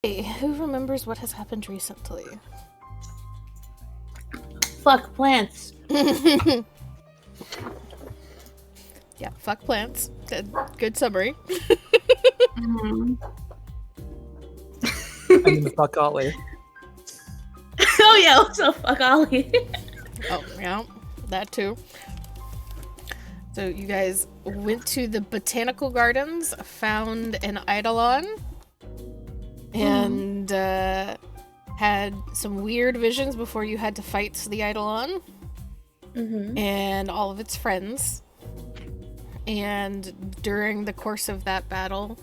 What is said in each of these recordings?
Hey, who remembers what has happened recently? Fuck plants. Yeah, fuck plants. Good summary. Mm. I mean, fuck Ollie. Oh yeah, also fuck Ollie. Oh, yeah, that too. So you guys went to the botanical gardens, found an eidolon, and had some weird visions before you had to fight the eidolon and all of its friends. And during the course of that battle,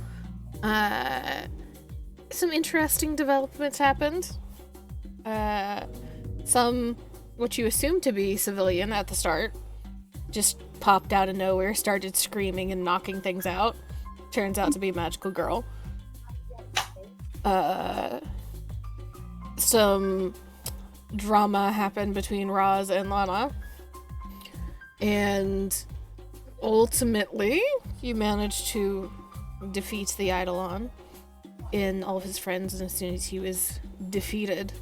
some interesting developments happened. Some, what you assumed to be civilian at the start, just popped out of nowhere, started screaming and knocking things out. Turns out to be a magical girl. Some drama happened between Roz and Lana. And ultimately, you managed to defeat the Eidolon and all of his friends, and as soon as he was defeated,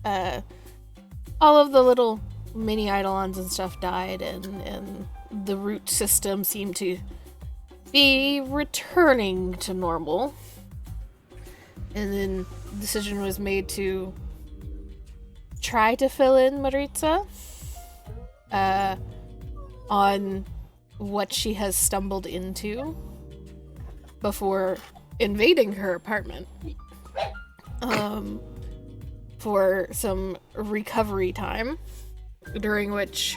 all of the little mini Eidolons and stuff died, and the root system seemed to be returning to normal. And then the decision was made to try to fill in Maritza on what she has stumbled into before invading her apartment for some recovery time, during which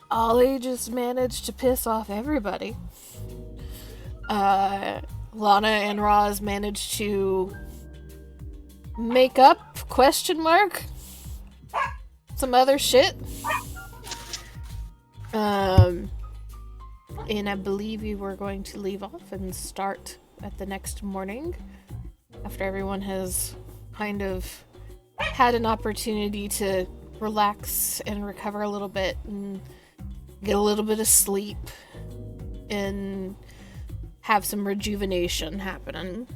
Ollie just managed to piss off everybody. Lana and Roz managed to make up, some other shit. And I believe we were going to leave off and start at the next morning, after everyone has kind of had an opportunity to relax and recover a little bit and get a little bit of sleep and have some rejuvenation happening.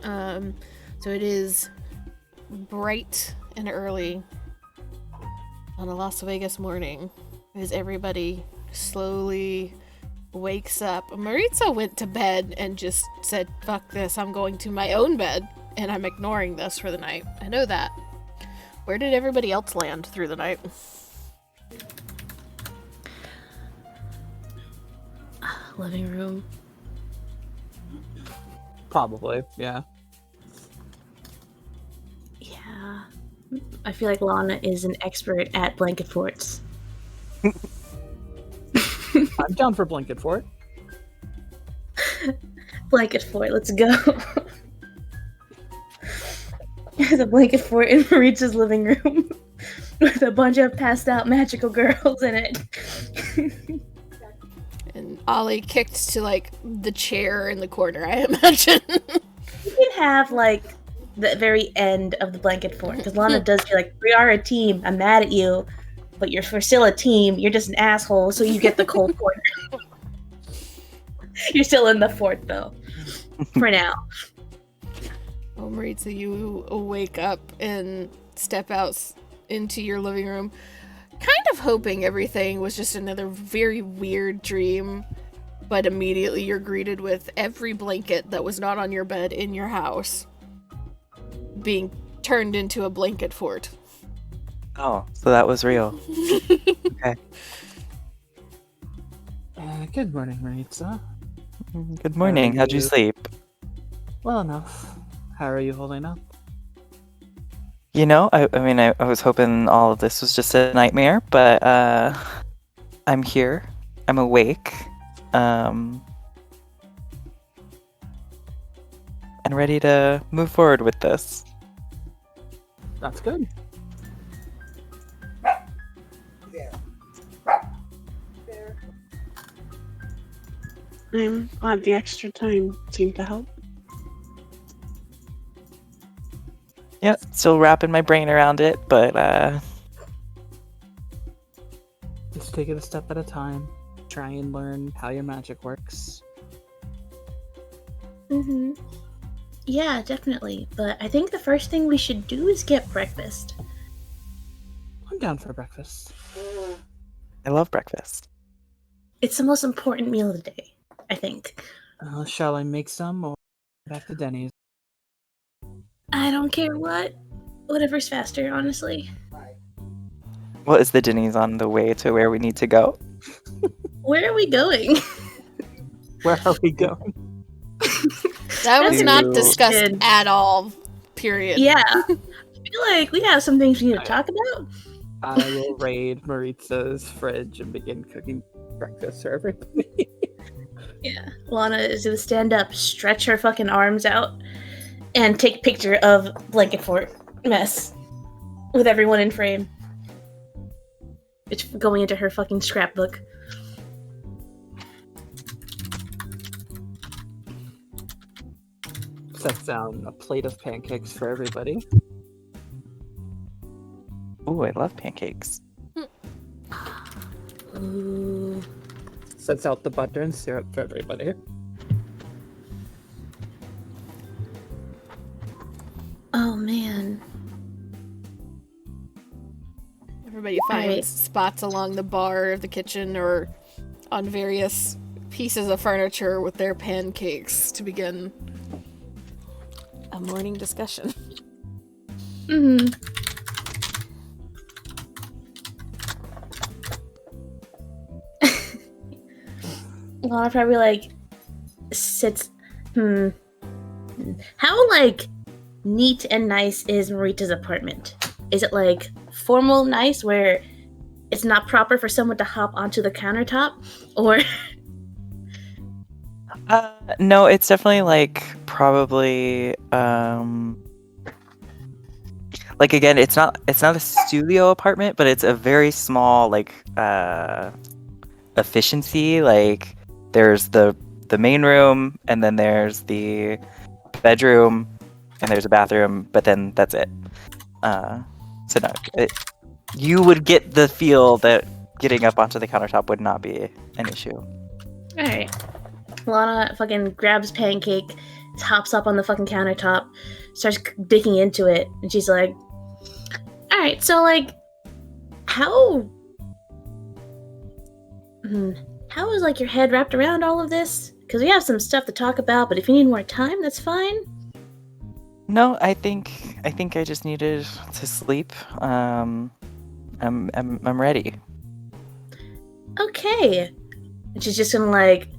So it is bright and early on a Las Vegas morning as everybody slowly wakes up. Maritza went to bed and just said, fuck this, I'm going to my own bed and I'm ignoring this for the night. I know that. Where did everybody else land through the night? Living room. Probably, yeah. Yeah. I feel like Lana is an expert at blanket forts. I'm down for blanket fort. Blanket fort, let's go. There's a blanket fort in Maritza's living room with a bunch of passed out magical girls in it. And Ollie kicked to, like, the chair in the corner, I imagine. You can have, like, the very end of the blanket fort, because Lana does feel like, we are a team, I'm mad at you, but we're still a team, you're just an asshole, so you get the cold corner. You're still in the fort, though, for now. Oh, Maritza, you wake up and step out into your living room, kind of hoping everything was just another very weird dream, but immediately you're greeted with every blanket that was not on your bed in your house being turned into a blanket fort. Oh, so that was real. Okay. Good morning, Maritza. Good morning. How'd you sleep? Well enough. How are you holding up? You know, I was hoping all of this was just a nightmare, but I'm here. I'm awake. And ready to move forward with this. That's good. I'm glad the extra time seemed to help. Yeah, still wrapping my brain around it, but Just take it a step at a time. Try and learn how your magic works. Yeah, definitely. But I think the first thing we should do is get breakfast. I'm down for breakfast. I love breakfast. It's the most important meal of the day, I think. Shall I make some or back to Denny's? I don't care what. Whatever's faster, honestly. Well, is the Denny's on the way to where we need to go? Where are we going? Where are we going? That was That's not a discussed question. at all. Period. Yeah. I feel like we have some things we need to talk about. I will raid Maritza's fridge and begin cooking breakfast for everybody. Yeah. Lana is gonna stand up, stretch her fucking arms out, and take a picture of blanket fort mess with everyone in frame. It's going into her fucking scrapbook. Sets down a plate of pancakes for everybody. Ooh, I love pancakes. Ooh. Sets out the butter and syrup for everybody. Oh man. Everybody finds Alright. spots along the bar of the kitchen or on various pieces of furniture with their pancakes to begin a morning discussion. Mm-hmm. Lana probably like sits. How like neat and nice is Marita's apartment? Is it like formal nice where it's not proper for someone to hop onto the countertop, or No, it's definitely like probably like again, it's not a studio apartment, but it's a very small like efficiency. Like there's the main room, and then there's the bedroom, and there's a bathroom, but then that's it. So no, you would get the feel that getting up onto the countertop would not be an issue. alright. Lana fucking grabs pancake, hops up on the fucking countertop, starts digging into it, and she's like, alright, so like how is like your head wrapped around all of this? Because we have some stuff to talk about, but if you need more time, that's fine. No, I think I just needed to sleep. I'm ready. Okay. And she's just gonna like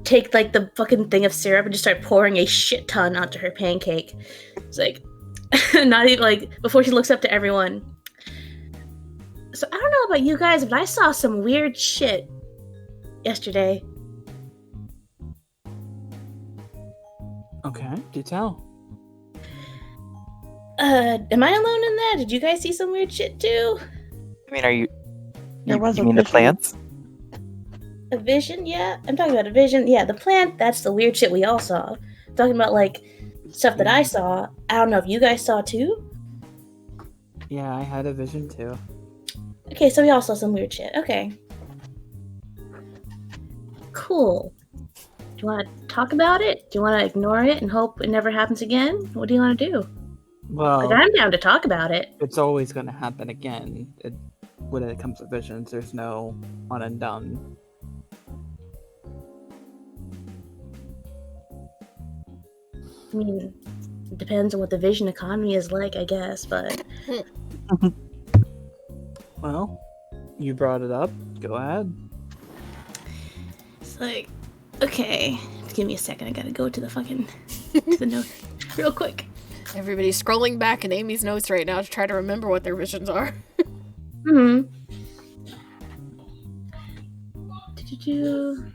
take like the fucking thing of syrup and just start pouring a shit ton onto her pancake. It's like not even like before she looks up to everyone. So I don't know about you guys, but I saw some weird shit yesterday. Okay, do tell. Am I alone in that? Did you guys see some weird shit too? I mean, are you? There was you a mean the vision. plants? A vision? Yeah, I'm talking about a vision. Yeah, the plant, that's the weird shit we all saw. I'm talking about like stuff that I saw. I don't know if you guys saw too. Yeah, I had a vision too. Okay, so we all saw some weird shit. Okay. Cool. Do you want to talk about it? Do you want to ignore it and hope it never happens again? What do you want to do? Well, Like, I'm down to talk about it. it's always going to happen again. When it comes to visions, there's no one and done. I mean, it depends on what the vision economy is like, I guess, but Well, you brought it up. Go ahead. it's like, okay. Just give me a second. I gotta go to the fucking to the note real quick. Everybody's scrolling back in Amy's notes right now to try to remember what their visions are. Do-do-do.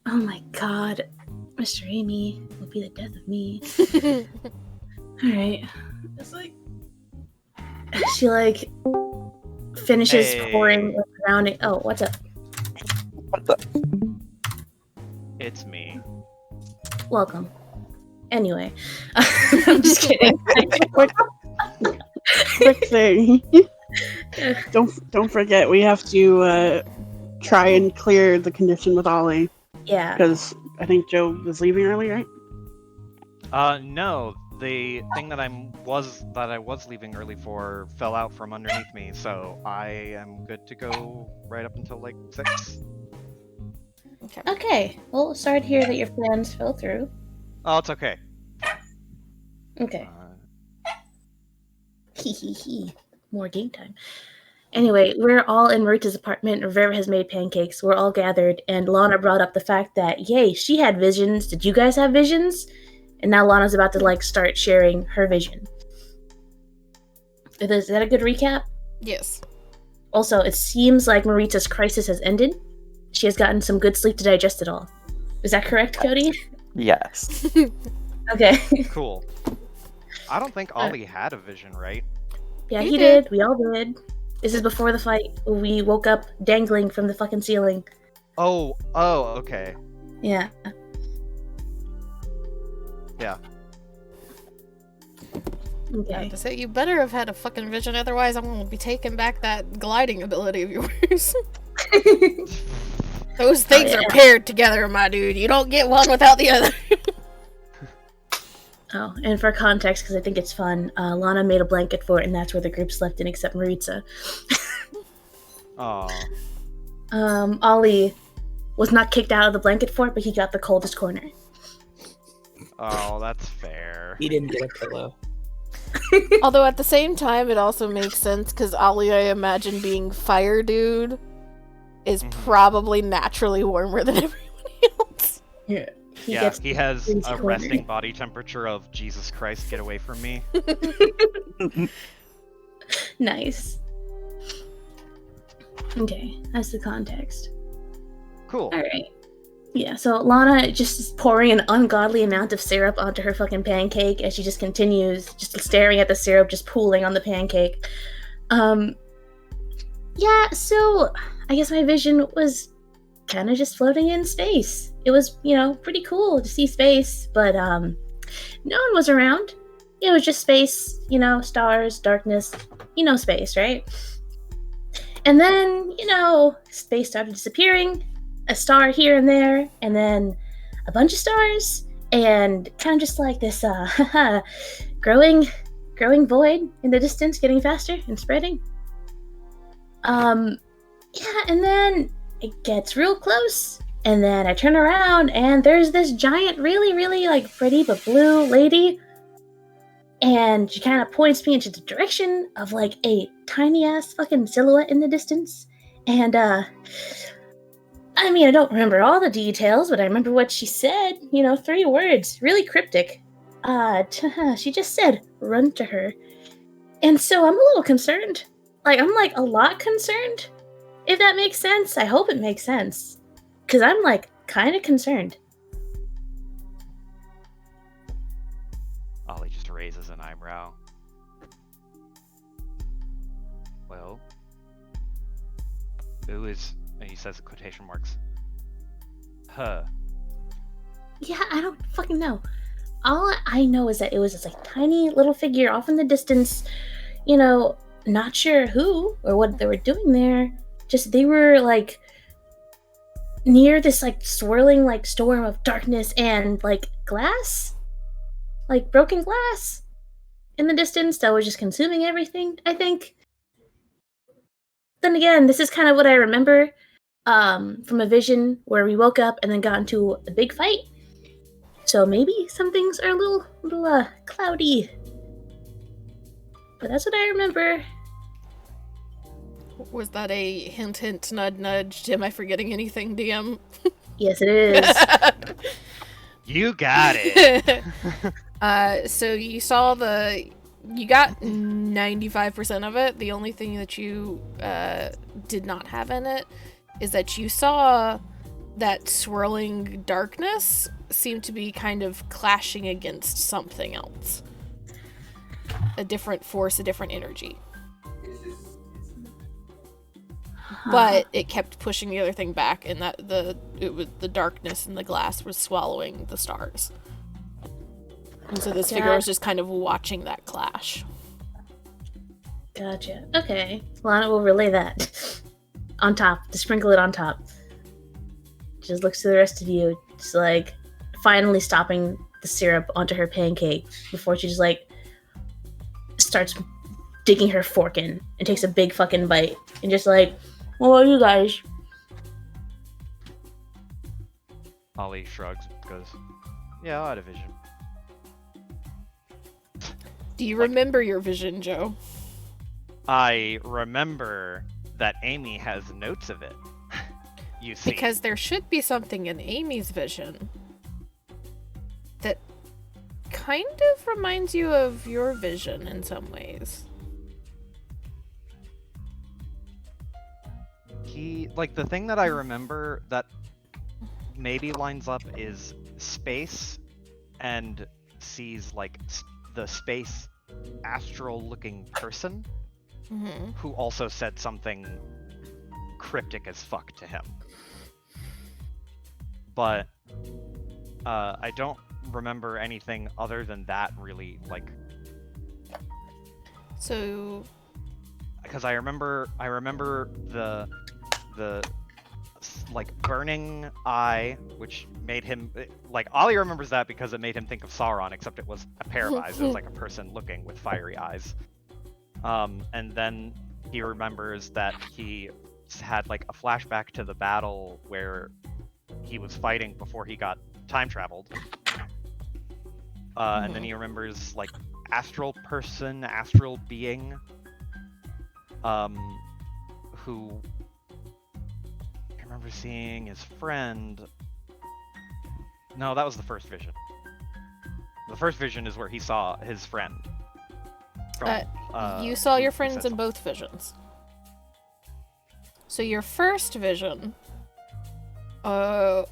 Oh my god. Mr. Amy will be the death of me. Alright. It's like she like finishes Hey. pouring like, around it. Oh, what's up? It's me. Welcome. Anyway. I'm just kidding. Quick thing. Don't forget, we have to try and clear the condition with Ollie Yeah. because I think Joe was leaving early, right? No. The thing that I was leaving early for fell out from underneath me, so I am good to go right up until like 6. Okay. Okay. Well, sorry to hear that your plans fell through. Oh, it's okay. Okay. Uh, Hee hee hee. More game time. Anyway, we're all in Marita's apartment. Rivera has made pancakes. We're all gathered, and Lana brought up the fact that, yay, she had visions. Did you guys have visions? And now Lana's about to like start sharing her vision. Is that a good recap? Yes. Also, it seems like Marita's crisis has ended. She has gotten some good sleep to digest it all. Is that correct, Cody? Yes. Okay. cool. I don't think Ollie had a vision, right? Yeah, He he did. did. We all did. This is before the fight. We woke up dangling from the fucking ceiling. Oh, okay. Yeah. Yeah. I Okay. have to say, you better have had a fucking vision, otherwise I'm gonna be taking back that gliding ability of yours. Those things yeah. are paired together, my dude. You don't get one without the other. Oh, and for context, because I think it's fun, Lana made a blanket for it, and that's where the group slept in, except Maritza. Aw. Ollie was not kicked out of the blanket fort, but he got the coldest corner. Oh, that's fair. He didn't get a pillow. Although at the same time, it also makes sense because Ollie, I imagine, being fire dude, is probably naturally warmer than everyone else. Yeah. He has Please a corner. resting body temperature of Jesus Christ, get away from me. Nice. Okay, that's the context. Cool. Alright. Yeah, so Lana just is pouring an ungodly amount of syrup onto her fucking pancake as she just continues just staring at the syrup just pooling on the pancake. Yeah, so I guess my vision was kind of just floating in space. It was, pretty cool to see space, but no one was around. It was just space, stars, darkness, space, right? And then, space started disappearing, a star here and there, and then a bunch of stars, and kind of just like this growing void in the distance, getting faster and spreading. Yeah, and then it gets real close, and then I turn around, and there's this giant, really, really, like, pretty but blue lady, and she kind of points me into the direction of, like, a tiny-ass fucking silhouette in the distance, and, I mean, I don't remember all the details, but I remember what she said, 3 words, really cryptic. She just said, run to her. And so I'm a little concerned. Like, I'm, like, a lot concerned. If that makes sense. I hope it makes sense. Because I'm, like, kind of concerned. Ollie just raises an eyebrow. Well, who is... And he says quotation marks. Her. Yeah, I don't fucking know. All I know is that it was this, like, tiny little figure off in the distance. Not sure who or what they were doing there. Just they were, like, near this, like, swirling, like, storm of darkness and, like, glass? Like, broken glass in the distance that was just consuming everything, I think. Then again, this is kind of what I remember from a vision where we woke up and then got into a big fight. So maybe some things are a little cloudy. But that's what I remember. Was that a hint, hint, nudge, nudge? Am I forgetting anything, DM? Yes, it is. You got it! So you saw you got 95% of it. The only thing that you did not have in it is that you saw that swirling darkness seem to be kind of clashing against something else. A different force, a different energy. But it kept pushing the other thing back, and the darkness and the glass was swallowing the stars. And so this figure was just kind of watching that clash. Gotcha. Okay. Lana will relay that. On top. To sprinkle it on top. Just looks to the rest of you. Just like finally stopping the syrup onto her pancake before she just like starts digging her fork in and takes a big fucking bite and just like, "What are you guys?" Ollie shrugs, goes, "Yeah, I had a vision." Do you remember your vision, Joe? I remember that Amy has notes of it. You see. Because there should be something in Amy's vision that kind of reminds you of your vision in some ways. The thing that I remember that maybe lines up is space and sees like the space astral looking person who also said something cryptic as fuck to him. But I don't remember anything other than that really, like, So because I remember the like burning eye, which made him like Ollie remembers that because it made him think of Sauron, except it was a pair of eyes. It was like a person looking with fiery eyes. And then he remembers that he had like a flashback to the battle where he was fighting before he got time traveled. And then he remembers like astral person, astral being, who I remember seeing his friend. No, that was the first vision. The first vision is where he saw his friend. You saw your who friends said in both visions. So your first vision,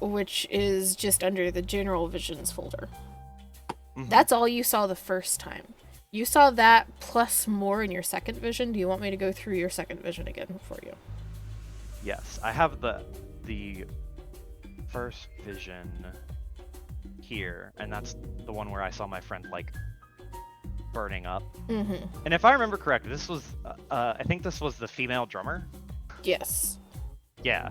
which is just under the general visions folder. That's all you saw the first time. You saw that plus more in your second vision. Do you want me to go through your second vision again for you? Yes, I have the first vision here, and that's the one where I saw my friend like burning up. And if I remember correctly, this was I think this was the female drummer. Yes. Yeah.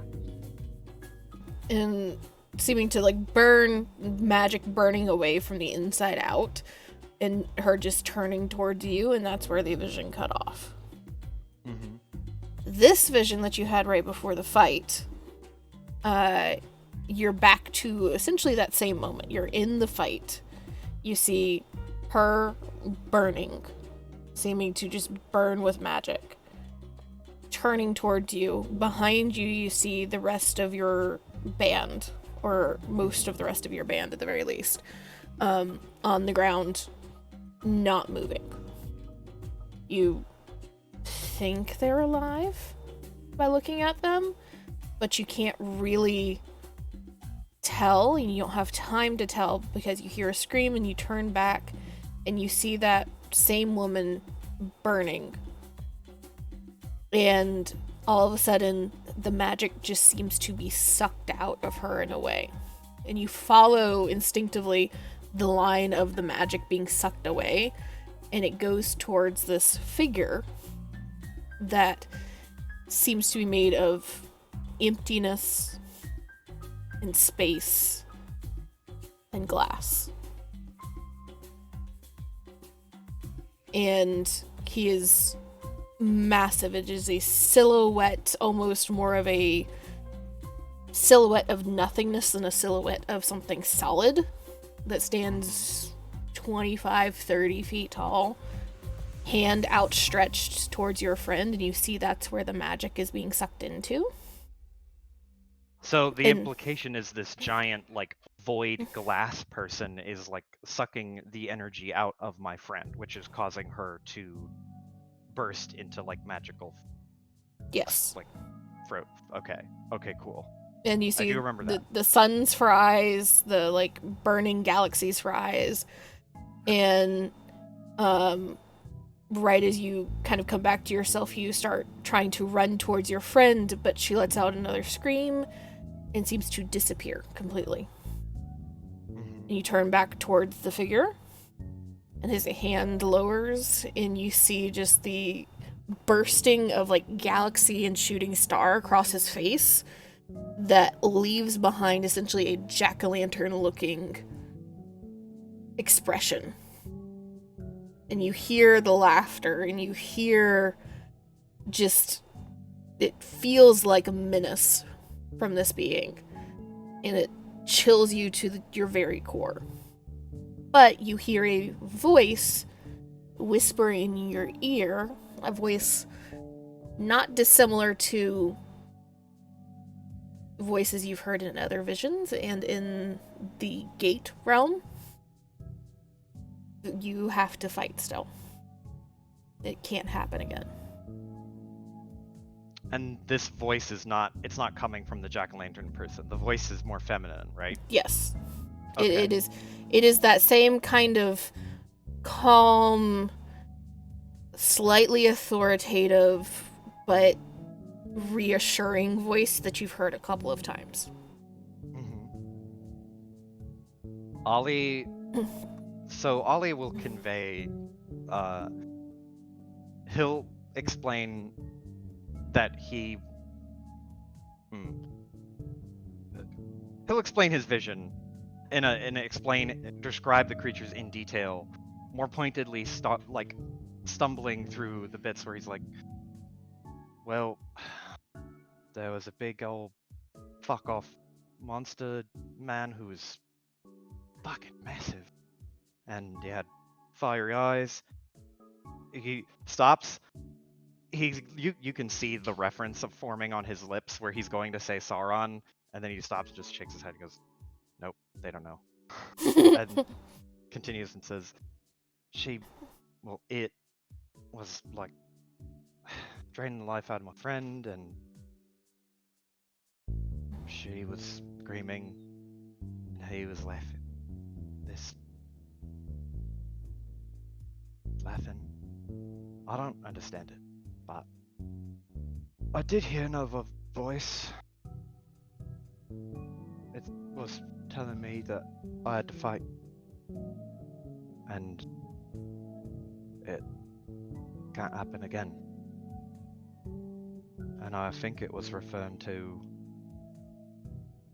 And seeming to like burn, magic burning away from the inside out, and her just turning towards you, and that's where the vision cut off. This vision that you had right before the fight, you're back to essentially that same moment. You're in the fight. You see her burning, seeming to just burn with magic, turning towards you. Behind you, you see the rest of your band, or most of the rest of your band at the very least, on the ground, not moving. You think they're alive by looking at them, but you can't really tell, and you don't have time to tell because you hear a scream and you turn back and you see that same woman burning. And all of a sudden, the magic just seems to be sucked out of her in a way. And you follow instinctively the line of the magic being sucked away, and it goes towards this figure that seems to be made of emptiness and space and glass. And he is massive. It is a silhouette, almost more of a silhouette of nothingness than a silhouette of something solid that stands 25, 30 feet tall, hand outstretched towards your friend, and you see that's where the magic is being sucked into. So the implication is this giant, like, void glass person is, like, sucking the energy out of my friend, which is causing her to burst into, like, magical... Yes. Like, okay, cool. And you see I do remember that. the suns for eyes, the, like, burning galaxies for eyes, and, right as you kind of come back to yourself, you start trying to run towards your friend, but she lets out another scream and seems to disappear completely. And you turn back towards the figure, and his hand lowers, and you see just the bursting of, like, galaxy and shooting star across his face that leaves behind essentially a jack-o'-lantern looking expression. And you hear the laughter, and you hear just, it feels like a menace from this being. And it chills you to your very core. But you hear a voice whispering in your ear, a voice not dissimilar to voices you've heard in other visions and in the gate realm. You have to fight still. It can't happen again. And this voice is not, it's not coming from the jack-o'-lantern person. The voice is more feminine, right? Yes. Okay. It is that same kind of calm, slightly authoritative, but reassuring voice that you've heard a couple of times. Ollie. So Ollie will convey. He'll explain that he. He'll explain his vision, describe the creatures in detail, more pointedly, stumbling through the bits where he's like, well, there was a big old fuck off monster man who was fucking massive, and he had fiery eyes. He stops. You can see the reference of forming on his lips where he's going to say Sauron, and then he stops, just shakes his head, and goes, "Nope, they don't know." And continues and says, it was like draining the life out of my friend, and she was screaming, and he was laughing. Laughing. I don't understand it, but I did hear another voice. It was telling me that I had to fight, and it can't happen again. And I think it was referring to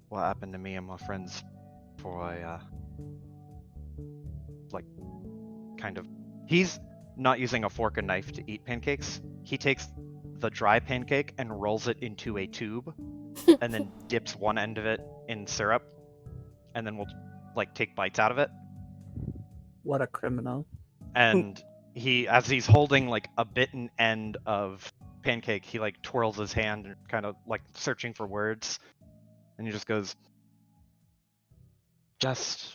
what happened to me and my friends before I, he's not using a fork and knife to eat pancakes. He takes the dry pancake and rolls it into a tube, and then dips one end of it in syrup, and then we'll take bites out of it. What a criminal. And as he's holding a bitten end of pancake, he twirls his hand and kind of searching for words, and he just goes, just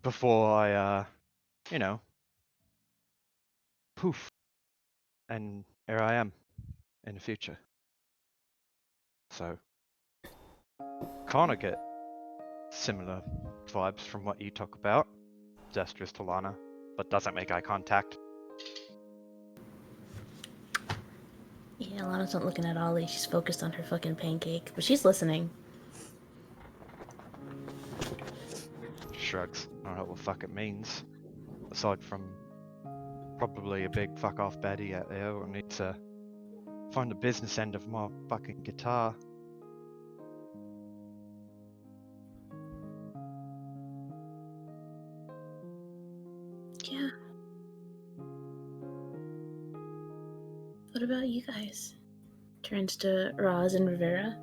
before I poof, and here I am in the future. So kind of get similar vibes from what you talk about. Gestures to Lana, but doesn't make eye contact. Yeah, Lana's not looking at Ollie. She's focused on her fucking pancake, but she's listening. Shrugs. I don't know what the fuck it means. Aside from probably a big fuck off baddie out there who needs to find the business end of my fucking guitar. Yeah. What about you guys? Turns to Roz and Rivera.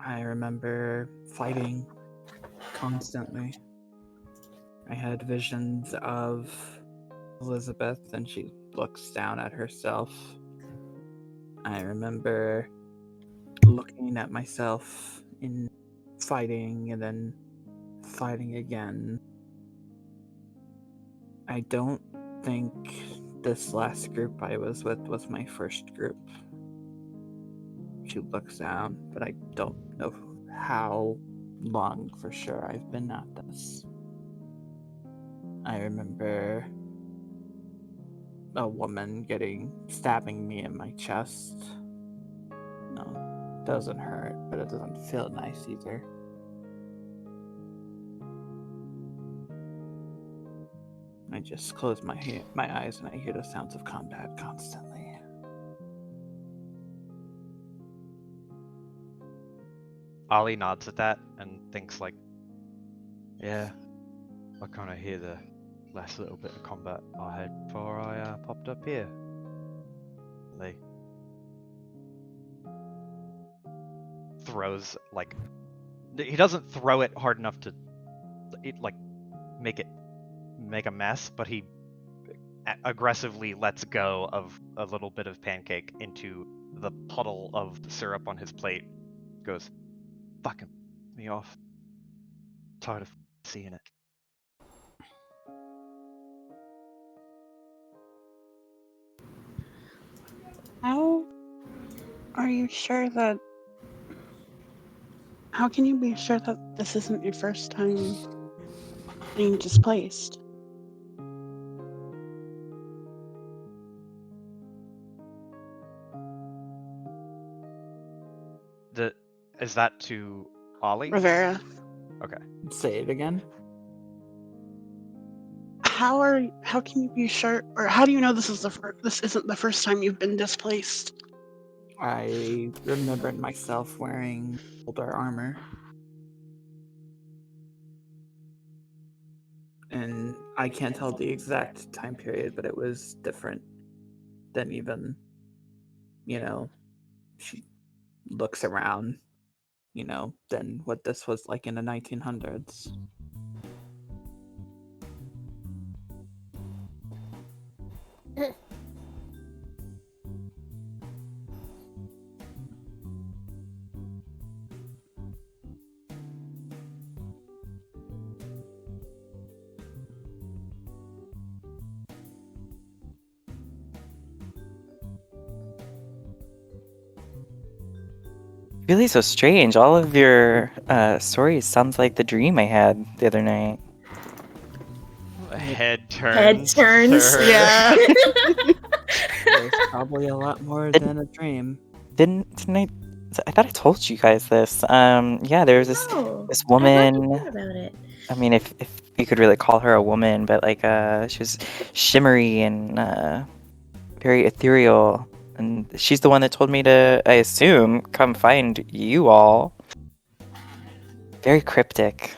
I remember fighting constantly. I had visions of Elizabeth, and she looks down at herself. I remember looking at myself in fighting and then fighting again. I don't think this last group I was with was my first group. She looks down, but I don't know how long for sure I've been at this. I remember a woman stabbing me in my chest. No, it doesn't hurt, but it doesn't feel nice either. I just close my eyes and I hear the sounds of combat constantly. Ollie nods at that and thinks like, yeah, I kind of hear the last little bit of combat I had before I popped up here. They throws like he doesn't throw it hard enough to like make a mess, but he aggressively lets go of a little bit of pancake into the puddle of syrup on his plate. Goes, fucking me off. Tired of seeing it. How are you sure that? How can you be sure that this isn't your first time being displaced? Is that to Ollie? Rivera, Okay. Say it again. how can you be sure, or how do you know this isn't the first time you've been displaced? I remembered myself wearing older armor. And I can't tell the exact time period, but it was different than even, she looks around, than what this was like in the 1900s. Really so strange. All of your stories sounds like the dream I had the other night. Head turns. Head turns. sir. Yeah. There's probably a lot more than a dream. Didn't I thought I told you guys this. Yeah, there was this No, this I thought you woman. said about it. I mean, if you could really call her a woman, but like she was shimmery and very ethereal, and she's the one that told me to, I assume, come find you all. Very cryptic.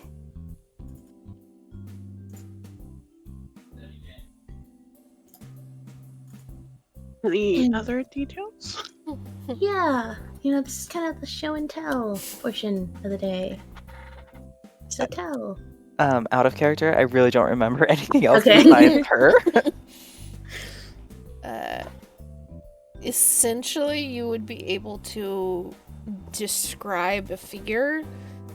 Any And- other details? Yeah, this is kind of the show and tell portion of the day. So tell. Out of character, I really don't remember anything else Okay. besides her. Essentially, you would be able to describe a figure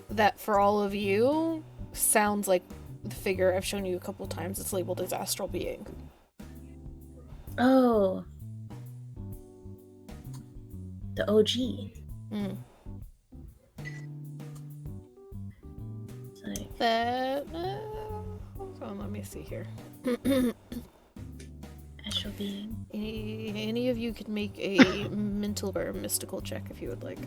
that, for all of you, sounds like the figure I've shown you a couple times. It's labeled as astral being. Oh. The OG. Mm. It's like, That. Hold on, let me see here. astral being. Any of you could make a mental or mystical check if you would like.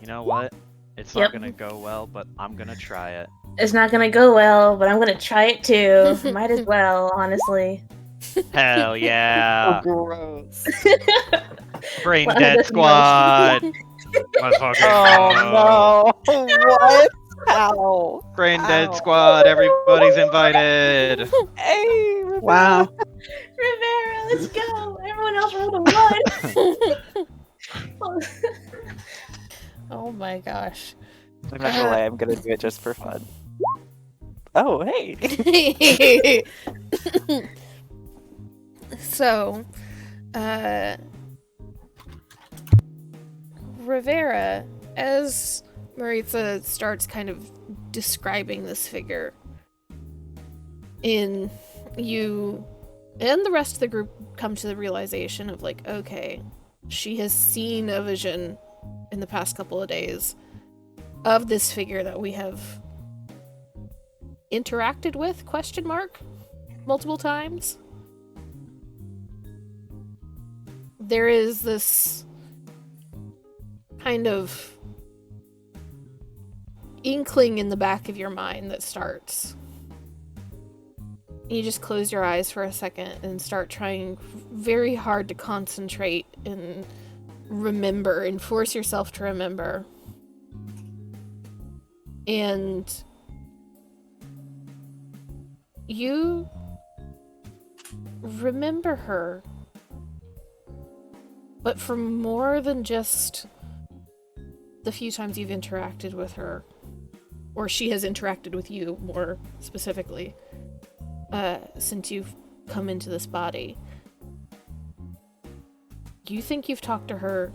You know what? It's Yep. not gonna go well, but I'm gonna try it. It's not gonna go well, but I'm gonna try it too. Might as well, honestly. Hell yeah! Gross. Brain Well, dead that's squad. Let's fucking Oh no! What? How? Brain dead Ow. squad. Everybody's invited. Hey, Wow. Rivera, let's go! Everyone else rolled a 1. Oh my gosh. I'm not gonna lie, I'm gonna do it just for fun. Oh, hey! So, Rivera, as Maritza starts kind of describing this figure, you and the rest of the group come to the realization of like, okay, she has seen a vision in the past couple of days of this figure that we have interacted with, multiple times. There is this kind of inkling in the back of your mind that starts. You just close your eyes for a second and start trying very hard to concentrate and remember and force yourself to remember. And you remember her, but for more than just the few times you've interacted with her, or she has interacted with you more specifically, since you've come into this body. You think you've talked to her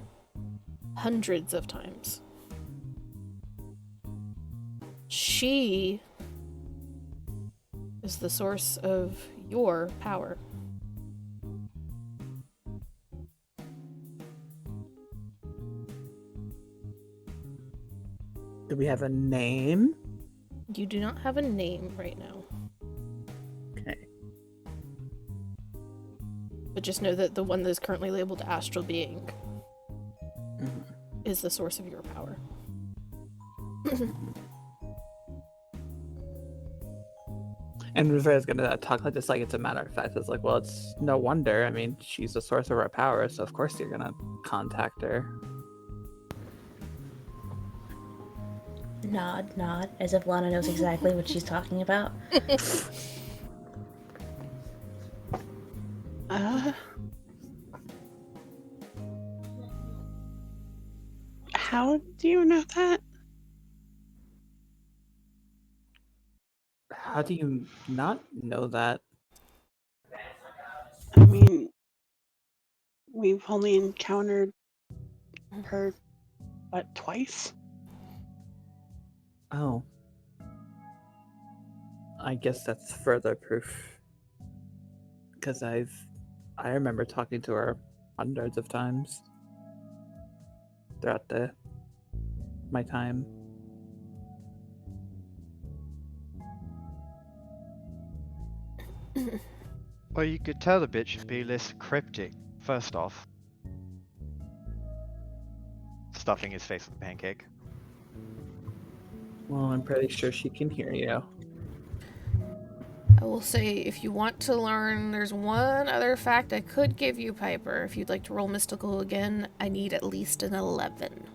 hundreds of times. She is the source of your power. Do we have a name? You do not have a name right now, Okay. but just know that the one that is currently labeled Astral Being Mhm. is the source of your power. And Rivera's gonna talk like this, like it's a matter of fact. It's like, well, it's no wonder. I mean, she's the source of our power, so of course you're gonna contact her. Nod, as if Lana knows exactly what she's talking about. How do you know that? How do you not know that? I mean, we've only encountered her, what, twice? Oh. I guess that's further proof. Because I remember talking to her hundreds of times throughout my time. Well, you could tell the bitch should be less cryptic, first off. Stuffing his face with a pancake. Well, I'm pretty sure she can hear you. I will say, if you want to learn, there's one other fact I could give you, Piper. If you'd like to roll mystical again, I need at least an 11.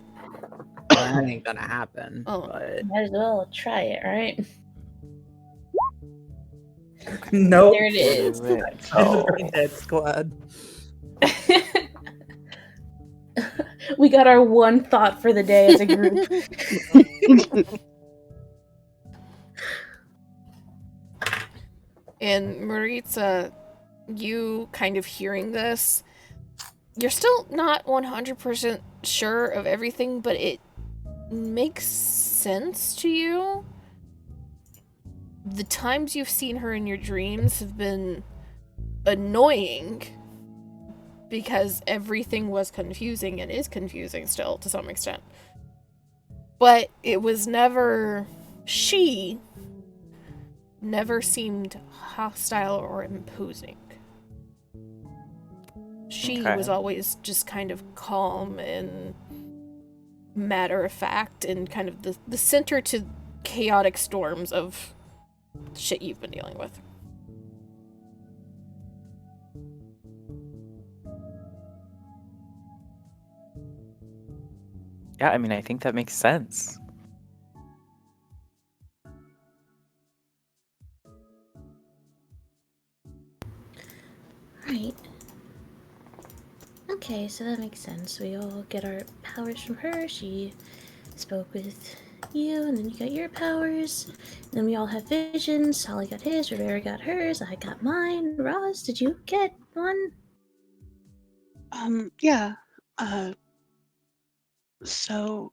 That ain't gonna happen. Oh. But Might as well try it, right? nope. There it is. Oh. Dead squad. We got our one thought for the day as a group. And Maritza, you kind of hearing this, you're still not 100% sure of everything, but it makes sense to you. The times you've seen her in your dreams have been annoying because everything was confusing and is confusing still to some extent. But it was never... She never seemed hostile or imposing. She Okay. was always just kind of calm and matter of fact and kind of the center to chaotic storms of shit you've been dealing with. Yeah, I mean, I think that makes sense. Right. Okay, so that makes sense. We all get our powers from her. She spoke with you, and then you got your powers. And then we all have visions. Holly got his, Rivera got hers, I got mine. Roz, did you get one? Yeah. So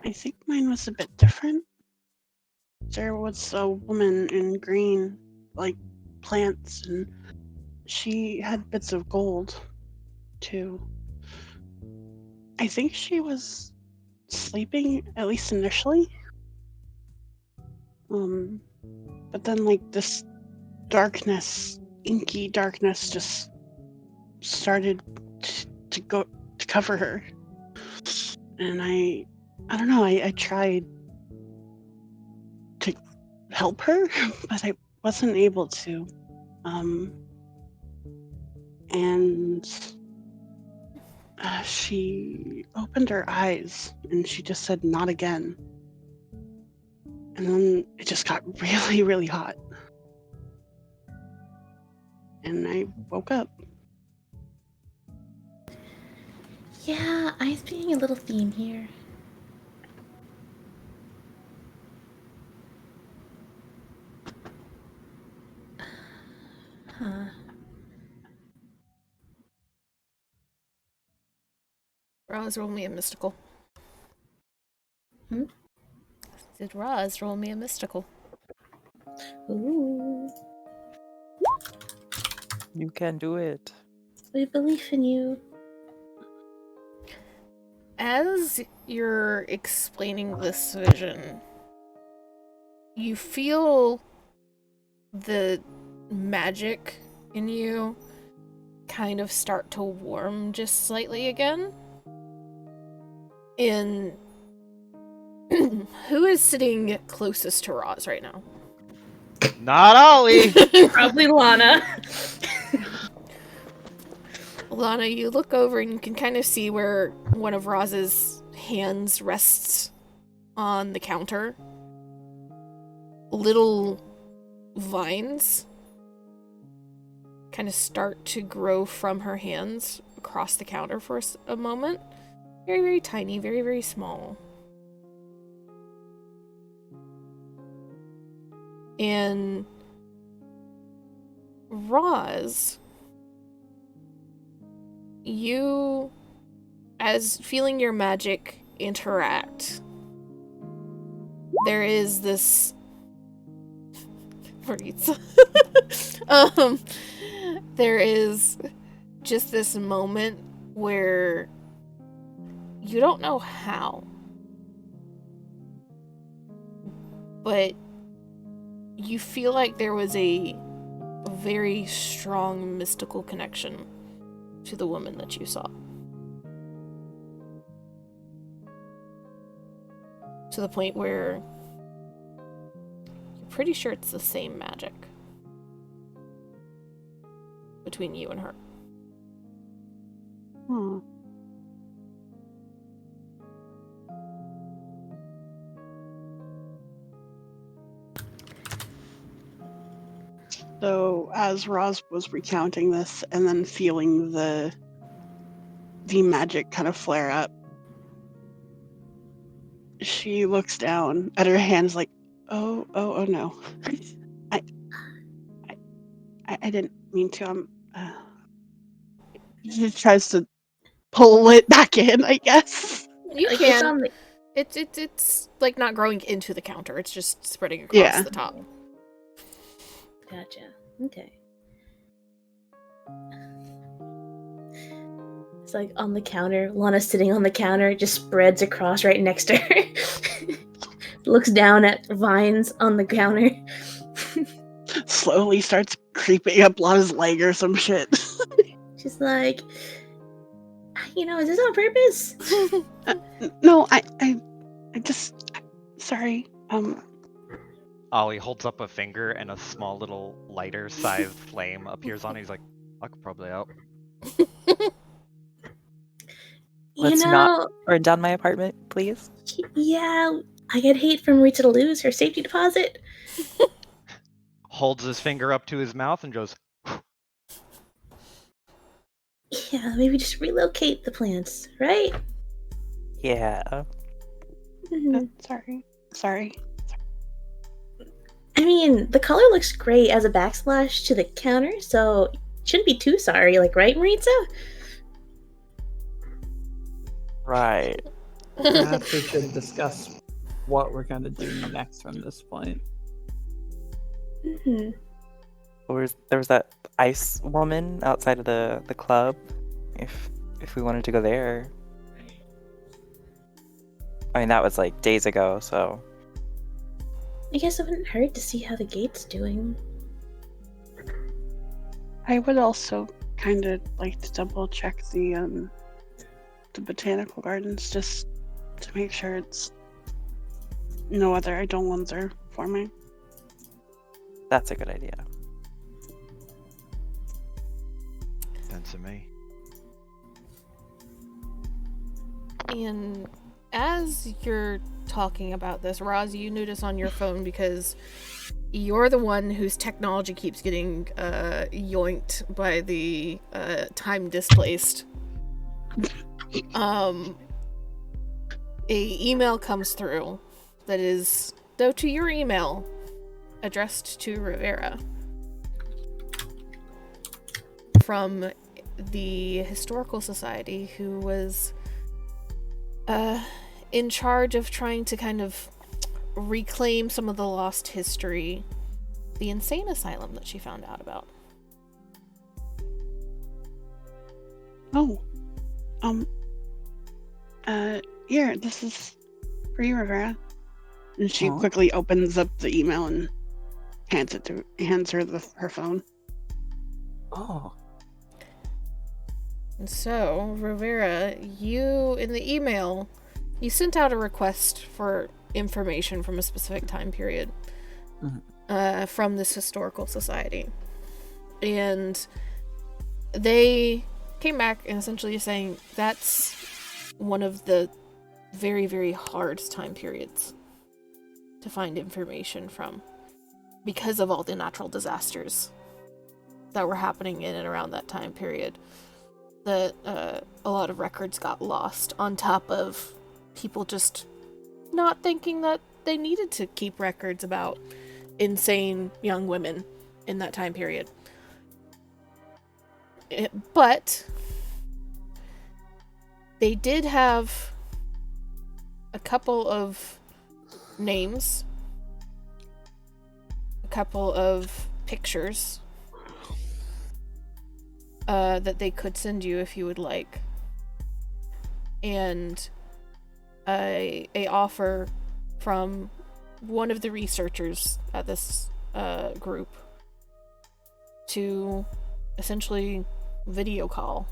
I think mine was a bit different. There was a woman in green, like plants, and she had bits of gold too. I think she was sleeping, at least initially. But then like this darkness, inky darkness, just started to cover her, and I don't know. I tried to help her, but I wasn't able to. And She opened her eyes and she just said, "Not again." And then it just got really, really hot. And I woke up. Yeah, I'm seeing a little theme here. Huh. Roz, roll me a mystical. Hmm? Did Roz roll me a mystical? Ooh. You can do it. We believe in you. As you're explaining this vision, you feel the magic in you kind of start to warm just slightly again. And who is sitting closest to Roz right now? Not Ollie! Probably Lana. Lana, you look over and you can kind of see where one of Roz's hands rests on the counter. Little vines kind of start to grow from her hands across the counter for a moment. Very, very tiny, very, very small. And Roz, you, as feeling your magic interact, there is this there is just this moment where you don't know how, but you feel like there was a very strong mystical connection to the woman that you saw. To the point where you're pretty sure it's the same magic between you and her. Hmm. So as Roz was recounting this and then feeling the magic kind of flare up, she looks down at her hands like, oh no. I didn't mean to. She tries to pull it back in, I guess. You Like, can. it's on the... It's like not growing into the counter. It's just spreading across Yeah. the top. Gotcha. Okay. It's like on the counter. Lana's sitting on the counter, just spreads across right next to her. Looks down at vines on the counter. Slowly starts creeping up Lana's leg or some shit. She's like, is this on purpose? No, I just sorry. Ollie holds up a finger and a small little lighter-sized flame appears on it. He's like, I could probably help. Let's not burn down my apartment, please. Yeah, I get hate from Rita to lose her safety deposit. Holds his finger up to his mouth and goes, Yeah, maybe just relocate the plants, right? Yeah. Mhm. Sorry. I mean, the color looks great as a backsplash to the counter, so shouldn't be too sorry, right, Maritza? Right. Perhaps we should discuss what we're gonna do next from this point. Mm-hmm. There was that ice woman outside of the club. If we wanted to go there. I mean, that was like days ago, so. I guess it wouldn't hurt to see how the gate's doing. I would also kind of like to double check the botanical gardens just to make sure it's no other eidolons are forming. That's a good idea. Sense of me. And as you're talking about this, Roz, you notice on your phone, because you're the one whose technology keeps getting yoinked by the time displaced. A email comes through that is, though to your email, addressed to Rivera from the Historical Society, who was in charge of trying to kind of reclaim some of the lost history, the insane asylum that she found out about. Oh. Here, this is for you, Rivera. And she Aw. quickly opens up the email and hands her her phone. Oh. And so, Rivera, you, in the email, you sent out a request for information from a specific time period from this historical society. And they came back and essentially saying that's one of the very, very hard time periods to find information from, because of all the natural disasters that were happening in and around that time period. That a lot of records got lost, on top of people just not thinking that they needed to keep records about insane young women in that time period. But they did have a couple of names, a couple of pictures that they could send you if you would like, and a offer from one of the researchers at this group to essentially video call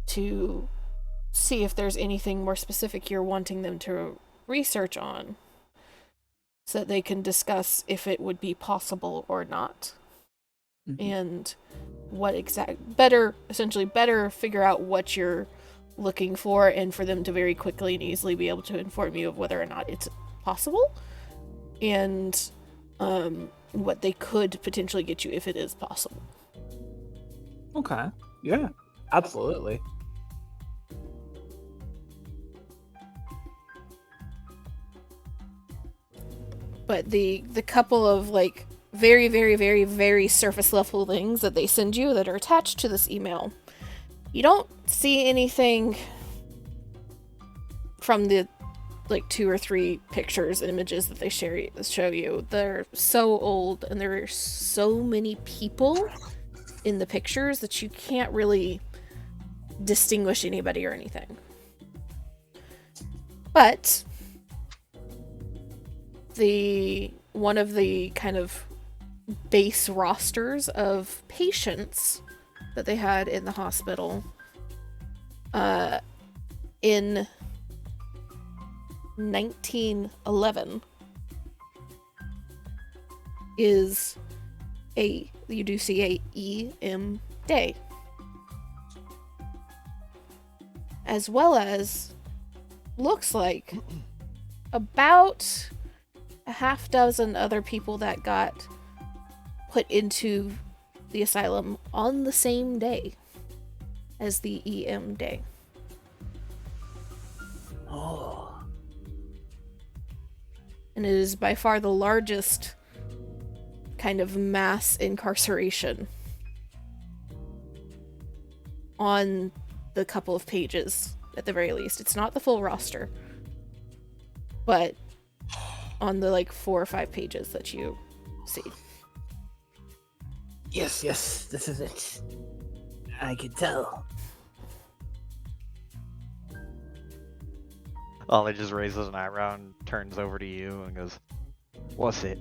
to see if there's anything more specific you're wanting them to research on, so that they can discuss if it would be possible or not. And what better figure out what you're looking for, and for them to very quickly and easily be able to inform you of whether or not it's possible, and what they could potentially get you if it is possible. Okay. Yeah. Absolutely. But the couple of like very, very, very, very surface level things that they send you that are attached to this email, you don't see anything from the like 2 or 3 pictures and images that they show you. They're so old, and there are so many people in the pictures that you can't really distinguish anybody or anything. But one of the kind of base rosters of patients that they had in the hospital in 1911 is you do see a EM day, as well as looks like about a half dozen other people that got put into the asylum on the same day as the EM day. Oh. And it is by far the largest kind of mass incarceration on the couple of pages, at the very least. It's not the full roster, but on the like 4 or 5 pages that you see. Yes, this is it. I can tell. Ollie just raises an eyebrow and turns over to you and goes, "What's it?"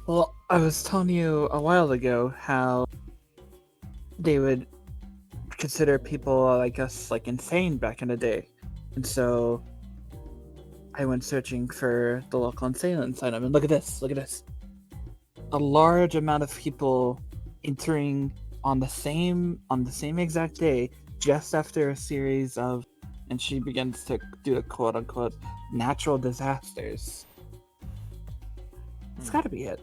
Well, I was telling you a while ago how they would consider people like us like insane back in the day. And so I went searching for the local insane asylum, and look at this. A large amount of people entering on the same exact day just after a series of, and she begins to do the quote unquote natural disasters. It's got to be it.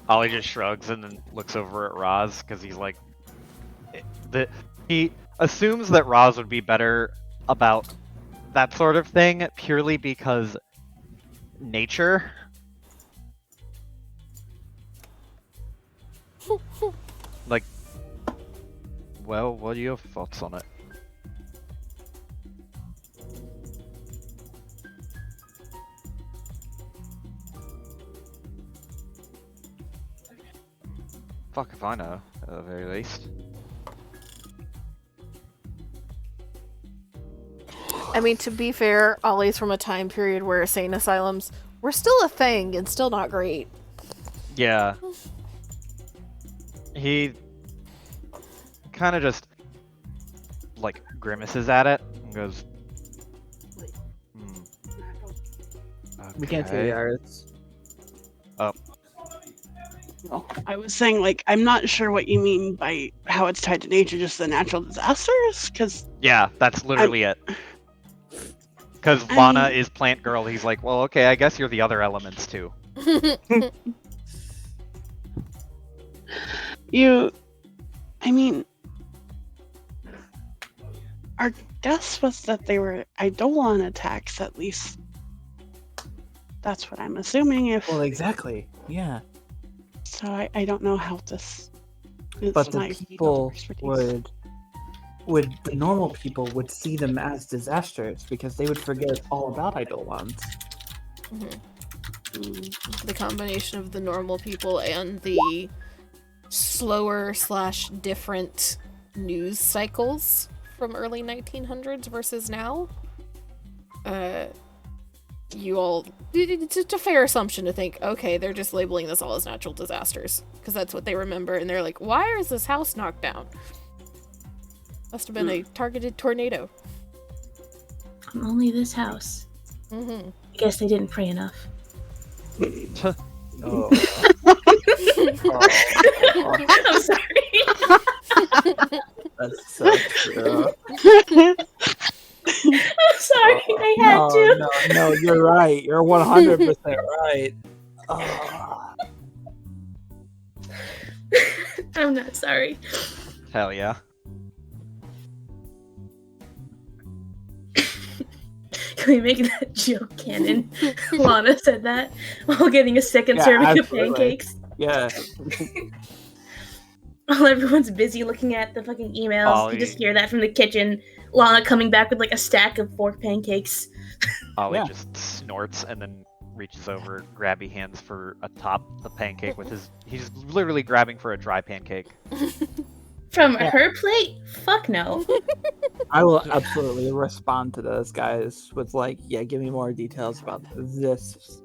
Ollie just shrugs and then looks over at Roz because he's like, he assumes that Roz would be better about that sort of thing purely because nature. Like, well, what are your thoughts on it? Fuck if I know, at the very least. I mean, to be fair, Ollie's from a time period where insane asylums were still a thing and still not great. Yeah. He kind of just, like, grimaces at it and goes, We can't hear okay. you, Iris. Oh, I was saying, like, I'm not sure what you mean by how it's tied to nature, just the natural disasters, because yeah, that's literally it. Because I Lana mean- is plant girl, he's like, well, okay, I guess you're the other elements too. I mean, our guess was that they were Eidolon attacks, at least. That's what I'm assuming. If Well, exactly. Yeah. so, I don't know how this. Is But the my field of people expertise. the normal people would see them as disasters because they would forget all about Eidolons. Mm. The combination of the normal people and the slower / different news cycles from early 1900s versus now. You all, it's a fair assumption to think, okay, they're just labeling this all as natural disasters because that's what they remember, and they're like, why is this house knocked down? Must have been a targeted tornado. Only this house. Mm-hmm. I guess they didn't pray enough. Oh. I'm sorry. That's so true. I'm sorry. I had to. No, you're right. You're 100% right. Oh. I'm not sorry. Hell yeah. Can we make that joke canon? Lana said that while getting a second Yeah, serving absolutely. of pancakes. Yeah. While everyone's busy looking at the fucking emails, Ollie. you just hear that from the kitchen. Lana coming back with like a stack of 4 pancakes. Ollie Yeah. just snorts and then reaches over, grabby hands for atop the pancake with his. He's literally grabbing for a dry pancake. From Yeah. her plate? Fuck no. I will absolutely respond to those guys with like, yeah, give me more details about this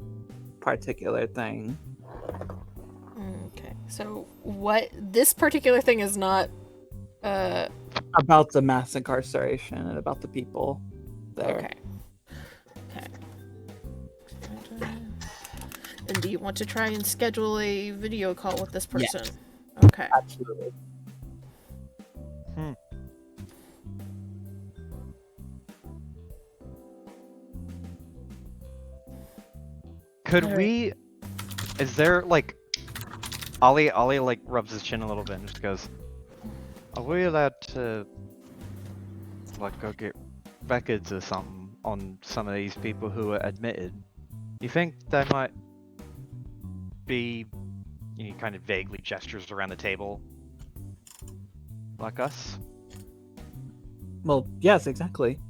particular thing. Okay, so what this particular thing is not About the mass incarceration and about the people there. okay. Okay. And do you want to try and schedule a video call with this person? Yes. Okay. Absolutely. Could Alright. we? Is there like? Ollie like rubs his chin a little bit and just goes, "Are we allowed to like go get records or something on some of these people who are admitted? You think they might be?" He kind of vaguely gestures around the table, like us. Well, yes, exactly.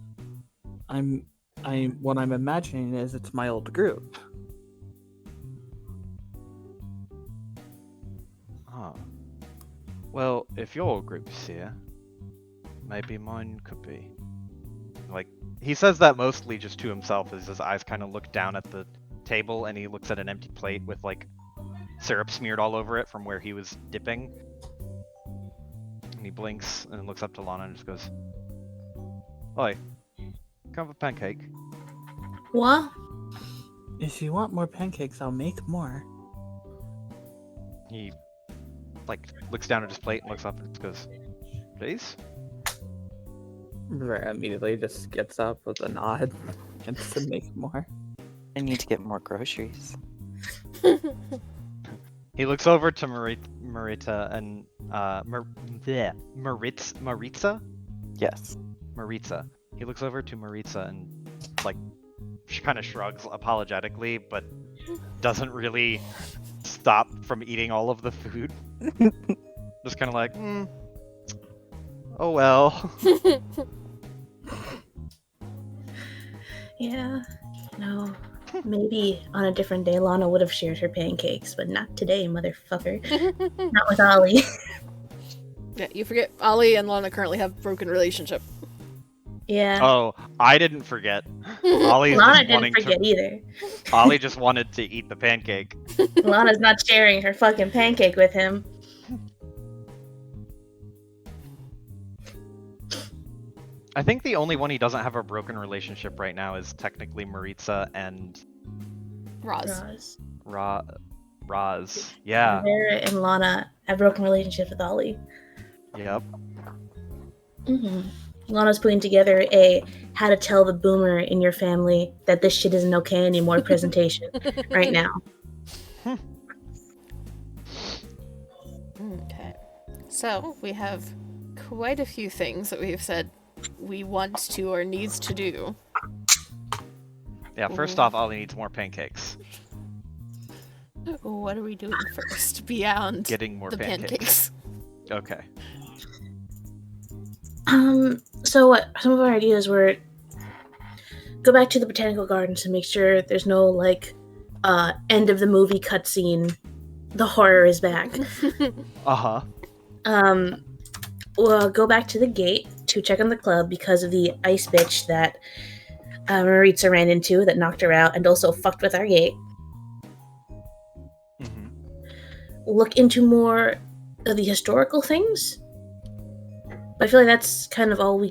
What I'm imagining is it's my old group. Ah. Well, if your group's here, maybe mine could be. Like, he says that mostly just to himself as his eyes kind of look down at the table and he looks at an empty plate with, like, syrup smeared all over it from where he was dipping. And he blinks and looks up to Lana and just goes, "Oi, come have a pancake." What? If you want more pancakes, I'll make more. He looks down at his plate and looks up and goes, "Please." Rhea immediately just gets up with a nod and to make more. I need to get more groceries. He looks over to Marita and Maritza? Yes. Maritza. He looks over to Maritza and she kind of shrugs apologetically, but doesn't really stop from eating all of the food. Just kind of like, oh well. Yeah. No. Maybe on a different day, Lana would have shared her pancakes, but not today, motherfucker. Not with Ollie. Yeah, you forget Ollie and Lana currently have a broken relationship. Yeah. Oh, I didn't forget. Ollie's Lana just wanting didn't forget either. Ollie just wanted to eat the pancake. Lana's not sharing her fucking pancake with him. I think the only one he doesn't have a broken relationship right now is technically Maritza and Roz. Roz. Yeah. Vera and Lana have broken relationships with Ollie. Yep. Mm-hmm. Lana's putting together a how to tell the boomer in your family that this shit isn't okay anymore presentation right now. Okay. So, we have quite a few things that we've said we want to or needs to do. Yeah, first off, Ollie needs more pancakes. What are we doing first beyond Getting more the pancakes? Okay. So what some of our ideas were go back to the botanical gardens to make sure there's no end of the movie cutscene. The horror is back. Uh-huh. We'll go back to the gate to check on the club because of the ice bitch that Maritza ran into that knocked her out and also fucked with our gate. Mm-hmm. Look into more of the historical things. But I feel like that's kind of all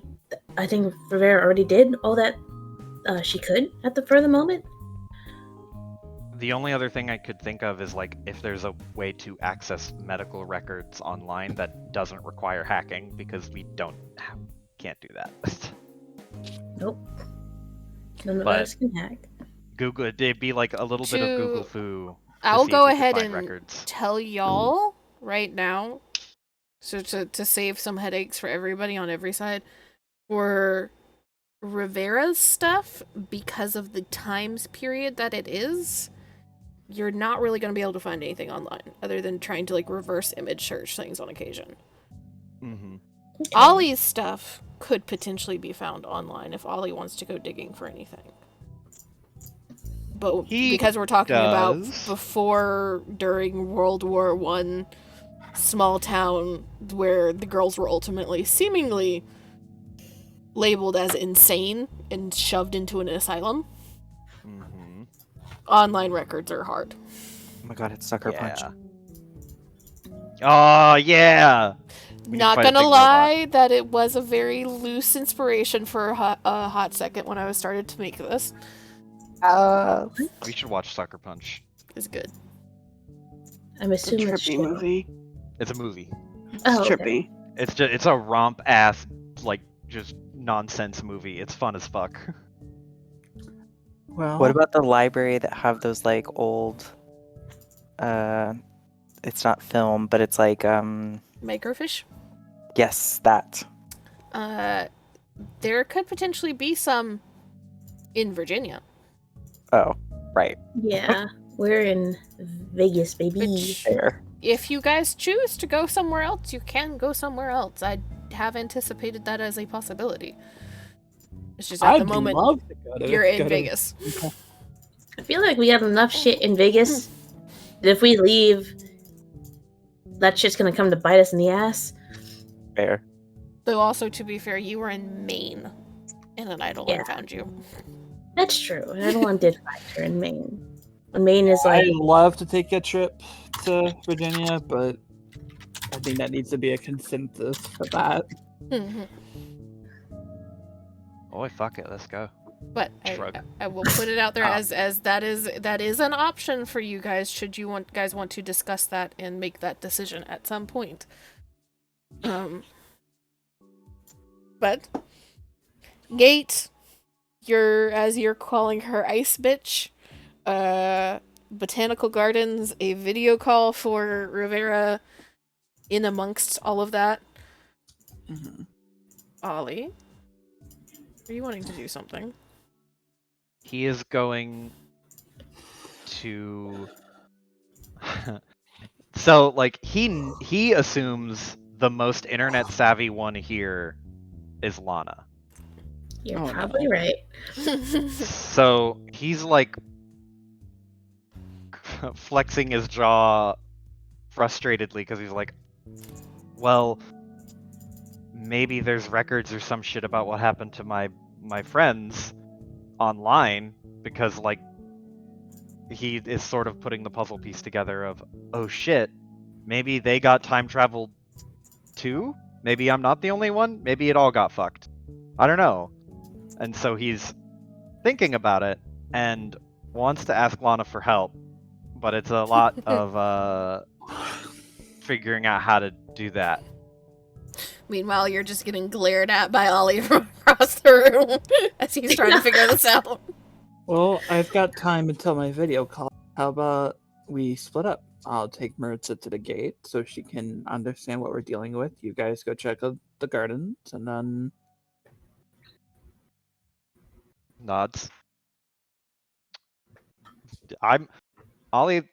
I think Rivera already did all that she could for the moment. The only other thing I could think of is if there's a way to access medical records online that doesn't require hacking, because we can't do that. Nope. None of But- us can hack. Google, it'd be like a little bit of To- Google foo. I'll see go if we can ahead find and records. tell y'all right now, so to save some headaches for everybody on every side, for Rivera's stuff, because of the times period that it is, you're not really going to be able to find anything online other than trying to reverse image search things on occasion. Mm-hmm. Okay. Ollie's stuff could potentially be found online if Ollie wants to go digging for anything. But He because we're talking about does. before, during World War I, small town where the girls were ultimately seemingly labeled as insane and shoved into an asylum, Mm-hmm. online records are hard. Oh my god, it's Sucker Punch. Oh yeah. We need to Not fight a gonna big lie, that it was a very loose inspiration for a hot second when I was started to make this. We should watch Sucker Punch. It's good. I'm It's a assuming it's trippy true. movie. It's a movie. Oh, It's okay. trippy. It's a romp ass just nonsense movie. It's fun as fuck. Well, What about the library that have those old it's not film, but it's Microfiche? yes, that. There could potentially be some in Virginia. Oh, right. Yeah, we're in Vegas, baby. Which, There. if you guys choose to go somewhere else, you can go somewhere else. I have anticipated that as a possibility. It's just at I'd the moment love to go to you're in go to- Vegas. I feel like we have enough shit in Vegas that if we leave, that shit's gonna come to bite us in the ass. Fair. Though also, to be fair, you were in Maine, and then Eidolon Yeah. found you. That's true. And everyone did find her in Maine. And Maine is like, I'd love to take a trip to Virginia, but I think that needs to be a consensus for that. Mhm. Oh fuck it, let's go. But Shrug. I will put it out there Um, as that is an option for you guys should you guys want to discuss that and make that decision at some point. But Gate, you're calling her ice bitch. Botanical Gardens, a video call for Rivera in amongst all of that. Mhm. Ollie, are you wanting to do something? He is going to. So like he assumes the most internet savvy one here is Lana. You're Oh, no. probably right. So he's like flexing his jaw frustratedly because he's like, well, maybe there's records or some shit about what happened to my friends online because like he is sort of putting the puzzle piece together of, oh shit, maybe they got time traveled too? Maybe I'm not the only one? Maybe it all got fucked. I don't know. And so he's thinking about it and wants to ask Lana for help, but it's a lot of figuring out how to do that. Meanwhile, you're just getting glared at by Ollie from across the room as he's trying to figure this out. Well, I've got time until my video call. How about we split up? I'll take Maritza to the gate so she can understand what we're dealing with. You guys go check out the gardens, and then Nods. Ollie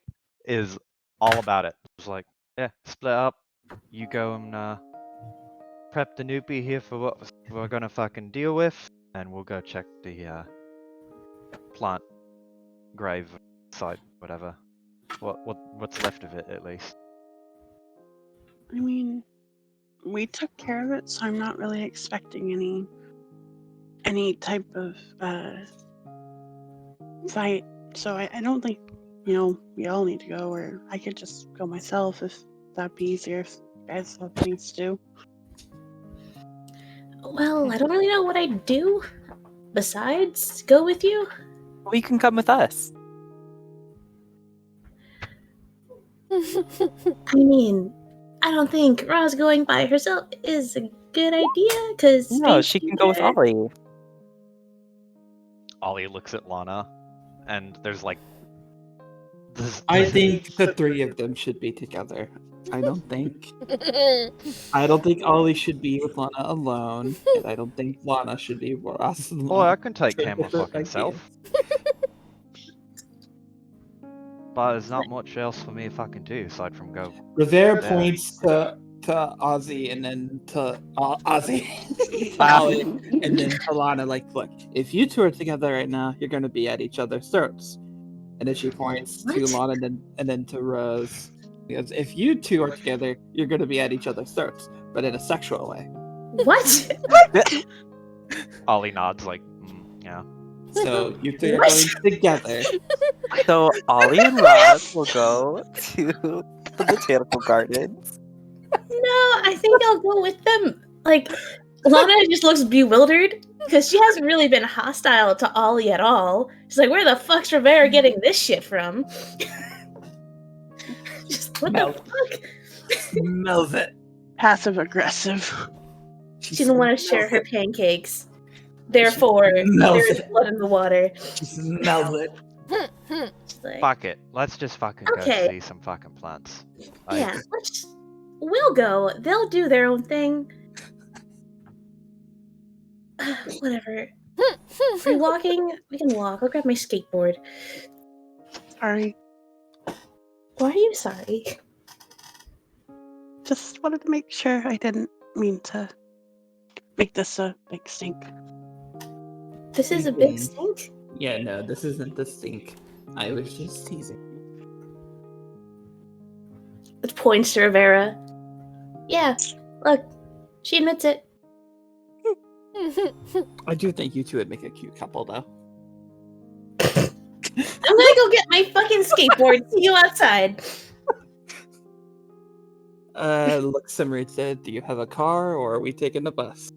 is all about it. Just like, yeah, split up. You go and prep the newbie here for what we're gonna fucking deal with, and we'll go check the plant grave site, whatever. What's left of it, at least. I mean, we took care of it, so I'm not really expecting any type of fight. So I don't think we all need to go, or I could just go myself if that'd be easier. If you guys have things to do. Well, I don't really know what I'd do besides go with you. Well, you can come with us. I mean, I don't think Roz going by herself is a good idea because No, she can go with Ollie. Ollie looks at Lana, and there's like. I think the three of them should be together. I don't think Ollie should be with Lana alone, and I don't think Lana should be with Ross alone. Boy, I can take For care of my different fucking self. But there's not much else for me if I can do aside from go. Rivera Yeah. points to Ozzy and then to Ozzy, to Ollie, and then to Lana. Like, look, if you two are together right now, you're going to be at each other's throats. And then she points to What? Lana and then to Rose. Because if you two are together, you're going to be at each other's throats, but in a sexual way. What? Ollie nods like, yeah. So you three are What? going together. So Ollie and Roz will go to the botanical gardens. No, I think I'll go with them. Like, Lana just looks bewildered because she hasn't really been hostile to Ollie at all. She's like, where the fuck's Rivera getting this shit from? Just what Smell. the fuck? Smells it. Passive aggressive. She didn't want to share her pancakes. Therefore, smells there is it. blood in the water. She smells it. She's like, Fuck it. Let's just fucking Okay. go see some fucking plants. Like, yeah, we'll go. They'll do their own thing. Whatever. Are we walking? We can walk. I'll grab my skateboard. Sorry, Why are you sorry? just wanted to make sure I didn't mean to make this a big stink. This is a big Mhm. stink. Yeah, no, this isn't the stink. I was just teasing. It points to Rivera. Yeah, look, she admits it. I do think you two would make a cute couple, though. I'm gonna go get my fucking skateboard. See you outside. Look, Simmery said, do you have a car or are we taking the bus?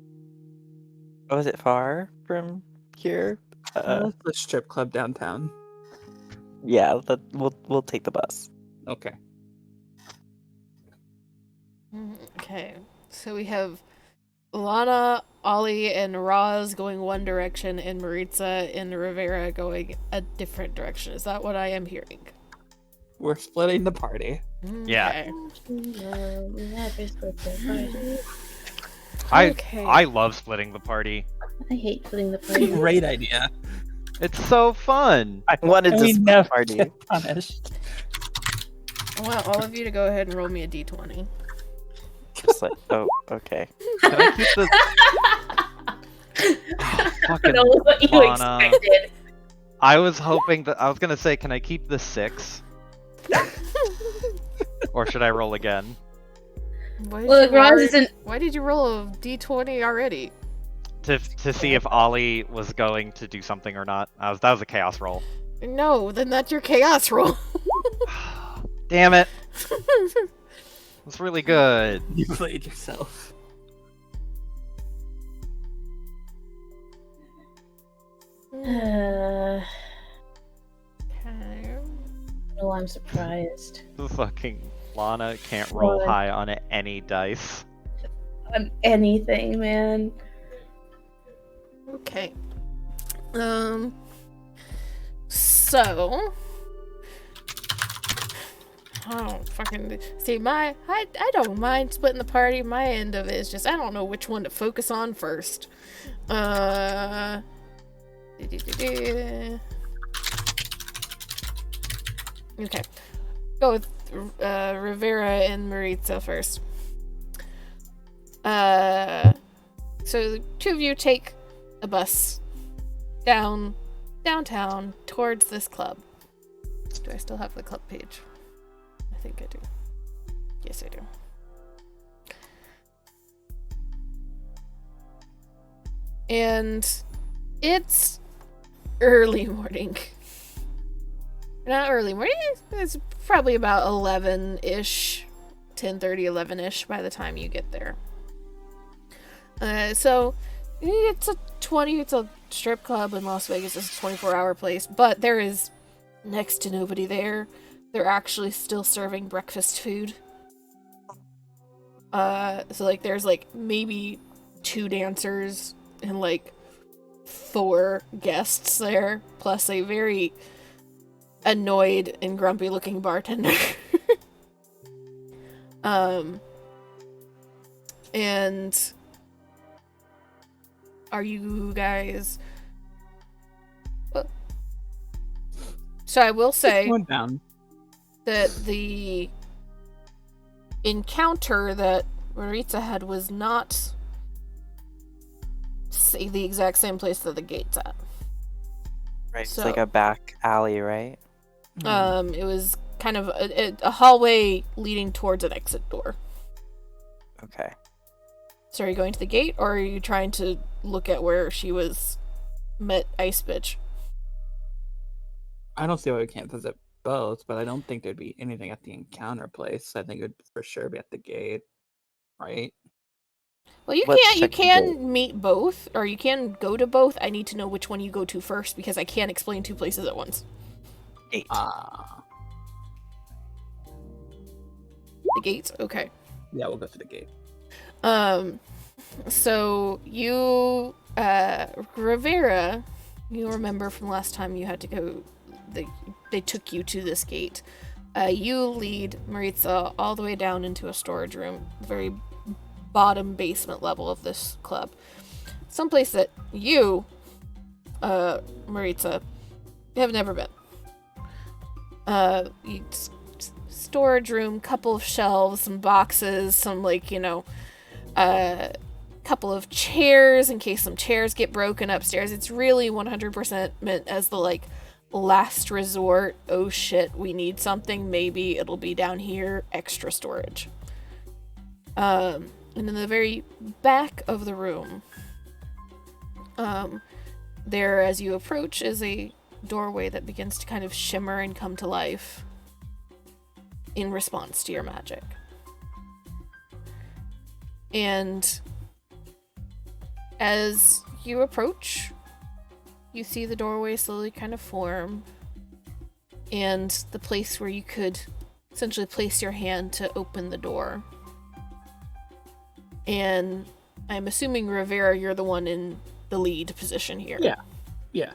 Oh, is it far from here? What's the strip club downtown? Yeah, we'll take the bus. Okay. Okay, so we have Lana, Ollie, and Roz going one direction, and Maritza and Rivera going a different direction. Is that what I am hearing? We're splitting the party. Yeah. Okay. I Okay. I love splitting the party. I hate putting the party. Great idea. It's so fun. I wanted And to we split never the party. get punished. I want all of you to go ahead and roll me a d20. Just like, oh, okay. Can I keep the I fucking don't know what you Lana. expected. I was hoping that I was gonna say, can I keep the 6? Or should I roll again? Why did, Look, you Roz already- isn't. why did you roll a d20 already? To see if Ollie was going to do something or not. That was a chaos roll. No, then that's your chaos roll. Damn it. That's really good. You played yourself. Okay. Okay. No, I'm surprised. The fucking Lana can't roll What? high on any dice. On anything, man. Okay. So I don't fucking see I don't mind splitting the party. My end of it is just I don't know which one to focus on first. Okay. Go with Rivera and Maritza first. So the two of you take a bus downtown towards this club. Do I still have the club page? I think I do. Yes, I do. And it's early morning. Not early morning. It's probably about 11-ish, 10:30, 11-ish by the time you get there. So it's a strip club in Las Vegas. It's a 24-hour place, but there is next to nobody there. They're actually still serving breakfast food. So like there's like maybe 2 dancers and like 4 guests there, plus a very annoyed and grumpy looking bartender. And are you guys... So I will say Going down. that the encounter that Maritza had was not the exact same place that the gate's at. Right. So- It's like a back alley, right? It was kind of a hallway leading towards an exit door. Okay. So are you going to the gate, or are you trying to look at where she was met Ice Bitch? I don't see why we can't visit both, but I don't think there'd be anything at the encounter place. I think it would for sure be at the gate, right? Well, you Let's can't. You check the can meet both, or you can go to both. I need to know which one you go to first because I can't explain 2 places at once. 8. The gates, okay. Yeah, we'll go to the gate. So you, Rivera, you remember from last time you had to go. They took you to this gate. You lead Maritza all the way down into a storage room, the very bottom basement level of this club. Someplace that you, Maritza, have never been. Storage room, couple of shelves, some boxes, some couple of chairs in case some chairs get broken upstairs. It's really 100% meant as the last resort. Oh shit, we need something. Maybe it'll be down here. Extra storage. And in the very back of the room, there, as you approach, is a doorway that begins to kind of shimmer and come to life in response to your magic. And as you approach, you see the doorway slowly kind of form, and the place where you could essentially place your hand to open the door. And I'm assuming, Rivera, you're the one in the lead position here. Yeah.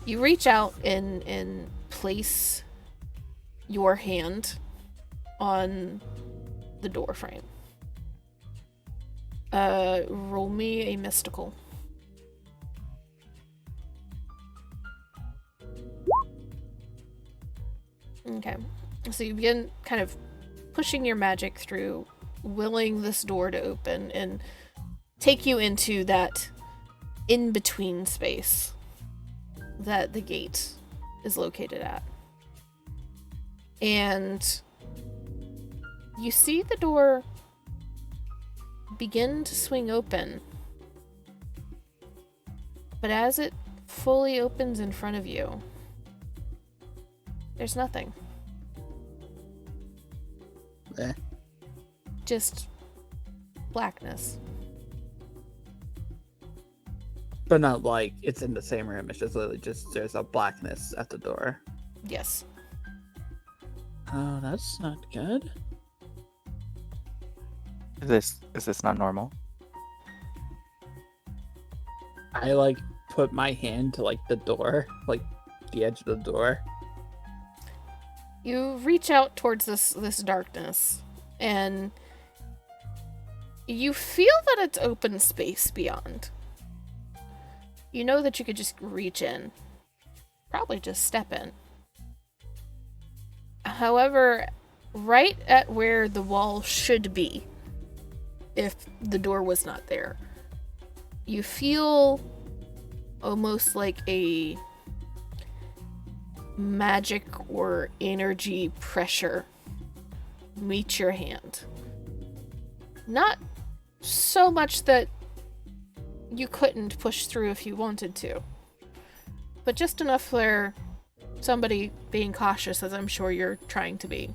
You reach out and place your hand on the door frame. Roll me a mystical. Okay. So you begin kind of pushing your magic through, willing this door to open and take you into that in-between space that the gate is located at. And you see the door begin to swing open. But as it fully opens in front of you, there's nothing. Eh. Just blackness. But not like it's in the same room. It's just literally just there's a blackness at the door. Yes. Oh, that's not good. Is this not normal? I like put my hand to like the door, like the edge of the door. You reach out towards this darkness, and you feel that it's open space beyond. You know that you could just reach in. Probably just step in. However, right at where the wall should be, if the door was not there, you feel almost like a magic or energy pressure meet your hand. Not so much that you couldn't push through if you wanted to, but just enough where somebody being cautious, as I'm sure you're trying to be,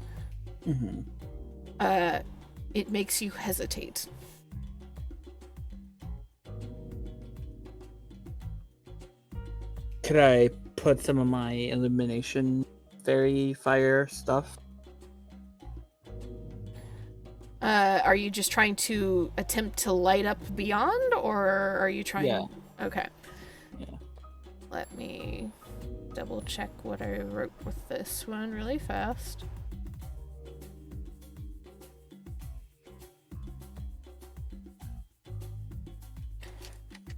it makes you hesitate. Could I put some of my illumination fairy fire stuff? Are you just trying to attempt to light up beyond, or are you trying? Yeah. Okay. Yeah. Let me double check what I wrote with this one really fast.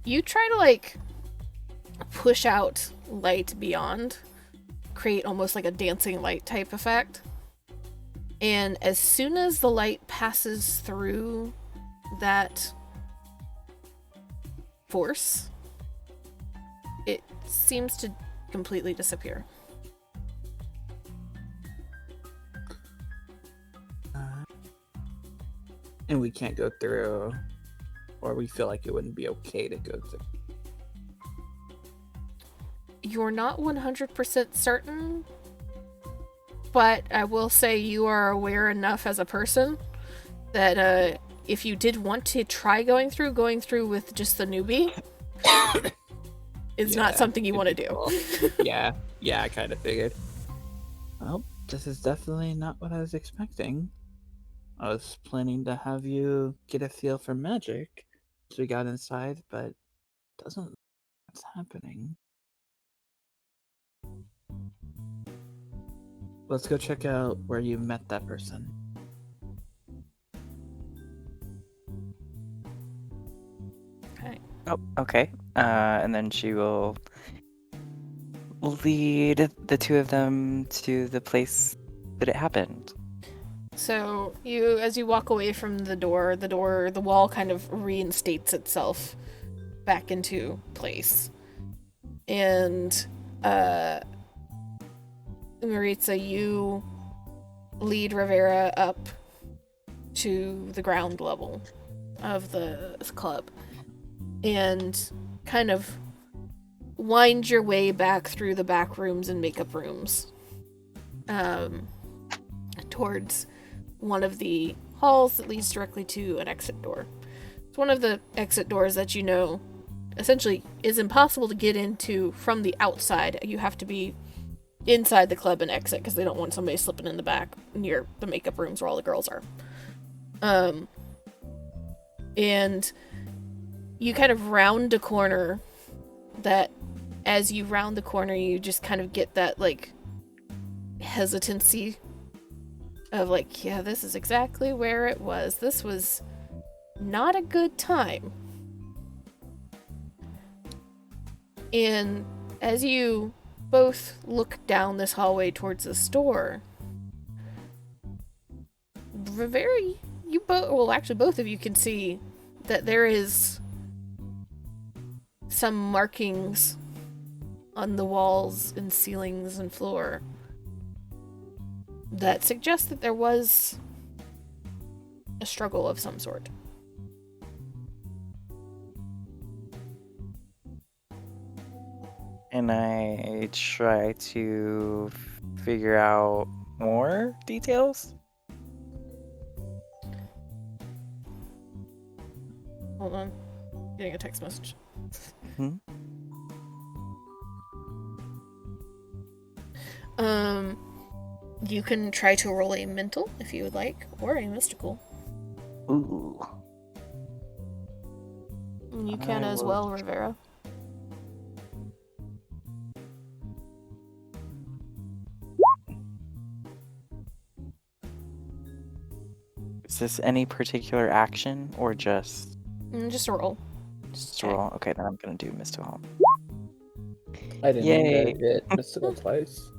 You try to like push out light beyond, create almost like a dancing light type effect. And as soon as the light passes through that force, it seems to completely disappear. And we can't go through, or we feel like it wouldn't be okay to go through. You're not 100% certain, but I will say you are aware enough as a person that if you did want to try going through with just the newbie is not something you want to do. yeah, I kind of figured. Well, this is definitely not what I was expecting. I was planning to have you get a feel for magic as we got inside, but doesn't look like what's happening. Let's go check out where you met that person. Okay. Oh, okay. And then she will lead the two of them to the place that it happened. So as you walk away from the wall kind of reinstates itself back into place. And Maritza, you lead Rivera up to the ground level of the club and kind of wind your way back through the back rooms and makeup rooms towards one of the halls that leads directly to an exit door. It's one of the exit doors that you know essentially is impossible to get into from the outside. You have to be inside the club and exit because they don't want somebody slipping in the back near the makeup rooms where all the girls are. And you kind of round a corner that as you round the corner, you just kind of get that, like, hesitancy of, like, yeah, this is exactly where it was. This was not a good time. And as you both look down this hallway towards the store, both of you can see that there is some markings on the walls and ceilings and floor that suggest that there was a struggle of some sort. And I try to figure out more details. Hold on. Getting a text message. You can try to roll a mental if you would like, or a mystical. Ooh. And you can as well, Rivera. Is this any particular action or just Just a roll. just a roll? Okay, then I'm gonna do mystical. I didn't Yay. mean to get mystical twice.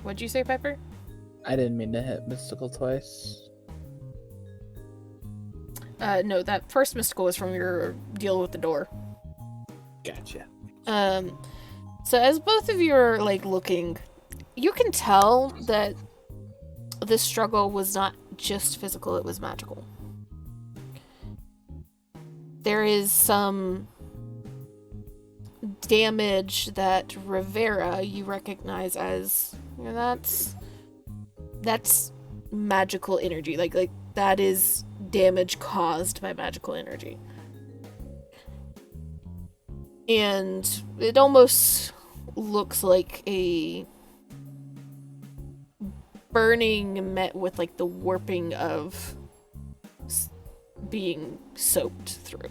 What'd you say, Piper? I didn't mean to hit mystical twice. No, that first mystical was from your deal with the door. Gotcha. So as both of you are, like, looking, you can tell that this struggle was not just physical, it was magical. There is some damage that Rivera you recognize as, you know, that's magical energy. Like that is damage caused by magical energy. And it almost looks like a burning met with, like, the warping of being soaked through.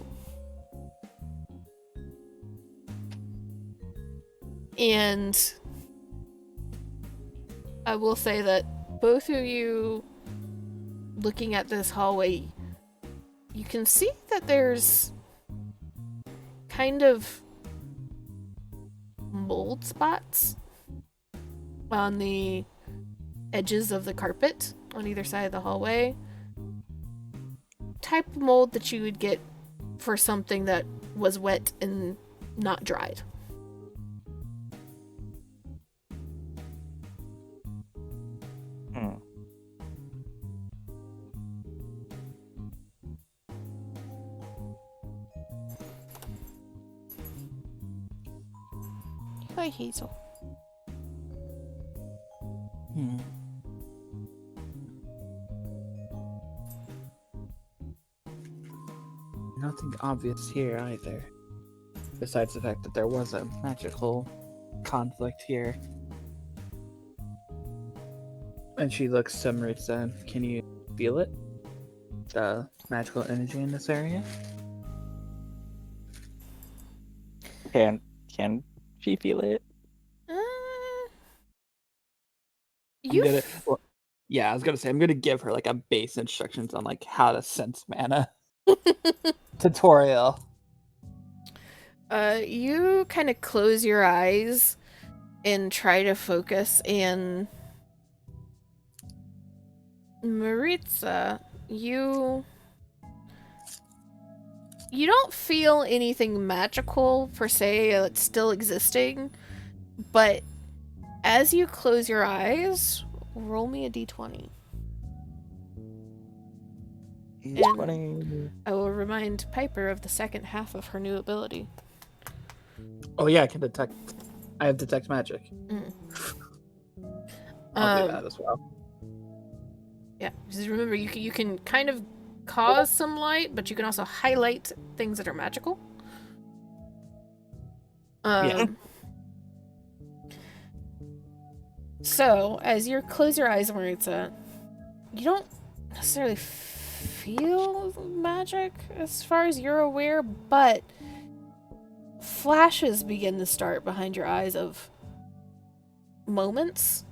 And I will say that both of you, looking at this hallway, you can see that there's kind of mold spots on the edges of the carpet on either side of the hallway. Type of mold that you would get for something that was wet and not dried. Hi, Hazel. Nothing obvious here either. Besides the fact that there was a magical conflict here. And she looks to Maritza. Can you feel it? The magical energy in this area? Can she feel it? I was gonna say I'm gonna give her like a base instructions on like how to sense mana tutorial. You kind of close your eyes and try to focus, and Maritza, you don't feel anything magical per se that's still existing, but as you close your eyes, roll me a d20. D20. I will remind Piper of the second half of her new ability. Oh yeah, I can detect. I have detect magic. I'll do that as well. Yeah, because remember, you can kind of cause some light, but you can also highlight things that are magical. Yeah. So, as you close your eyes, Maritza, you don't necessarily feel magic as far as you're aware, but flashes begin to start behind your eyes of moments.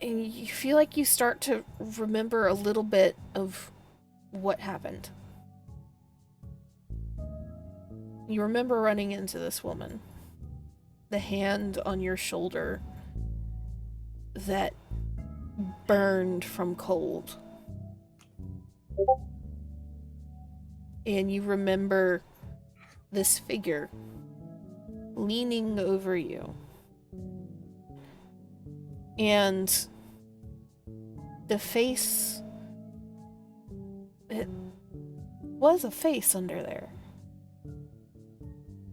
And you feel like you start to remember a little bit of what happened. You remember running into this woman. The hand on your shoulder that burned from cold. And you remember this figure leaning over you. And the face, it was a face under there.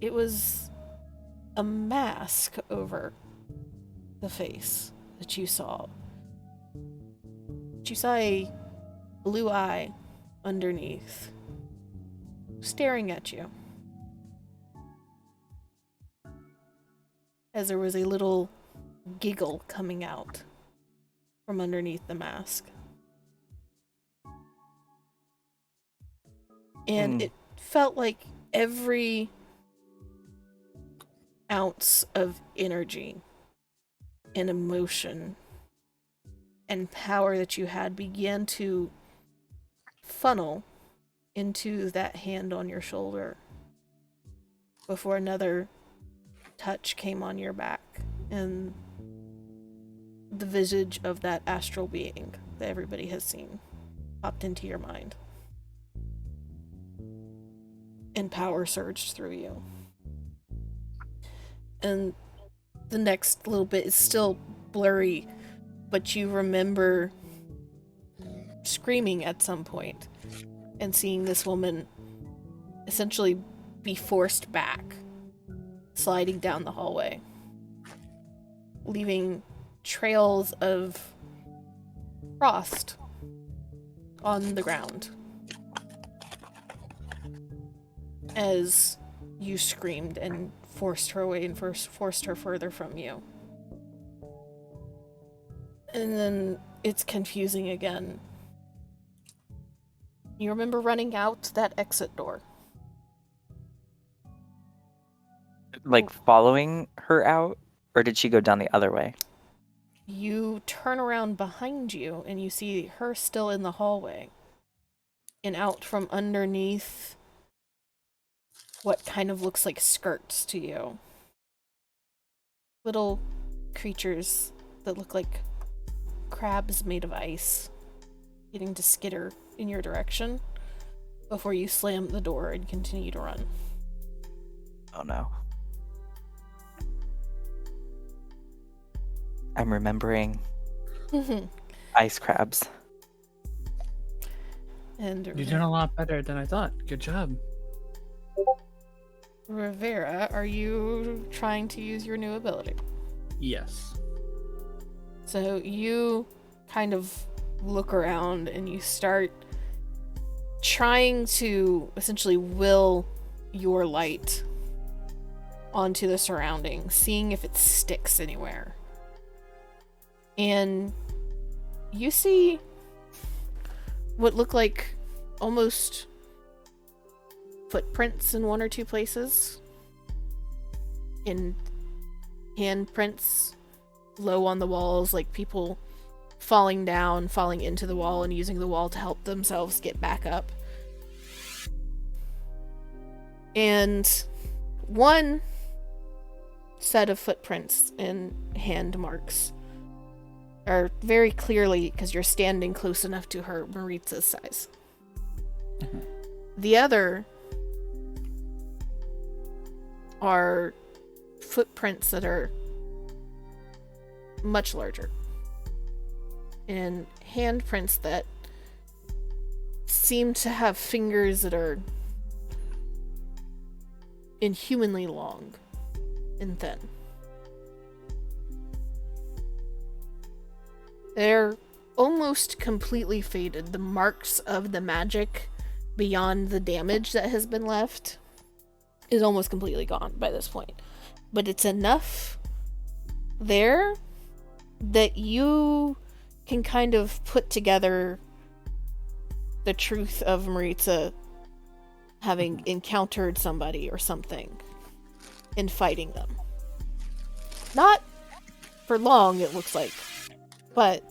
It was a mask over the face that you saw. But you saw a blue eye underneath, staring at you. As there was a little giggle coming out from underneath the mask. And it felt like every ounce of energy and emotion and power that you had began to funnel into that hand on your shoulder before another touch came on your back and the visage of that astral being that everybody has seen popped into your mind. And power surged through you. And the next little bit is still blurry, but you remember screaming at some point and seeing this woman essentially be forced back, sliding down the hallway, leaving trails of frost on the ground as you screamed and forced her away and forced her further from you. And then it's confusing again. You remember running out that exit door. Like following her out, or did she go down the other way? You turn around behind you and you see her still in the hallway. And out from underneath what kind of looks like skirts to you. Little creatures that look like crabs made of ice, getting to skitter in your direction before you slam the door and continue to run. Oh no. I'm remembering ice crabs. And You're doing a lot better than I thought. Good job. Rivera, are you trying to use your new ability? Yes. So you kind of look around and you start trying to essentially will your light onto the surroundings, seeing if it sticks anywhere. And you see what look like almost footprints in one or two places, in handprints low on the walls, like people falling down, falling into the wall and using the wall to help themselves get back up. And one set of footprints and hand marks are very clearly, because you're standing close enough to her, Maritza's size. The other are footprints that are much larger, and handprints that seem to have fingers that are inhumanly long and thin. They're almost completely faded. The marks of the magic beyond the damage that has been left is almost completely gone by this point. But it's enough there that you can kind of put together the truth of Maritza having encountered somebody or something and fighting them. Not for long, it looks like, but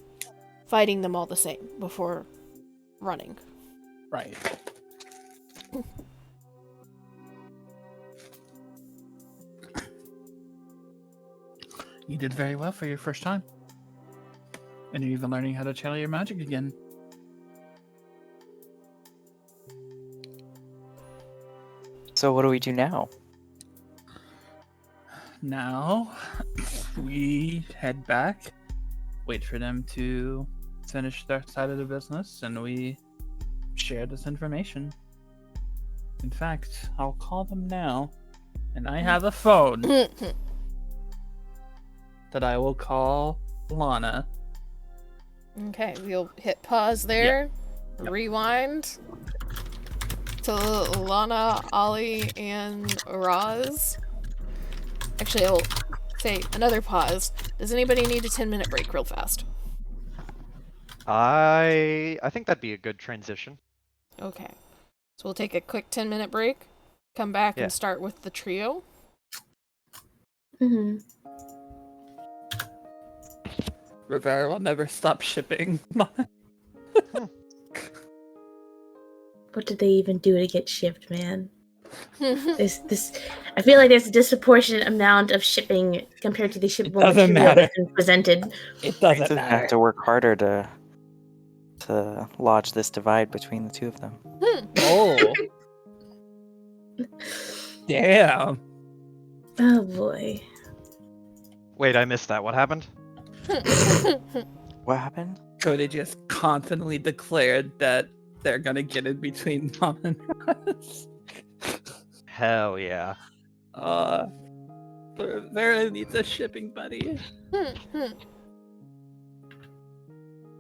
fighting them all the same before running. Right. You did very well for your first time. And you're even learning how to channel your magic again. So what do we do now? Now, we head back, wait for them to finish their side of the business, and we share this information. In fact, I'll call them now, and I have a phone that I will call Lana. Okay, we'll hit pause there, Yep. rewind to Lana, Ollie, and Roz. Actually, I'll say another pause. Does anybody need a 10-minute break real fast? I think that'd be a good transition. Okay. So we'll take a quick 10-minute break, come back Yeah. and start with the trio. Mm-hmm. Rivera will never stop shipping. What did they even do to get shipped, man? This I feel like there's a disproportionate amount of shipping compared to the shippable doesn't material matter. that's been presented. It I doesn't have matter. to work harder to lodge this divide between the two of them. Oh. Damn. Oh boy. Wait, I missed that. What happened? What happened? Cody just confidently declared that they're gonna get in between Mom and us. Hell yeah. Rivera needs a shipping buddy.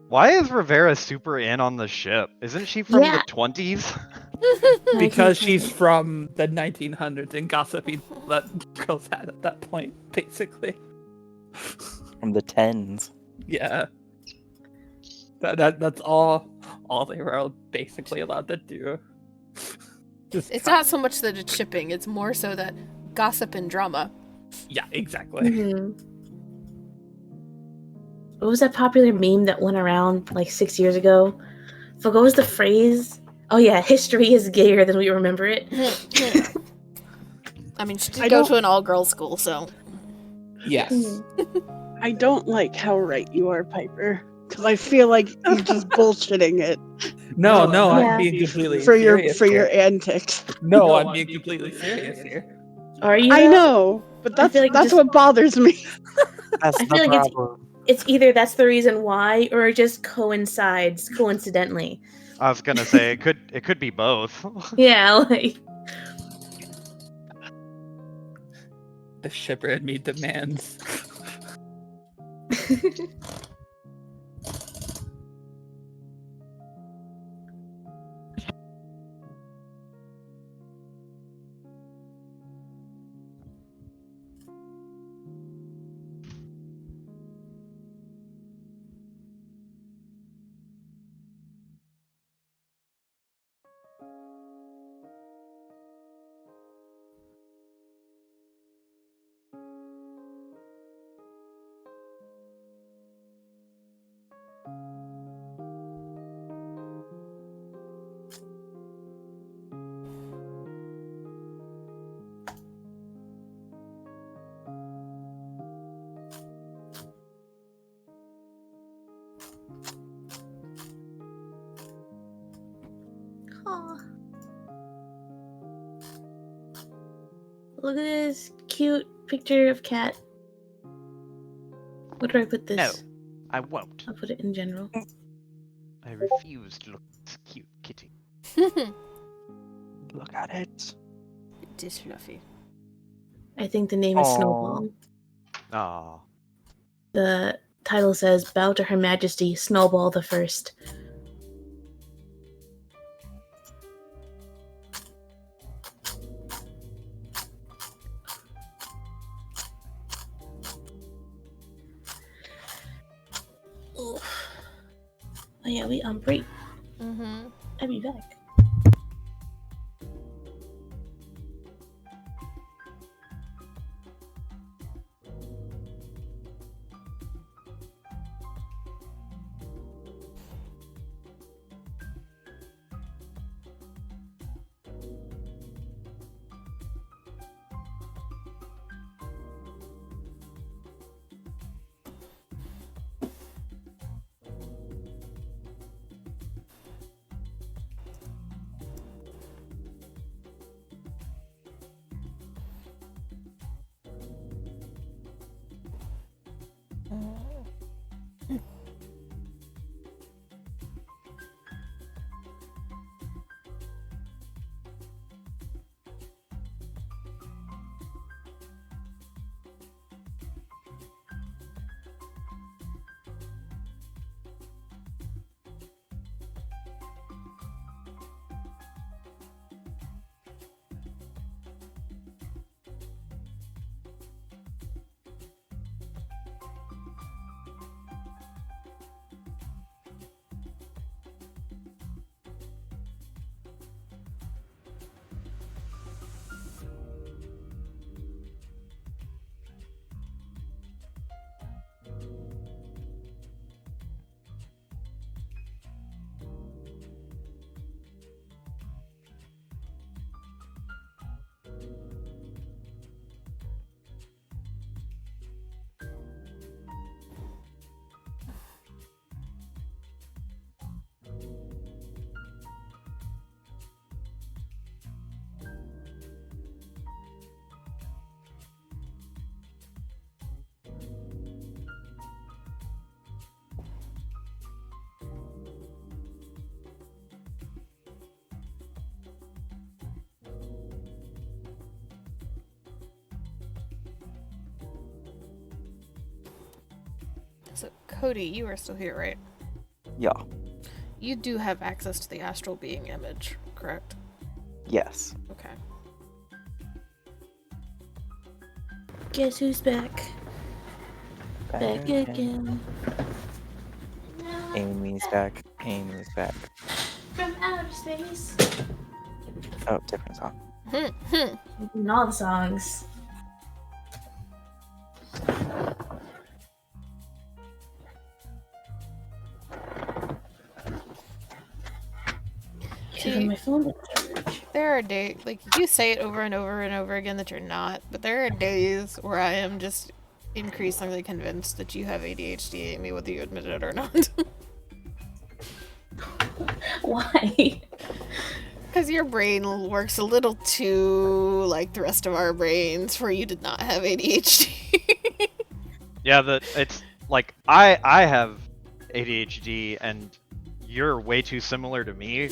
Why is Rivera super in on the ship? Isn't she from Yeah. the 20s? Because she's from the 1900s and gossipy that girls had at that point, basically. From the tens. Yeah. That's all they were basically allowed to do. Just It's not so much that it's shipping, it's more so that gossip and drama. Yeah, exactly. Mm-hmm. What was that popular meme that went around like 6 years ago? What was the phrase? Oh yeah, history is gayer than we remember it. I mean, she did I go don't- to an all-girls school, so... Yes. I don't like how right you are, Piper. Because I feel like you're just bullshitting it No, Yeah. I'm being completely for your serious your here. antics. No, I'm being completely serious here. Are you? I though? know, but I feel like that's just- what bothers me. That's I the feel like problem. it's either that's the reason why, or it just coincides coincidentally. I was gonna say it could be both. Yeah, like The shipper in me demands. Aw. Look at this cute picture of cat. Where do I put this? No, I won't. I'll put it in general. I refuse to look at this cute kitty. Look at it. It is fluffy. I think the name is Aw. Snowball. Aw. The title says, "Bow to Her Majesty, Snowball the First." Oh yeah, we break. Mm-hmm. I'll be back. So, Cody, you are still here, right? Yeah. You do have access to the astral being image, correct? Yes. Okay. Guess who's back? Back again. Amy's back. Amy's back. From outer space. Oh, different song. In all the songs. See, my phone. there are days, like, you say it over and over and over again that you're not, but there are days where I am just increasingly convinced that you have ADHD, Amy, whether you admit it or not. Why? Because your brain works a little too like the rest of our brains for you to not have ADHD. Yeah, it's like I have ADHD and you're way too similar to me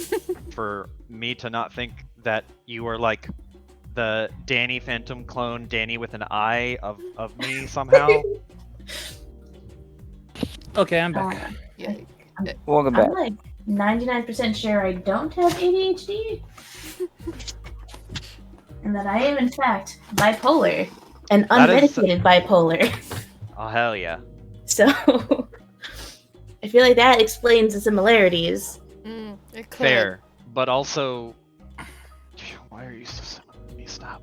for me to not think that you are like the Danny Phantom clone, Danny with an eye of me somehow. Okay, I'm back. Yeah. Welcome I'm back. like 99% sure I don't have ADHD. And that I am in fact bipolar. And That is- unmedicated bipolar. Oh hell yeah. So I feel like that explains the similarities. It could. Fair. But also why are you so similar to me? Stop.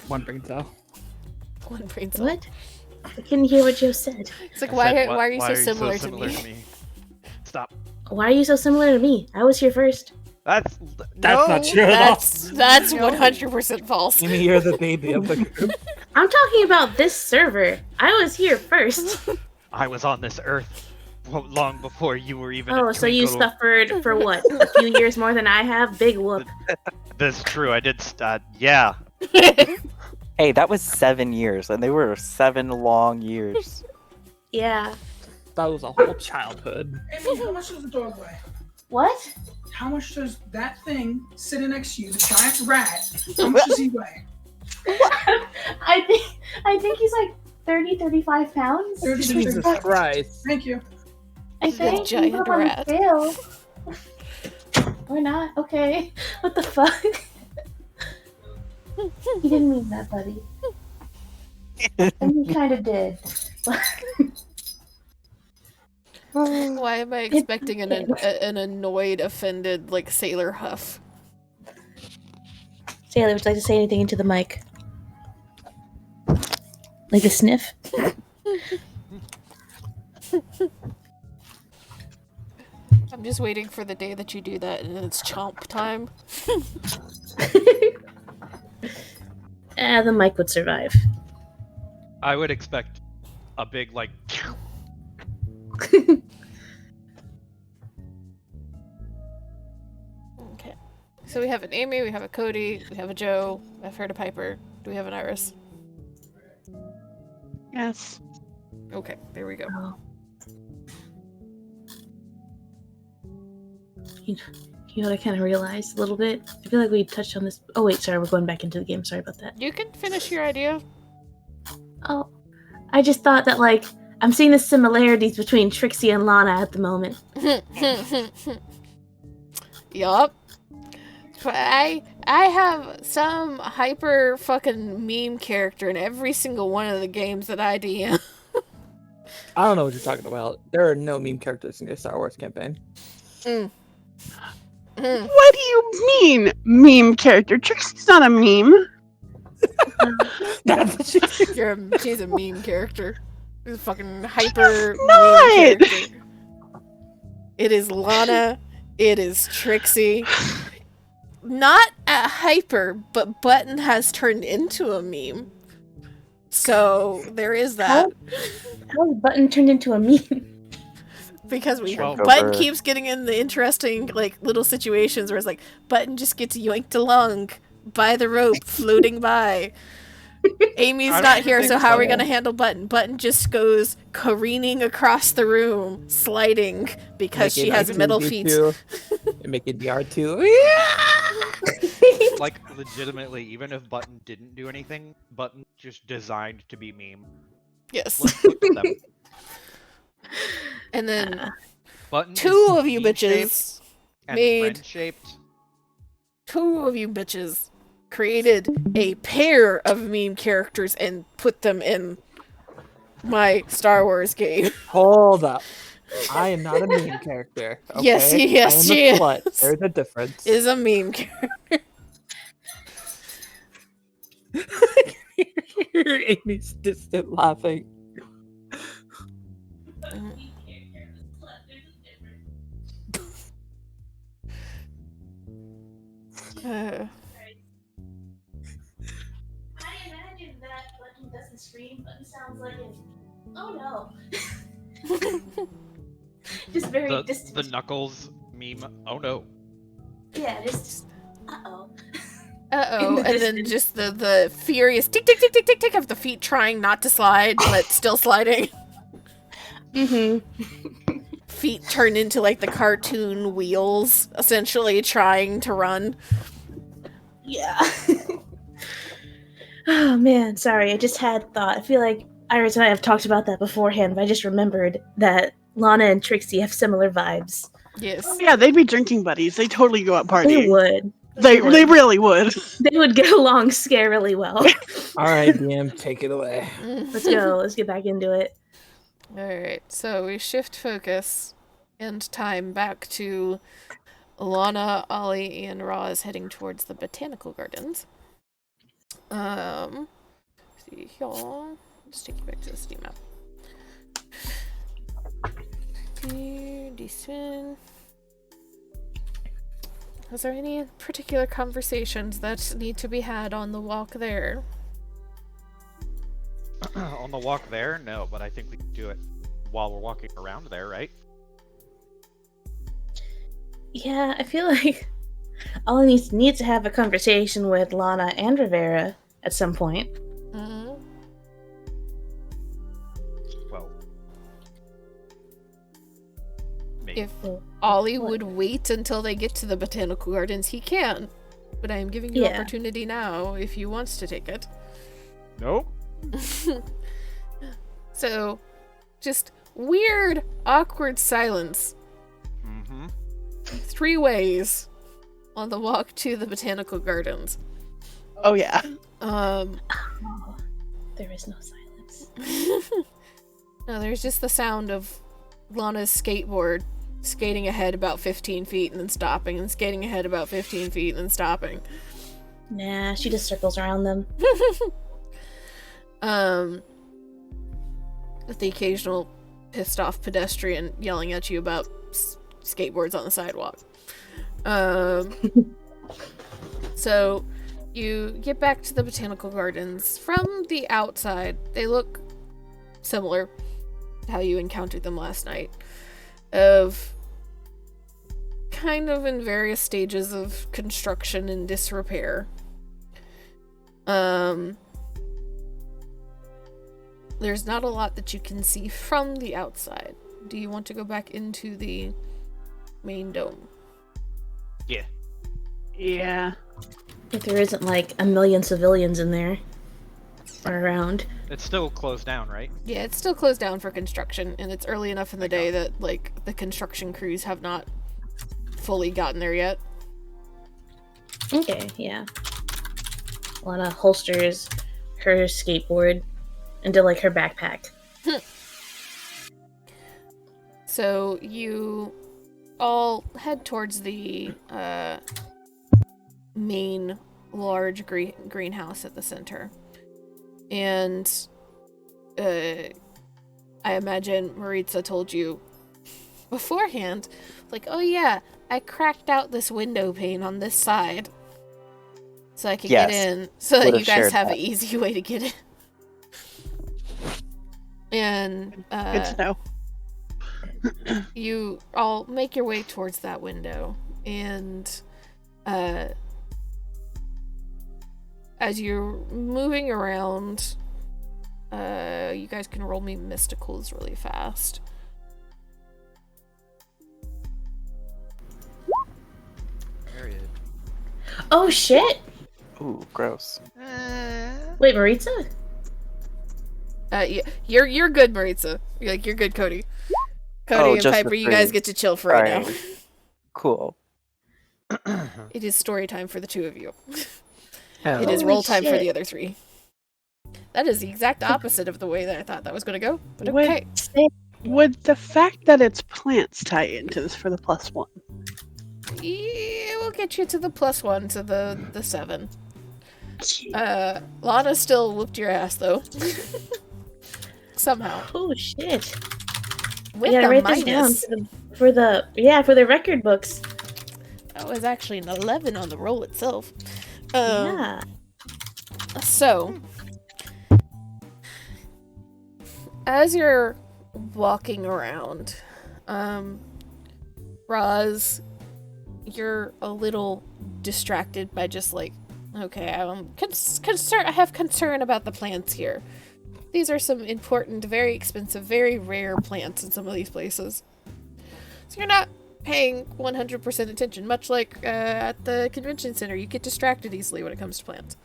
One brain cell. One brain cell. What? I couldn't hear what Joe said. It's like, I why said, are you so similar, to to me? Stop. Why are you so similar to me? I was here first. That's Not true at all. That's 100% false. Amy, you're the baby of the group. I'm talking about this server. I was here first. I was on this earth long before you were even. Oh, a so you twinkle. suffered for what? A few years more than I have? Big whoop. That's true. I did. Yeah. Hey, that was 7 years, and they were 7 long years. Yeah. That was a whole childhood. Amy, how much does the dog weigh? What? How much does that thing sitting next to you, the giant rat, how much does he weigh? I think he's like 30, 35 pounds? 30 to Jesus 35. Christ. Thank you. I think. giant You up on the rat. scale. Or not? Okay. What the fuck? You didn't mean that, buddy. And you kind of did. Why am I expecting an annoyed, offended, like, Sailor Huff? Sailor, would you like to say anything into the mic? Like a sniff? I'm just waiting for the day that you do that and it's chomp time. The mic would survive. I would expect a big, like, Okay. So we have an Amy, we have a Cody, we have a Joe, I've heard a Piper. Do we have an Iris? Yes. Okay, there we go. Oh. You know what I kind of realized a little bit? I feel like we touched on this. Oh, wait, sorry, we're going back into the game. Sorry about that. You can finish your idea. Oh, I just thought that, like, I'm seeing the similarities between Trixie and Lana at the moment. Yup. I have some hyper fucking meme character in every single one of the games that I DM. I don't know what you're talking about. There are no meme characters in the Star Wars campaign. What do you mean, meme character? Trixie's not a meme. She's a meme character. She's a fucking hyper meme not! character. It is Lana. It is Trixie. Not a hyper, but Button has turned into a meme. So there is that. How is Button turned into a meme? Because Well, Button over- keeps getting in the interesting, like, little situations where it's like, Button just gets yoinked along by the rope, floating by. Amy's I don't not even here, think so how are we so. gonna handle Button? Button just goes careening across the room, sliding, because she has metal feet. And make it DR2. like, legitimately, even if Button didn't do anything, Button just designed to be meme. Yes. Look at them. And then Button two is of you meme-shaped bitches and made- friend-shaped. created a pair of meme characters and put them in my Star Wars game. Hold up. I am not a meme character. Okay? Yes, yes, I am she a slut. is. There's a difference. Is a meme character. Amy's distant laughing. I imagine that Button doesn't scream. Button sounds like an oh no. Just very The distant. Knuckles meme. Oh no. Yeah, just uh-oh. Uh-oh, In the and then distance. just the furious tick tick tick tick tick tick of the feet trying not to slide, but still sliding. Mm-hmm. Feet turn into like the cartoon wheels, essentially trying to run. Yeah. Oh man, sorry, I just had thought. I feel like Iris and I have talked about that beforehand, but I just remembered that Lana and Trixie have similar vibes. Yes. Yeah, they'd be drinking buddies. They totally go out They partying. would. They really would. They would get along scarily well. All right, DM, take it away. Let's go. Let's get back into it. Alright, so we shift focus and time back to Lana, Ollie, and Roz heading towards the botanical gardens. See here. Let's take you back to the Steam map. This one. Was there any particular conversations that need to be had on the walk there? On the walk there? No, but I think we can do it while we're walking around there, right? Yeah, I feel like Ollie needs to have a conversation with Lana and Rivera at some point. Mm-hmm. Well, maybe. If Ollie would wait until they get to the botanical gardens, he can. But I am giving you Yeah. opportunity now if he wants to take it. Nope. So, just weird, awkward silence. Mm-hmm. 3 ways on the walk to the botanical gardens. Oh yeah. Oh, there is no silence. No, there's just the sound of Lana's skateboard skating ahead about 15 feet and then stopping, and skating ahead about 15 feet and then stopping. Nah, she just circles around them. With the occasional pissed off pedestrian yelling at you about skateboards on the sidewalk. So you get back to the botanical gardens. From the outside, they look similar to how you encountered them last night. Of kind of in various stages of construction and disrepair. There's not a lot that you can see from the outside. Do you want to go back into the main dome? Yeah. Yeah. If there isn't like a million civilians in there or around. It's still closed down, right? Yeah, it's still closed down for construction, and it's early enough in the day that, like, the construction crews have not fully gotten there yet. Okay, yeah. Lana holsters her skateboard into like her backpack. So you all head towards the main large greenhouse at the center. And I imagine Maritza told you beforehand, like, oh yeah, I cracked out this window pane on this side so I could Yes. get in, so that Would've you guys shared have that. an easy way to get in. And Good to know. you all make your way towards that window, and as you're moving around, you guys can roll me mysticals really fast. Period. Oh shit! Ooh, gross. Wait, Maritza? You're good, Maritza. You're good, Cody. Cody Oh, and just the Piper, you guys three. get to chill for right now. Alright. Cool. It is story time for the 2 of you. Hell. It is Holy roll time for shit. the other 3. That is the exact opposite of the way that I thought that was going to go. But Would- okay. Would the fact that it's plants tie into this for the +1? Yeah, we'll get you to the +1 to the 7. Lana still whooped your ass though. Somehow. Oh shit! With I gotta a write this down minus. for the record books. That was actually an 11 on the roll itself. Yeah. So, as you're walking around, Roz, you're a little distracted by just like, okay, I'm concerned. I have concern about the plants here. These are some important, very expensive, very rare plants in some of these places. So you're not paying 100% attention, much like at the convention center. You get distracted easily when it comes to plants.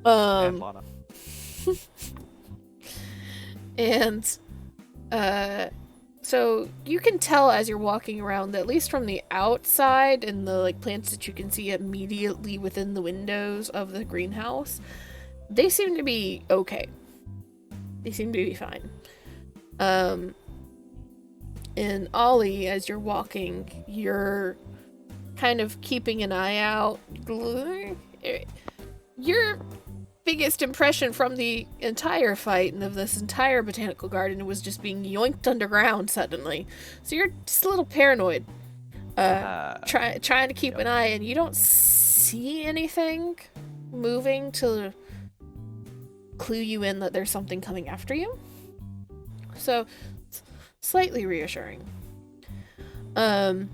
And Lana. And so you can tell as you're walking around, at least from the outside and the like plants that you can see immediately within the windows of the greenhouse, they seem to be okay. They seem to be fine. And Ollie, as you're walking, you're kind of keeping an eye out. Your biggest impression from the entire fight and of this entire botanical garden was just being yoinked underground suddenly. So you're just a little paranoid. Trying to keep an eye, and you don't see anything moving to clue you in that there's something coming after you. So it's slightly reassuring. Lana,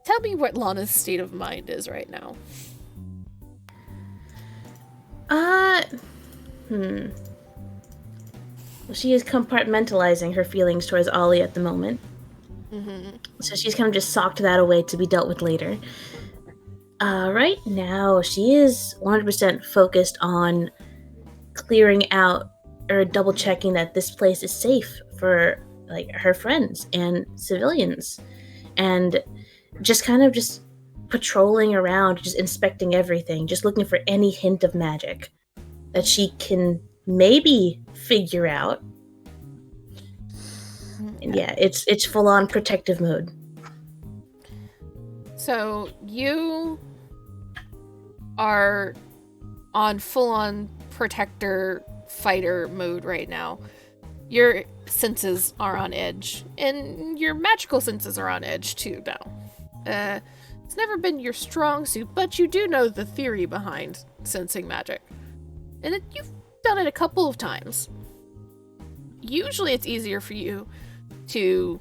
tell me what Lana's state of mind is right now. Well, she is compartmentalizing her feelings towards Ollie at the moment. Mm-hmm. So she's kind of just socked that away to be dealt with later. Right now, she is 100% focused on clearing out or double checking that this place is safe for like her friends and civilians, and just patrolling around, just inspecting everything, just looking for any hint of magic that she can maybe figure out. And yeah, it's full on protective mode. So you are on full on protector fighter mode right now. Your senses are on edge, and your magical senses are on edge too now. It's never been your strong suit, but you do know the theory behind sensing magic. And you've done it a couple of times. Usually it's easier for you to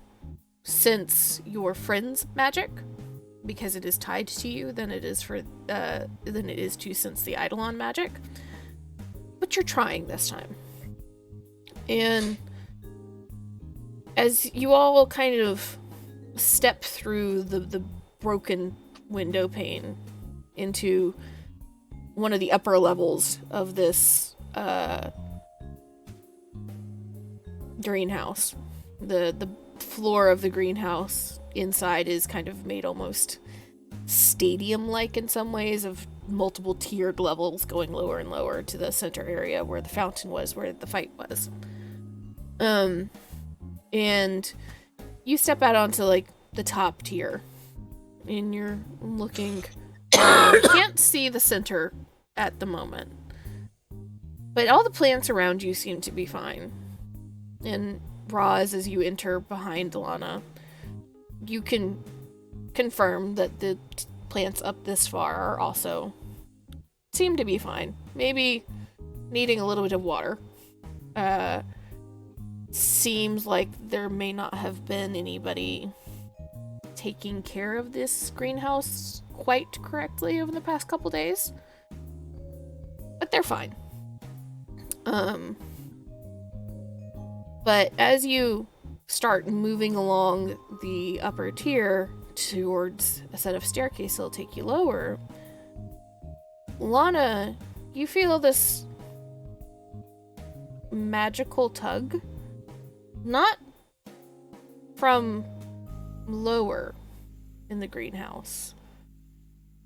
sense your friend's magic because it is tied to you than it is to sense the Eidolon magic. But you're trying this time. And as you all kind of step through the broken window pane into one of the upper levels of this greenhouse, the floor of the greenhouse inside is kind of made almost stadium-like in some ways, of multiple tiered levels going lower and lower to the center area where the fountain was, where the fight was. And you step out onto like the top tier, and you're looking. You can't see the center at the moment, but all the plants around you seem to be fine. And Roz, as you enter behind Lana, you can confirm that the plants up this far are also seem to be fine. Maybe needing a little bit of water. Seems like there may not have been anybody taking care of this greenhouse quite correctly over the past couple days. But they're fine. But as you start moving along the upper tier towards a set of staircases that'll take you lower, Lana, you feel this magical tug. Not from lower in the greenhouse,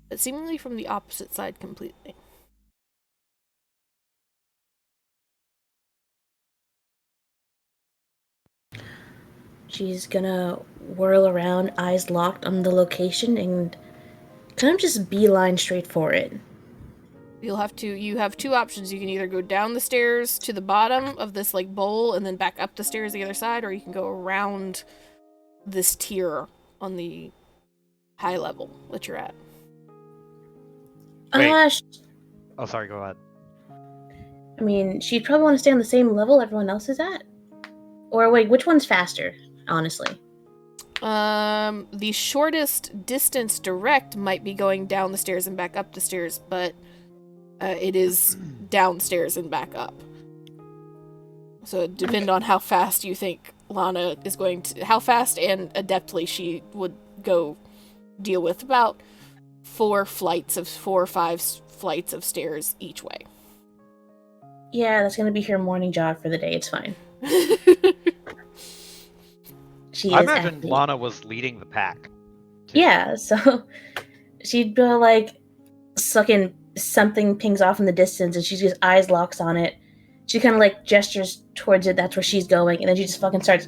but seemingly from the opposite side completely. She's gonna whirl around, eyes locked on the location, and kind of just beeline straight for it. You have two options. You can either go down the stairs to the bottom of this like bowl and then back up the stairs the other side, or you can go around this tier on the high level that you're at. Wait. Oh, sorry, go ahead. I mean, she'd probably want to stay on the same level everyone else is at. Or wait, which one's faster, honestly? The shortest distance direct might be going down the stairs and back up the stairs, but it is downstairs and back up. So it depends on how fast you think Lana is going to, how fast and adeptly she would go deal with about 4 or 5 flights of stairs each way. Yeah, that's gonna be her morning jog for the day. It's fine. I imagine Lana was leading the pack. Too. Yeah, so she'd be like sucking something pings off in the distance, and she just eyes locks on it. She kind of like gestures towards it. That's where she's going, and then she just fucking starts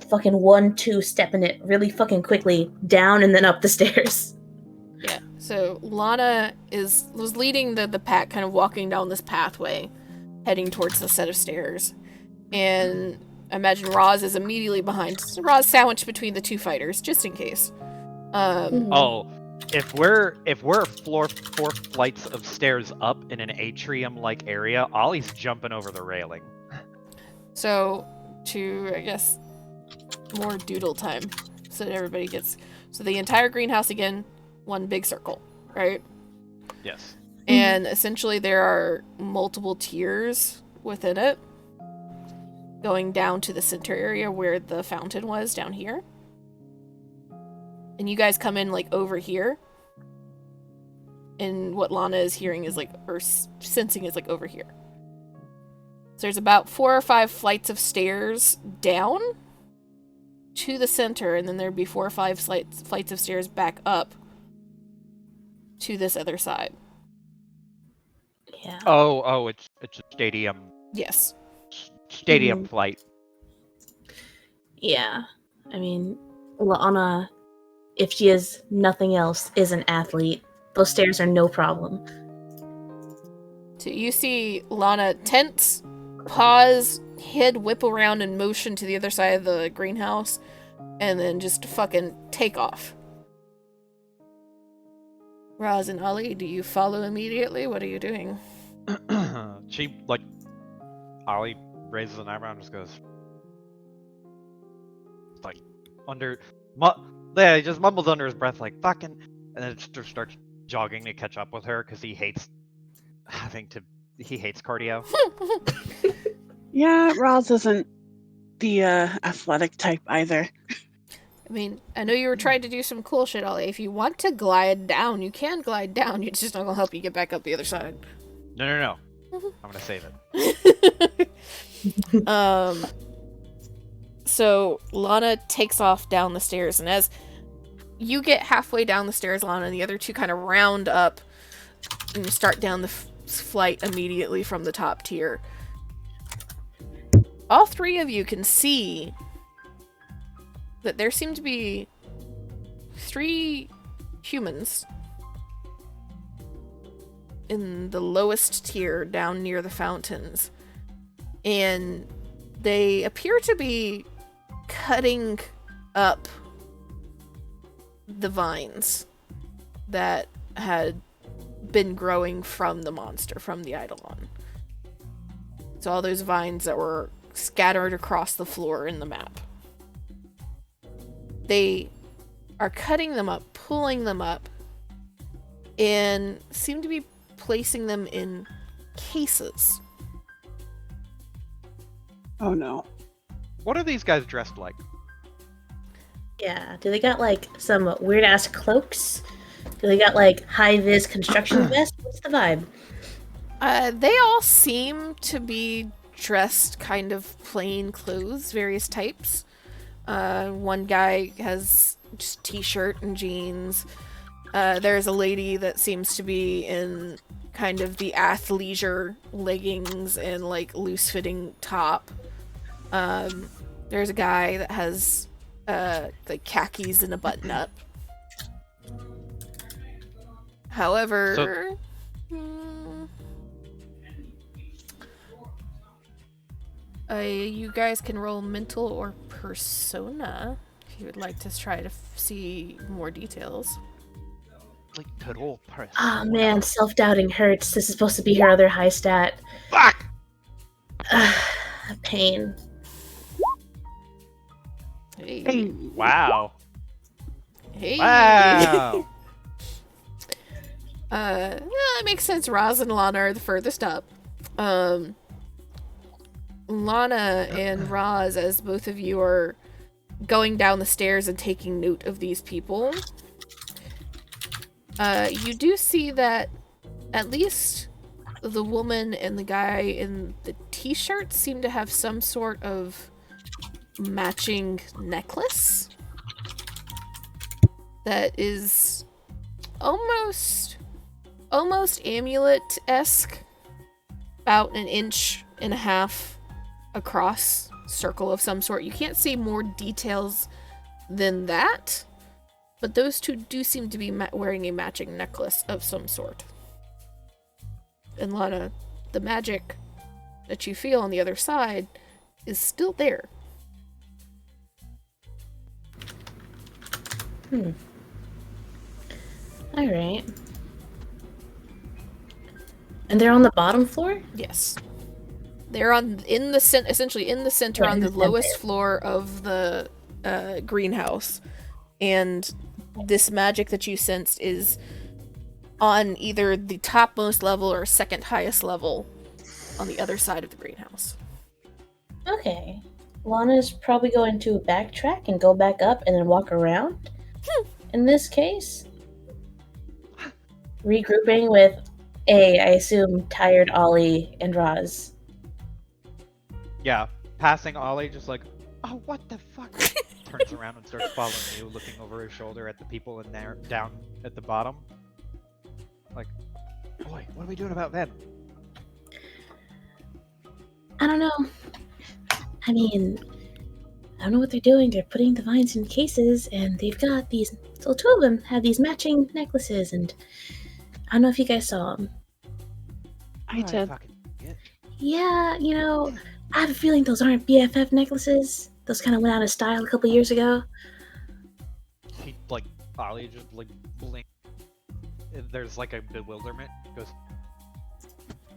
fucking 1-2 stepping it really fucking quickly down and then up the stairs. Yeah. So Lana was leading the pack, kind of walking down this pathway, heading towards the set of stairs, and I imagine Roz is immediately behind. So Roz sandwiched between the two fighters, just in case. Oh, if we're 4 flights of stairs up in an atrium-like area, Ollie's jumping over the railing. So, to, I guess, more doodle time, so that everybody gets... So the entire greenhouse, again, one big circle, right? Yes. And essentially there are multiple tiers within it, going down to the center area where the fountain was down here. And you guys come in like over here. and what Lana is hearing is like, or sensing is like over here. So there's about 4 or 5 flights of stairs down to the center, and then there'd be 4 or 5 flights of stairs back up to this other side. Yeah. Oh, it's a stadium Yes. flight. Yeah. I mean, Lana, if she is nothing else, is an athlete. Those stairs are no problem. So you see Lana tense, pause, head whip around and motion to the other side of the greenhouse, and then just fucking take off. Raz and Ali, do you follow immediately? What are you doing? She, like, Ollie raises an eyebrow and just goes, like, yeah, he just mumbles under his breath, like, fucking, and then just starts jogging to catch up with her because he hates cardio. Yeah, Roz isn't the athletic type either. I mean, I know you were trying to do some cool shit, Ollie. If you want to glide down, you can glide down. It's just not gonna help you get back up the other side. No. I'm gonna save it. So Lana takes off down the stairs, and as you get halfway down the stairs, Lana and the other two kind of round up and start down the flight immediately from the top tier. All 3 of you can see that there seem to be 3 humans in the lowest tier down near the fountains, and they appear to be cutting up the vines that had been growing from the monster, from the Eidolon. So all those vines that were scattered across the floor in the map. They are cutting them up, pulling them up, and seem to be placing them in cases. Oh no. What are these guys dressed like? Yeah. Do they got like some weird ass cloaks? Do they got like high vis construction vests? What's the vibe? They all seem to be dressed kind of plain clothes, various types. One guy has just t-shirt and jeans. There's a lady that seems to be in kind of the athleisure leggings and like loose-fitting top. There's a guy that has like khakis and a button-up. However, you guys can roll mental or persona if you would like to try to see more details. Like total person. Oh man, self-doubting hurts. This is supposed to be her other high stat. Fuck! Pain. Hey. Wow. Hey. Wow. Yeah, that makes sense. Raz and Lana are the furthest up. Lana and Raz, as both of you are going down the stairs and taking note of these people, you do see that at least the woman and the guy in the t-shirt seem to have some sort of matching necklace that is almost amulet-esque, about 1.5 inches across, circle of some sort. You can't see more details than that, but those two do seem to be wearing a matching necklace of some sort. And Lana, the magic that you feel on the other side is still there. Alright. And they're on the bottom floor? Yes. They're essentially in the center, Yeah, on in the the lowest center. floor of the greenhouse. And this magic that you sensed is on either the topmost level or second highest level on the other side of the greenhouse. Okay. Lana's probably going to backtrack and go back up and then walk around. In this case. regrouping with I assume, tired Ollie and Roz. Yeah, passing Ollie, just like, oh, what the fuck? Turns around and starts following you, looking over his shoulder at the people in there, down at the bottom. Like, boy, what are we doing about them? I don't know. I mean, I don't know what they're doing. They're putting the vines in cases, and they've got these. So two of them have these matching necklaces, and I don't know if you guys saw them. I did. Fucking shit. Yeah, you know, I have a feeling those aren't BFF necklaces. Those kind of went out of style a couple years ago. He, like, Ollie just, like, blink. There's, like, a bewilderment. He goes,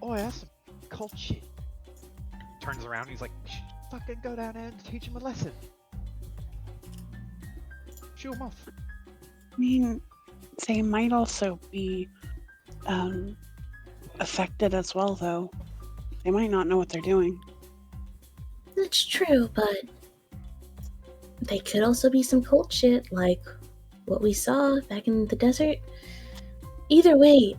oh, that's some cult shit. Turns around, he's like, fucking go down there and teach him a lesson. Shoo him off. I mean, they might also be affected as well, though. They might not know what they're doing. That's true, but they could also be some cult shit, like what we saw back in the desert. Either way,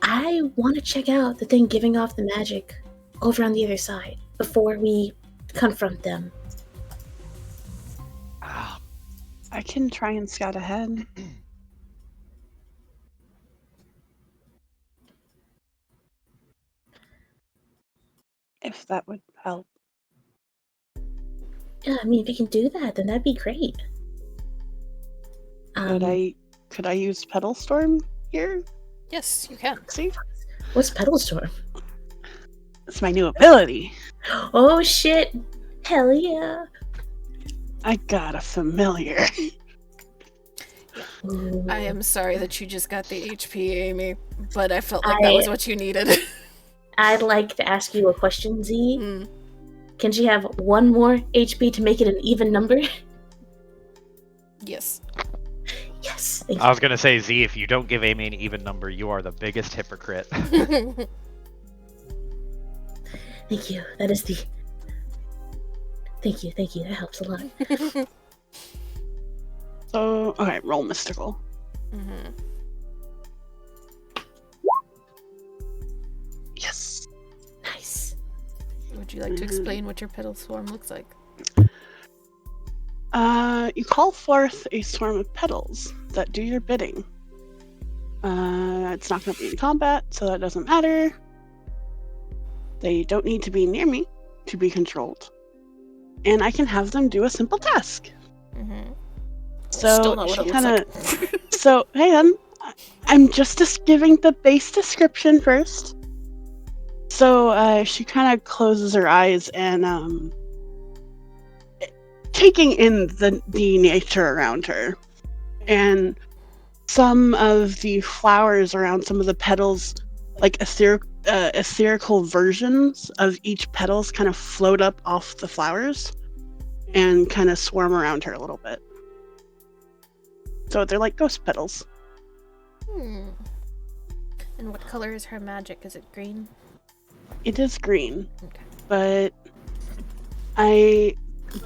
I want to check out the thing giving off the magic over on the other side before we confront them. Ah, I can try and scout ahead. If that would help. Yeah, I mean, if you can do that, then that'd be great. Could I use Petal Storm here? Yes, you can. See? What's Petal Storm? It's my new ability. Oh shit! Hell yeah! I got a familiar. Ooh. I am sorry that you just got the HP, Amy, but I felt like that was what you needed. I'd like to ask you a question, Z. Mm. Can she have one more HP to make it an even number? Yes. Yes. I was gonna say, Z, if you don't give Amy an even number, you are the biggest hypocrite. Thank you. That is the. Thank you. That helps a lot. So, okay, roll mystical. Mm-hmm. Yes. Nice. Would you like to explain what your petal swarm looks like? You call forth a swarm of petals that do your bidding. It's not going to be in combat, so that doesn't matter. They don't need to be near me to be controlled. And I can have them do a simple task. Mm-hmm. So Still not what she it kind of. looks like. So, hey, I'm just giving the base description first. So she kind of closes her eyes and taking in the nature around her, and some of the flowers around some of the petals, like etherical versions of each petals, kind of float up off the flowers and kind of swarm around her a little bit. So they're like ghost petals. Hmm. And what color is her magic? Is it green? It is green, Okay.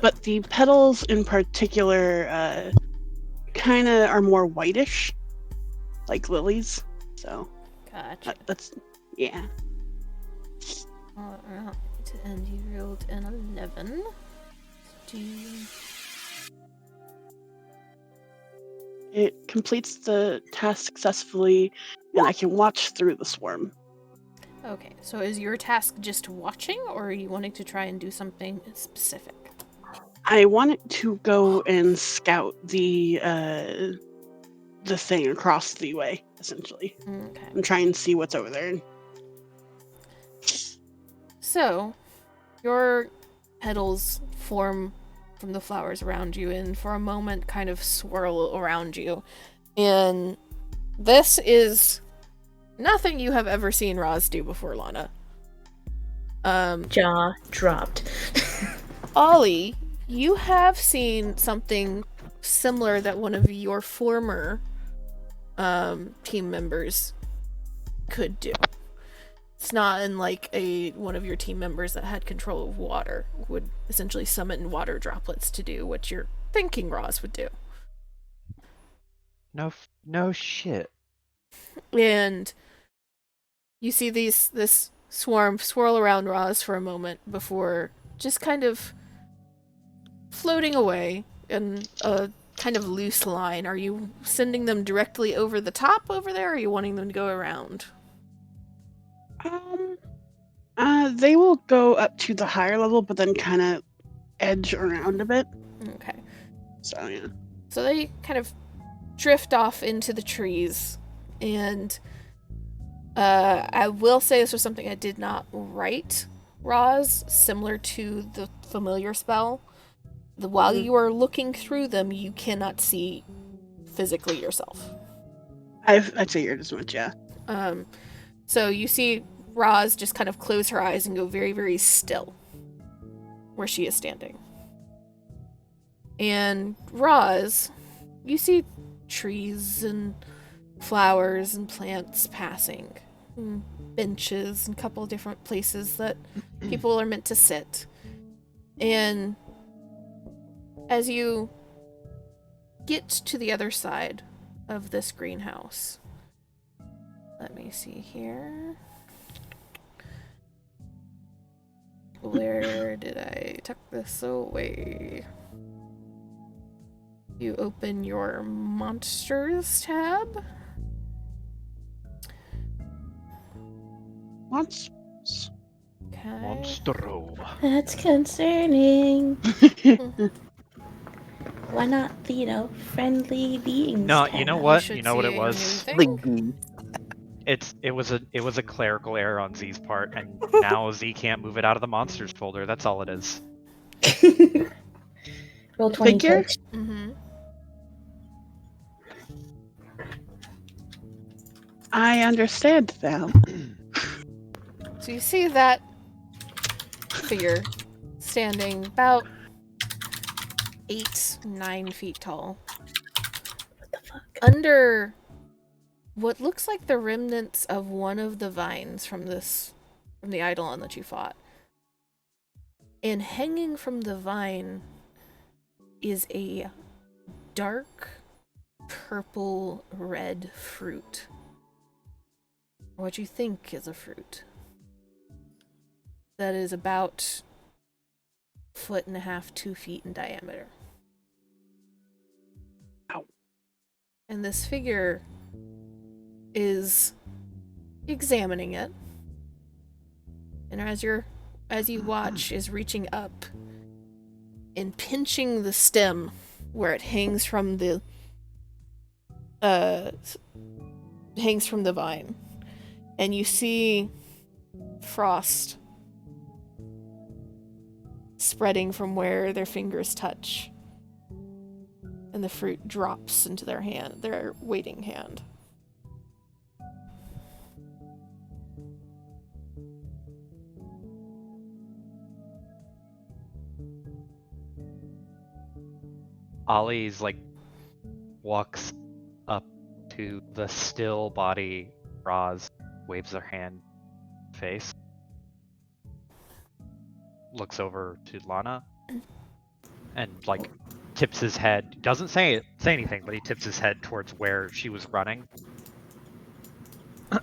but the petals in particular kind of are more whitish, like lilies. So Gotcha. that's yeah. Alright. And you rolled an 11. It completes the task successfully, and I can watch through the swarm. Okay, so is your task just watching, or are you wanting to try and do something specific? I wanted to go and scout the thing across the way, essentially. Okay. And try and see what's over there. So, your petals form from the flowers around you and for a moment kind of swirl around you. And this is nothing you have ever seen Roz do before, Lana. Jaw dropped. Ollie, you have seen something similar that one of your former team members could do. It's not unlike one of your team members that had control of water would essentially summon water droplets to do what you're thinking Roz would do. No shit. And you see this swarm swirl around Roz for a moment before just kind of floating away in a kind of loose line. Are you sending them directly over the top over there, or are you wanting them to go around? They will go up to the higher level, but then kind of edge around a bit. Okay. So yeah. So they kind of drift off into the trees, and I will say this was something I did not write, Roz, similar to the familiar spell. While you are looking through them, you cannot see physically yourself. I figured as much, yeah. So you see Roz just kind of close her eyes and go very, very still where she is standing. And Roz, you see trees and flowers and plants passing, and benches and a couple of different places that people are meant to sit. And as you get to the other side of this greenhouse, let me see here. Where did I tuck this away? You open your monsters tab. Monsters. Okay. Monstro. That's concerning. Why not the, friendly beings? No, tab? you know what? should You know what see it a new was? thing. It was a clerical error on Z's part, and now Z can't move it out of the monsters folder. That's all it is. Roll 20 Figure? touch. Mm-hmm. I understand now. So you see that figure standing about 8-9 feet tall. What the fuck? Under what looks like the remnants of one of the vines from the eidolon that you fought. And hanging from the vine is a dark purple red fruit. What you think is a fruit. That is about 1.5 to 2 feet in diameter. Ow. And this figure is examining it. And as you watch, is reaching up and pinching the stem where it hangs from the vine. And you see frost spreading from where their fingers touch. And the fruit drops into their waiting hand. Ollie's walks up to the still body Roz, waves her hand face, looks over to Lana, and tips his head. Doesn't say anything, but he tips his head towards where she was running,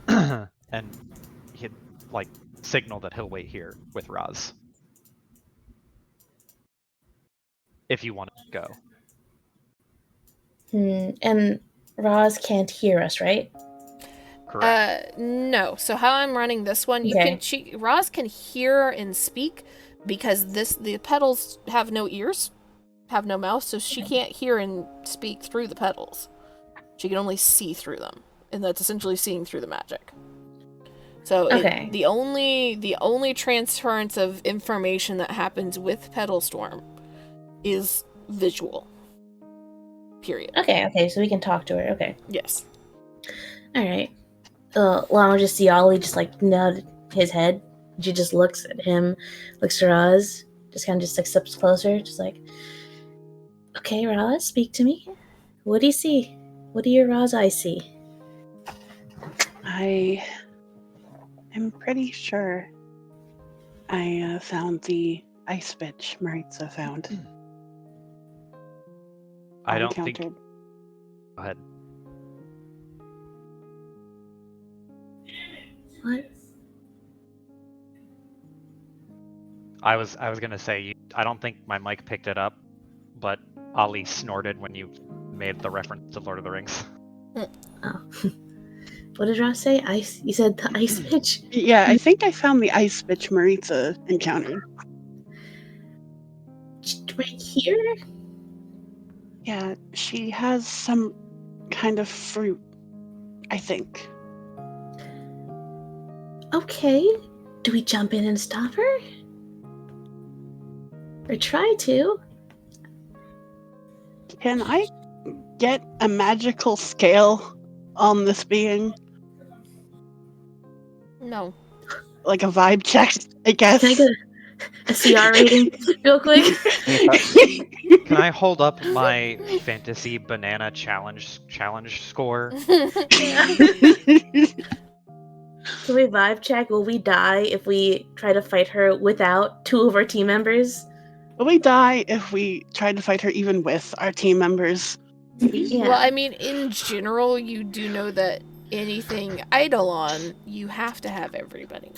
and he signal that he'll wait here with Roz if you want to go. And Roz can't hear us, right? Correct. No. So how I'm running this one, Roz can hear and speak because the petals have no ears, have no mouth, so she can't hear and speak through the petals. She can only see through them, and that's essentially seeing through the magic. So the only transference of information that happens with Petal Storm is visual. Period. Okay, so we can talk to her. Okay. Yes. Alright. Lana just see Ollie just nod his head. She just looks at him, looks at Roz, just kind of just steps closer, just okay, Roz, speak to me. What do you see? What do your Roz eyes see? I am pretty sure I found the ice bitch Maritza found. I don't think. Encountered. Go ahead. What? I was gonna say, I don't think my mic picked it up, but Ali snorted when you made the reference to Lord of the Rings. Oh. What did Ross say? Ice? You said the ice bitch? Yeah, I think I found the ice bitch Maritza encountered. Right here? Yeah, she has some kind of fruit, I think. Okay. Do we jump in and stop her? Or try to? Can I get a magical scale on this being? No. Like a vibe check, I guess. Can I get a CR rating real quick? Can I hold up my fantasy banana challenge score? Can we vibe check? Will we die if we try to fight her without two of our team members? Will we die if we try to fight her even with our team members? Yeah. Well, I mean, in general, you do know that anything Eidolon, you have to have everybody.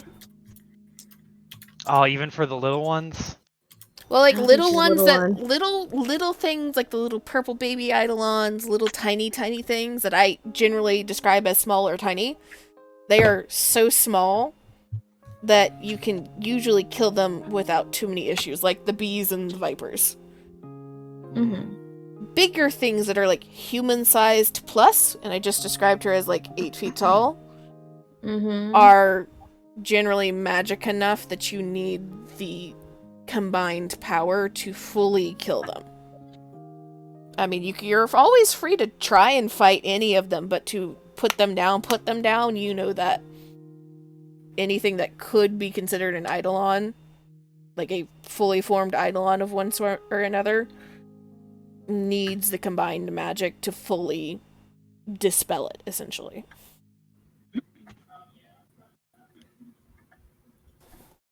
Oh, even for the little ones? Well, like I don't think little she's a ones little that one. little things like the little purple baby Eidolons, little tiny things that I generally describe as small or tiny. They are so small that you can usually kill them without too many issues, like the bees and the vipers. Mm-hmm. Bigger things that are like human-sized plus, and I just described her as like 8 feet tall, Mm-hmm. are generally magic enough that you need the combined power to fully kill them. I mean, you're always free to try and fight any of them, but to put them down, you know that anything that could be considered an Eidolon, like a fully formed Eidolon of one sort or another, needs the combined magic to fully dispel it, essentially.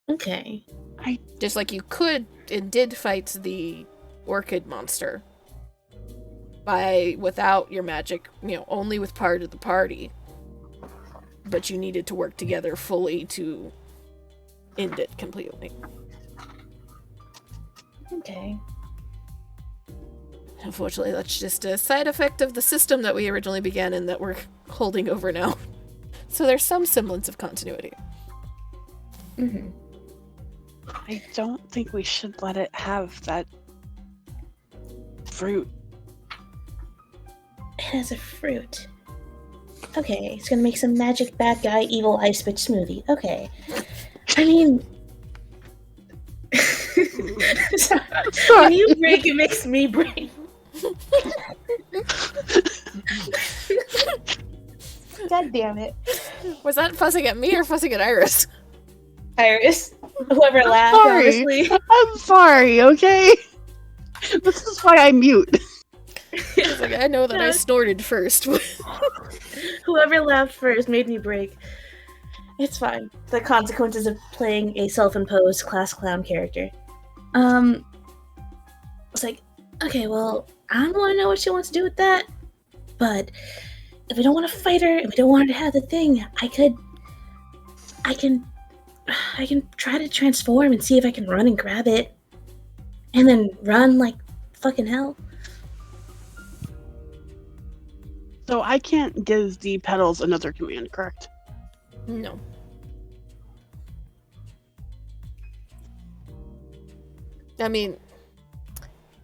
Okay. Just like you could and did fight the orchid monster without your magic, only with part of the party. But you needed to work together fully to end it completely. Okay. Unfortunately, that's just a side effect of the system that we originally began in that we're holding over now. So there's some semblance of continuity. Mm-hmm. I don't think we should let it have that fruit. It has a fruit. Okay, it's gonna make some magic bad guy evil ice bitch smoothie. Okay. I mean... When you break, it makes me break. God damn it. Was that fussing at me or fussing at Iris? Iris. Whoever laughed, Sorry. honestly. I'm sorry, okay? This is why I mute. It's like, I know that I snorted first. Whoever laughed first made me break. It's fine. The consequences of playing a self-imposed class clown character. It's like, okay, well, I don't want to know what she wants to do with that, but if we don't want to fight her, and we don't want her to have the thing, I can try to transform and see if I can run and grab it, and then run like fucking hell. So I can't give the petals another command, correct? No. I mean,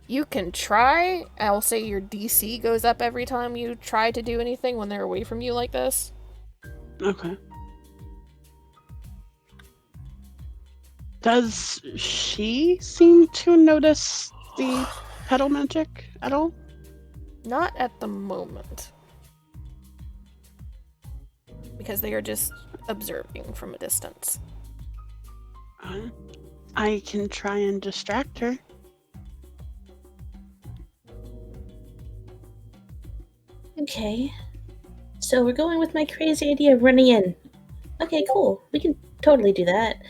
you can try. I'll say your DC goes up every time you try to do anything when they're away from you like this. Okay. Does she seem to notice the petal magic at all? Not at the moment. Because they are just observing from a distance. I can try and distract her. Okay. So we're going with my crazy idea of running in. Okay, cool. We can totally do that.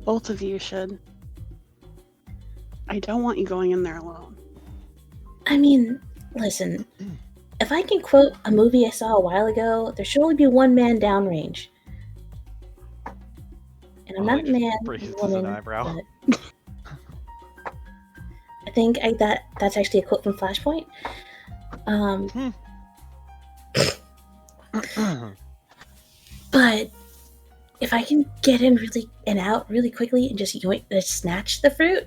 Both of you should. I don't want you going in there alone. I mean, listen. If I can quote a movie I saw a while ago, there should only be one man downrange. And I'm not a man, Raises I'm a an woman, eyebrow. but I think that's actually a quote from Flashpoint. But if I can get in really and out really quickly and just snatch the fruit,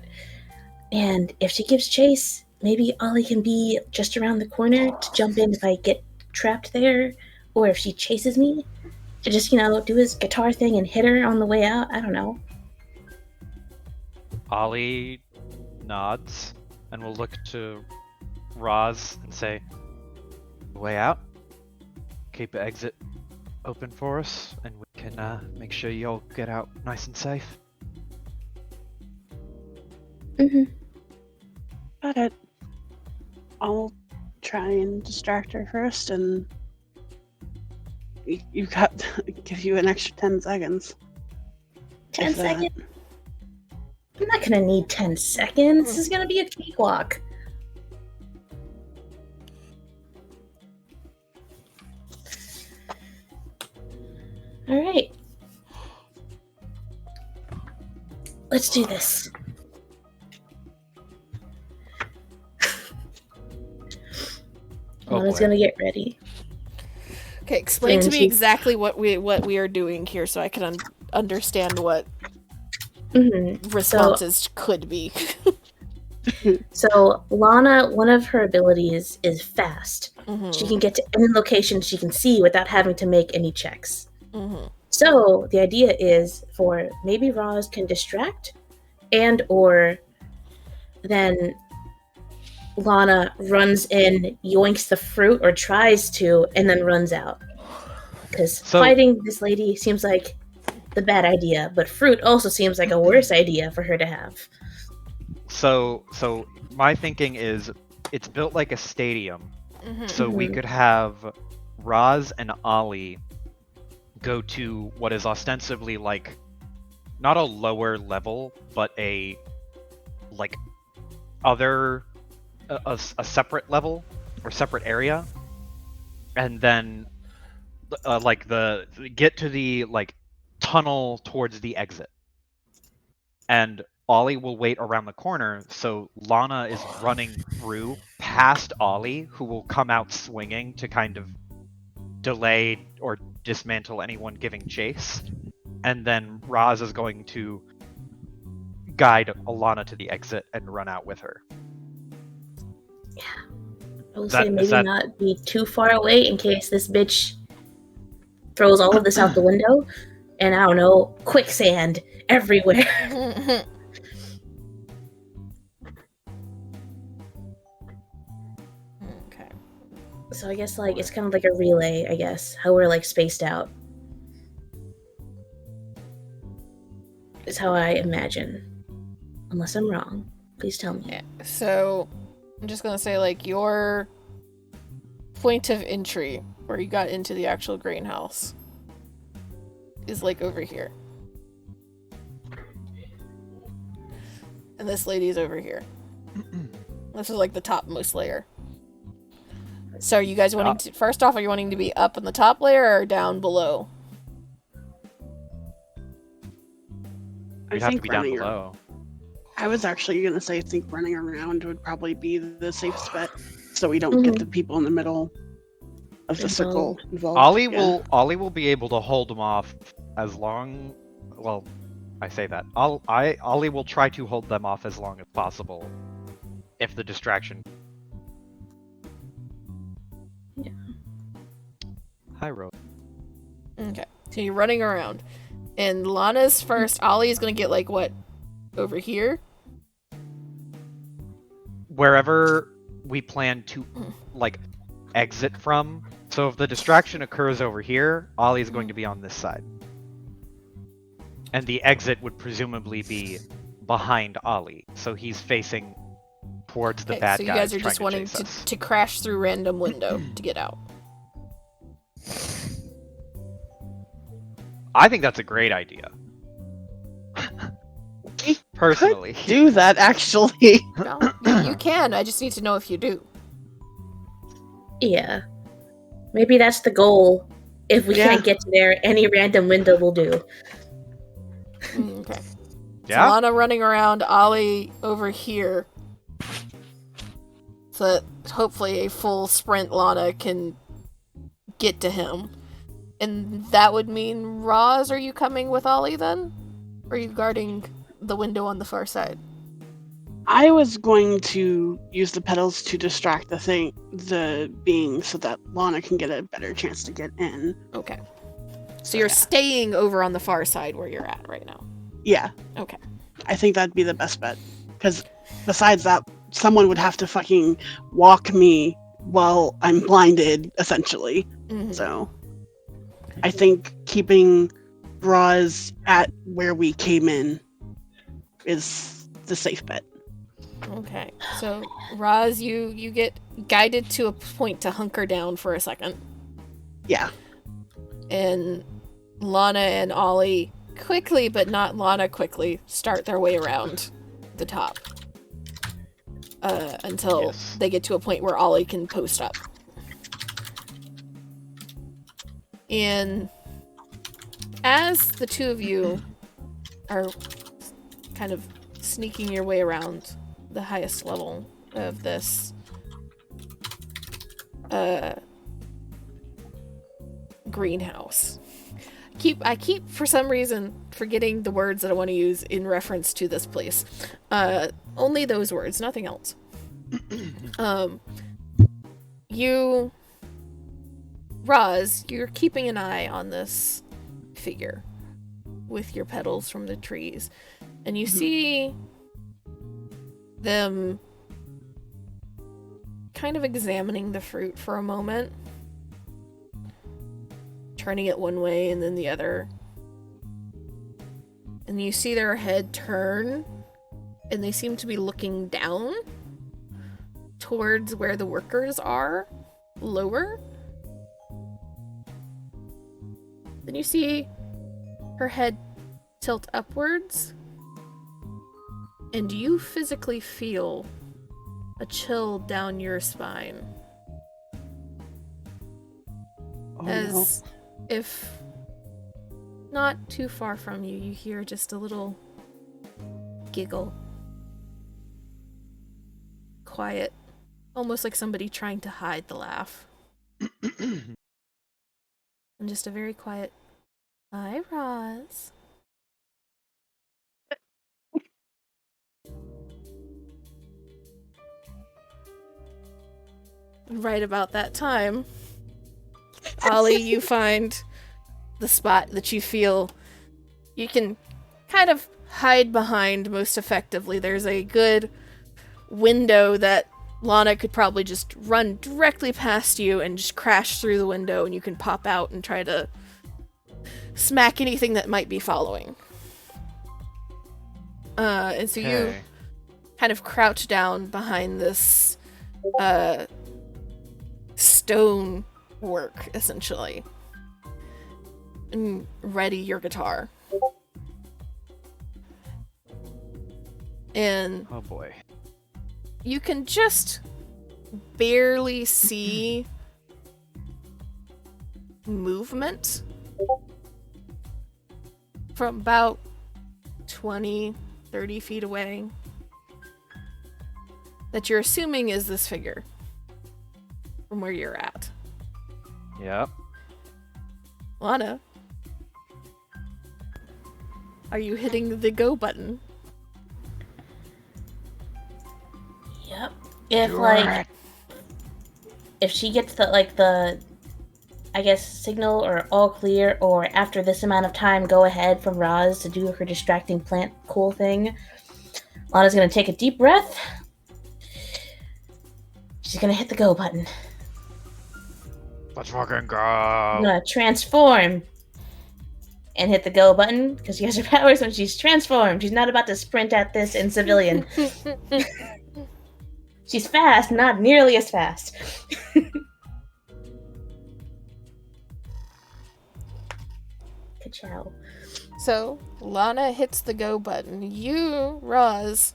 and if she gives chase, maybe Ollie can be just around the corner to jump in if I get trapped there, or if she chases me, to just do his guitar thing and hit her on the way out. I don't know. Ollie nods and will look to Roz and say, "Way out. Keep the exit open for us, and we can make sure you all get out nice and safe." Got it. I'll try and distract her first, and you've got give you an extra 10 seconds. 10 If that- seconds? I'm not gonna need 10 seconds. This is gonna be a cakewalk. Alright. Let's do this. Lana's boy. gonna get ready. Okay, explain to And me she- exactly what we are doing here, so I can understand what Mhm. responses could be. So Lana, one of her abilities is fast. Mhm, She can get to any location she can see without having to make any checks. mhm. So the idea is for maybe Roz can distract, and or then Lana runs in, yoinks the fruit, or tries to, and then runs out. Because So- fighting this lady seems like the bad idea, but fruit also seems like a worse idea for her to have. So my thinking is, it's built like a stadium, Mhm. so we Mhm. could have Roz and Ollie go to what is ostensibly like not a lower level, but a like other a separate level or separate area, and then like get to the like tunnel towards the exit, and Ollie will wait around the corner, so Lana is running through past Ollie, who will come out swinging to kind of delay or dismantle anyone giving chase, and then Roz is going to guide Alana to the exit and run out with her. I will Is that- say is maybe that- not be too far away in case this bitch throws all of this out the window, and I don't know, quicksand everywhere. Okay. So I guess like it's kind of like a relay, I guess, how we're like spaced out. Is how I imagine. Unless I'm wrong. Please tell me. Yeah. So I'm just gonna say like your point of entry where you got into the actual greenhouse is like over here. And this lady's over here. This is like the topmost layer. So are you guys wanting to first off, are you wanting to be up in the top layer or down below? You'd have to be down below. I was actually going to say, I think running around would probably be the safest bet, so we don't get the people in the middle of the circle involved. Ollie will be able to hold him off as long. Well, I say that. Ollie will try to hold them off as long as possible, if the distraction. Yeah. Hi, Rose. Okay. So you're running around. And Lana's first. Ollie is gonna get like what? Over here? Wherever we plan to like exit from. So if the distraction occurs over here, Ollie is going to be on this side. And the exit would presumably be behind Ollie. So he's facing towards the Okay, bad so you guys guys are trying just to wanting chase us. to crash through random window to get out. I think that's a great idea. Personally. Do that, actually. No, you can. I just need to know if you do. Yeah. Maybe that's the goal. If we Yeah. can't get to there, any random window will do. Yeah? Lana running around, Ollie over here. So that hopefully a full sprint Lana can get to him. And that would mean, Roz, are you coming with Ollie then? Or are you guarding the window on the far side? I was going to use the petals to distract the being, so that Lana can get a better chance to get in. Okay. So you're staying over on the far side where you're at right now. Yeah. Okay. I think that'd be the best bet. Because besides that, someone would have to fucking walk me while I'm blinded, essentially. Mhm. So I think keeping Roz at where we came in is the safe bet. Okay. So, Roz, you get guided to a point to hunker down for a second. Yeah. And Lana and Ollie quickly, but not Lana quickly, start their way around the top. Until Yes. they get to a point where Ollie can post up. And as the two of you are kind of sneaking your way around the highest level of this greenhouse. I keep for some reason forgetting the words that I want to use in reference to this place. Only those words, nothing else. You, Roz, you're keeping an eye on this figure with your petals from the trees, and you see them kind of examining the fruit for a moment, turning it one way and then the other. And you see their head turn, and they seem to be looking down towards where the workers are, lower. Then you see her head tilt upwards, and you physically feel a chill down your spine. Oh, As if not too far from you, you hear just a little giggle. Quiet, almost like somebody trying to hide the laugh. And just a very quiet, "Hi, Roz." Right about that time, Ollie, you find the spot that you feel you can kind of hide behind most effectively. There's a good window that Lana could probably just run directly past you and just crash through the window, and you can pop out and try to smack anything that might be following. And so you Okay. kind of crouch down behind this stone work, essentially, and ready your guitar. And Oh boy. you can just barely see movement from about 20, 30 feet away that you're assuming is this figure from where you're at. Yep. Lana, are you hitting the go button? Yep. If she gets the I guess signal or all clear, or after this amount of time go ahead from Roz to do her distracting plant cool thing, Lana's gonna take a deep breath. She's gonna hit the go button. Let's fucking I'm go. gonna transform and hit the go button because she has her powers when she's transformed. She's not about to sprint at this in civilian. She's fast, not nearly as fast. Ka-chow. So, Lana hits the go button. You, Roz,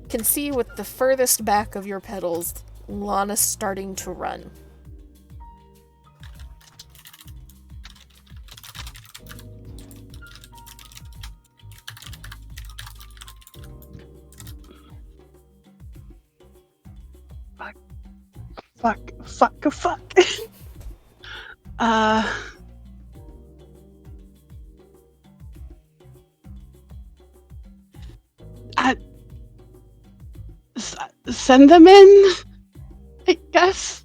can see with the furthest back of your petals, Lana's starting to run. Fuck. I, send them in, I guess.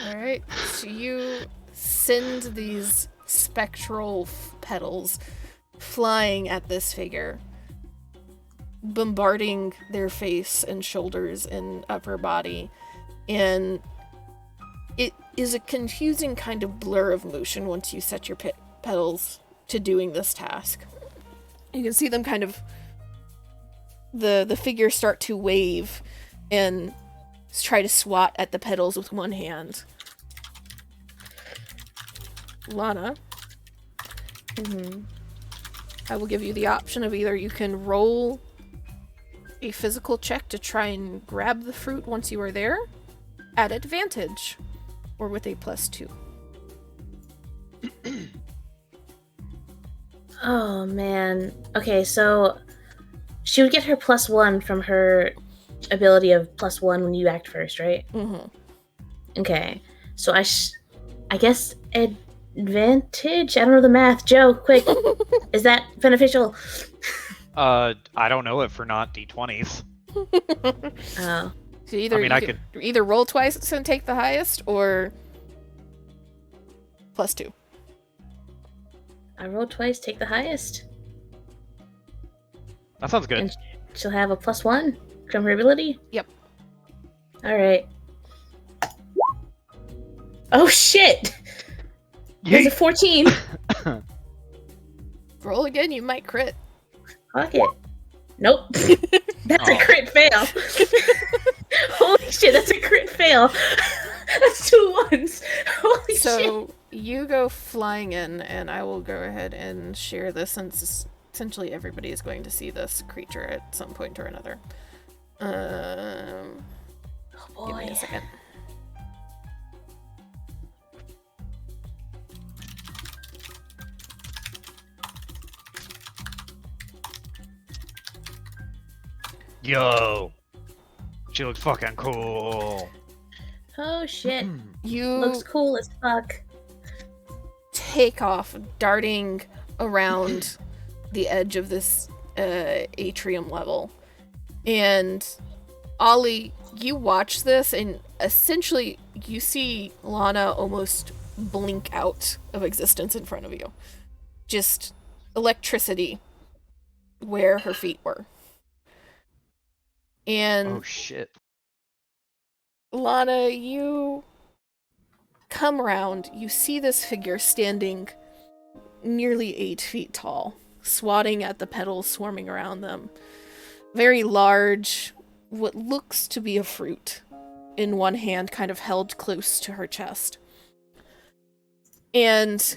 Alright, so you send these spectral petals flying at this figure, bombarding their face and shoulders and upper body, and it is a confusing kind of blur of motion once you set your petals to doing this task. You can see them kind of the figure start to wave and try to swat at the petals with one hand. Lana, I will give you the option of either you can roll a physical check to try and grab the fruit once you are there at advantage, or with a +2. Oh man. Okay, so she would get her +1 from her ability of +1 when you act first, right? Mm-hmm. Okay. So I guess advantage? I don't know the math. Joe, quick. Is that beneficial? I don't know if we're not d20s. Oh. So either I mean, you I could either roll twice and take the highest, or +2. I rolled twice, take the highest. That sounds good. And she'll have a +1 from her ability? Yep. Alright. Oh shit! There's a 14! Roll again, you might crit. Fuck it. Nope. That's a crit fail. Holy shit, that's a crit fail. That's 2 ones. Holy shit. So you go flying in, and I will go ahead and share this since essentially everybody is going to see this creature at some point or another. Oh Give me boy. a second. Yo, she looks fucking cool. Oh shit. You Looks cool as fuck. take off, darting around the edge of this atrium level. And Ollie, you watch this, and essentially you see Lana almost blink out of existence in front of you. Just electricity where her feet were. And Oh shit. Lana, you come around, you see this figure standing nearly 8 feet tall, swatting at the petals swarming around them. Very large, what looks to be a fruit in one hand, kind of held close to her chest. And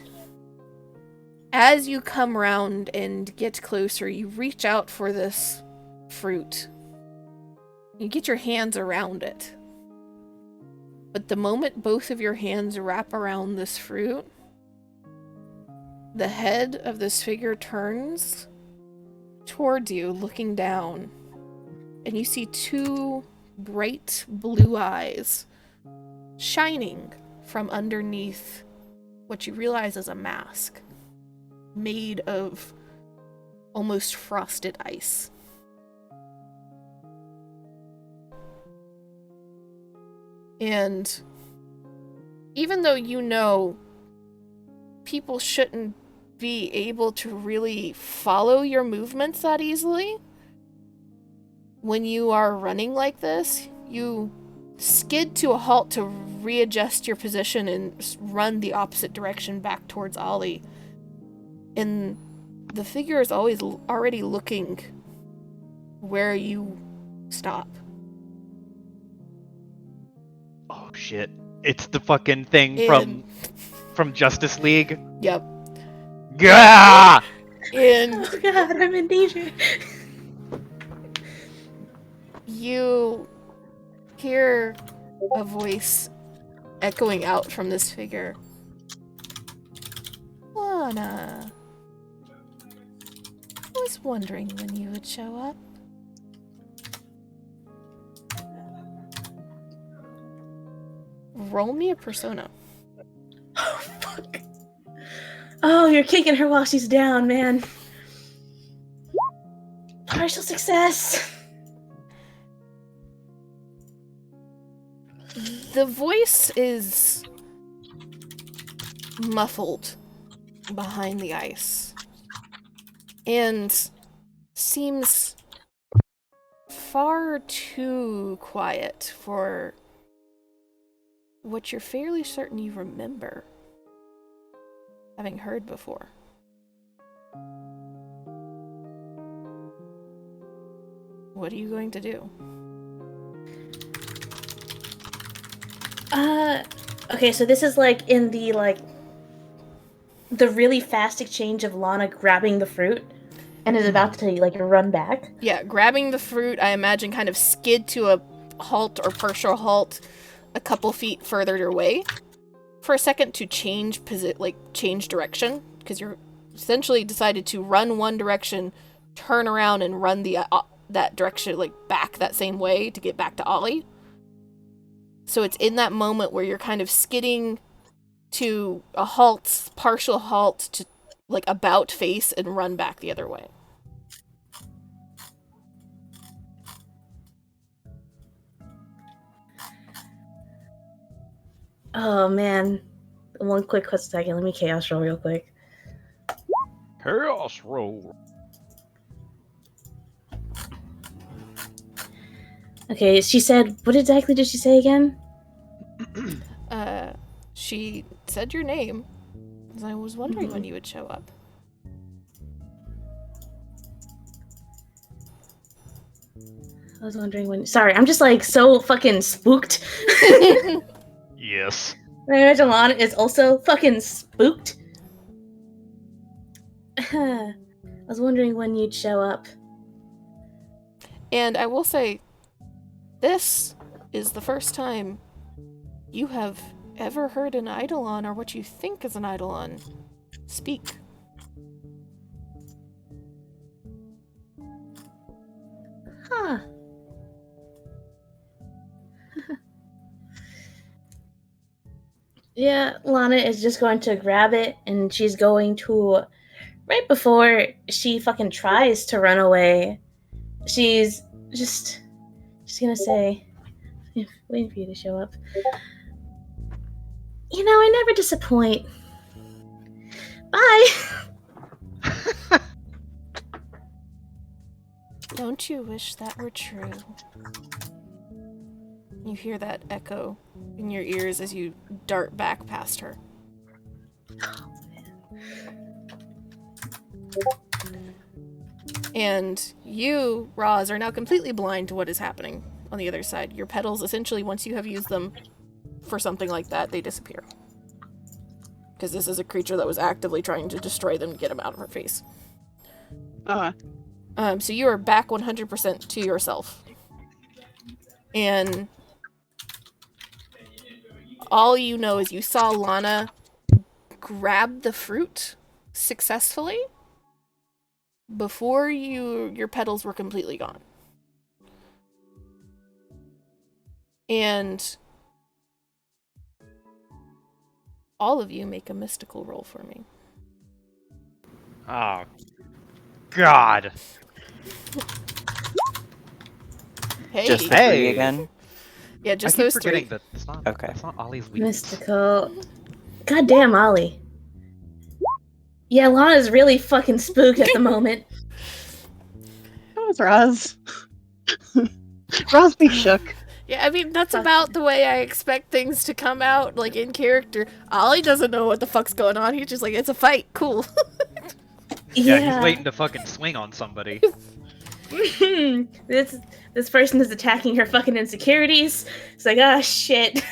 as you come around and get closer, you reach out for this fruit. You get your hands around it. But the moment both of your hands wrap around this fruit, the head of this figure turns towards you, looking down, and you see 2 bright blue eyes shining from underneath what you realize is a mask made of almost frosted ice. And even though you know people shouldn't be able to really follow your movements that easily, when you are running like this, you skid to a halt to readjust your position and run the opposite direction back towards Ollie. And the figure is already looking where you stop. Oh shit. It's the fucking thing from Justice League. Yep. Gah! And Oh god, I'm in danger. you hear a voice echoing out from this figure. Lana, I was wondering when you would show up. Roll me a persona. Oh, fuck. Oh, you're kicking her while she's down, man. Partial success. The voice is muffled behind the ice and seems far too quiet for what you're fairly certain you remember having heard before. What are you going to do? Okay, so this is like in the really fast exchange of Lana grabbing the fruit and is about to like run back. Yeah, grabbing the fruit, I imagine kind of skid to a halt or partial halt a couple feet further away for a second to change direction, because you're essentially decided to run one direction, turn around and run that direction back that same way to get back to Ollie. So it's in that moment where you're kind of skidding to a halt, partial halt to about face and run back the other way. Oh man. One quick second. Let me chaos roll real quick. Chaos roll. Okay, she said, what exactly did she say again? She said your name, and I was wondering when you would show up. I was wondering when. Sorry, I'm just so fucking spooked. Yes. I imagine Lana is also fucking spooked. I was wondering when you'd show up. And I will say, this is the first time you have ever heard an Eidolon, or what you think is an Eidolon, speak. Huh. Yeah, Lana is just going to grab it, and she's going to, right before she fucking tries to run away, she's gonna say, waiting for you to show up. You know, I never disappoint. Bye! Don't you wish that were true? You hear that echo in your ears as you dart back past her. And you, Roz, are now completely blind to what is happening on the other side. Your petals, essentially, once you have used them for something like that, they disappear. Because this is a creature that was actively trying to destroy them to get them out of her face. So you are back 100% to yourself. And all you know is you saw Lana grab the fruit successfully before your petals were completely gone. And all of you make a mystical roll for me. Oh, God. Hey. Just the three again? Yeah, just I keep those forgetting three. that it's not, Okay. that's not Ollie's weakness. Mystical. Goddamn, Ollie. Yeah, Lana's really fucking spooked at the moment. That was Roz. Roz be shook. Yeah, I mean, that's about the way I expect things to come out, in character. Ollie doesn't know what the fuck's going on. He's just like, it's a fight, cool. Yeah, he's waiting to fucking swing on somebody. This person is attacking her fucking insecurities. It's like, ah, shit.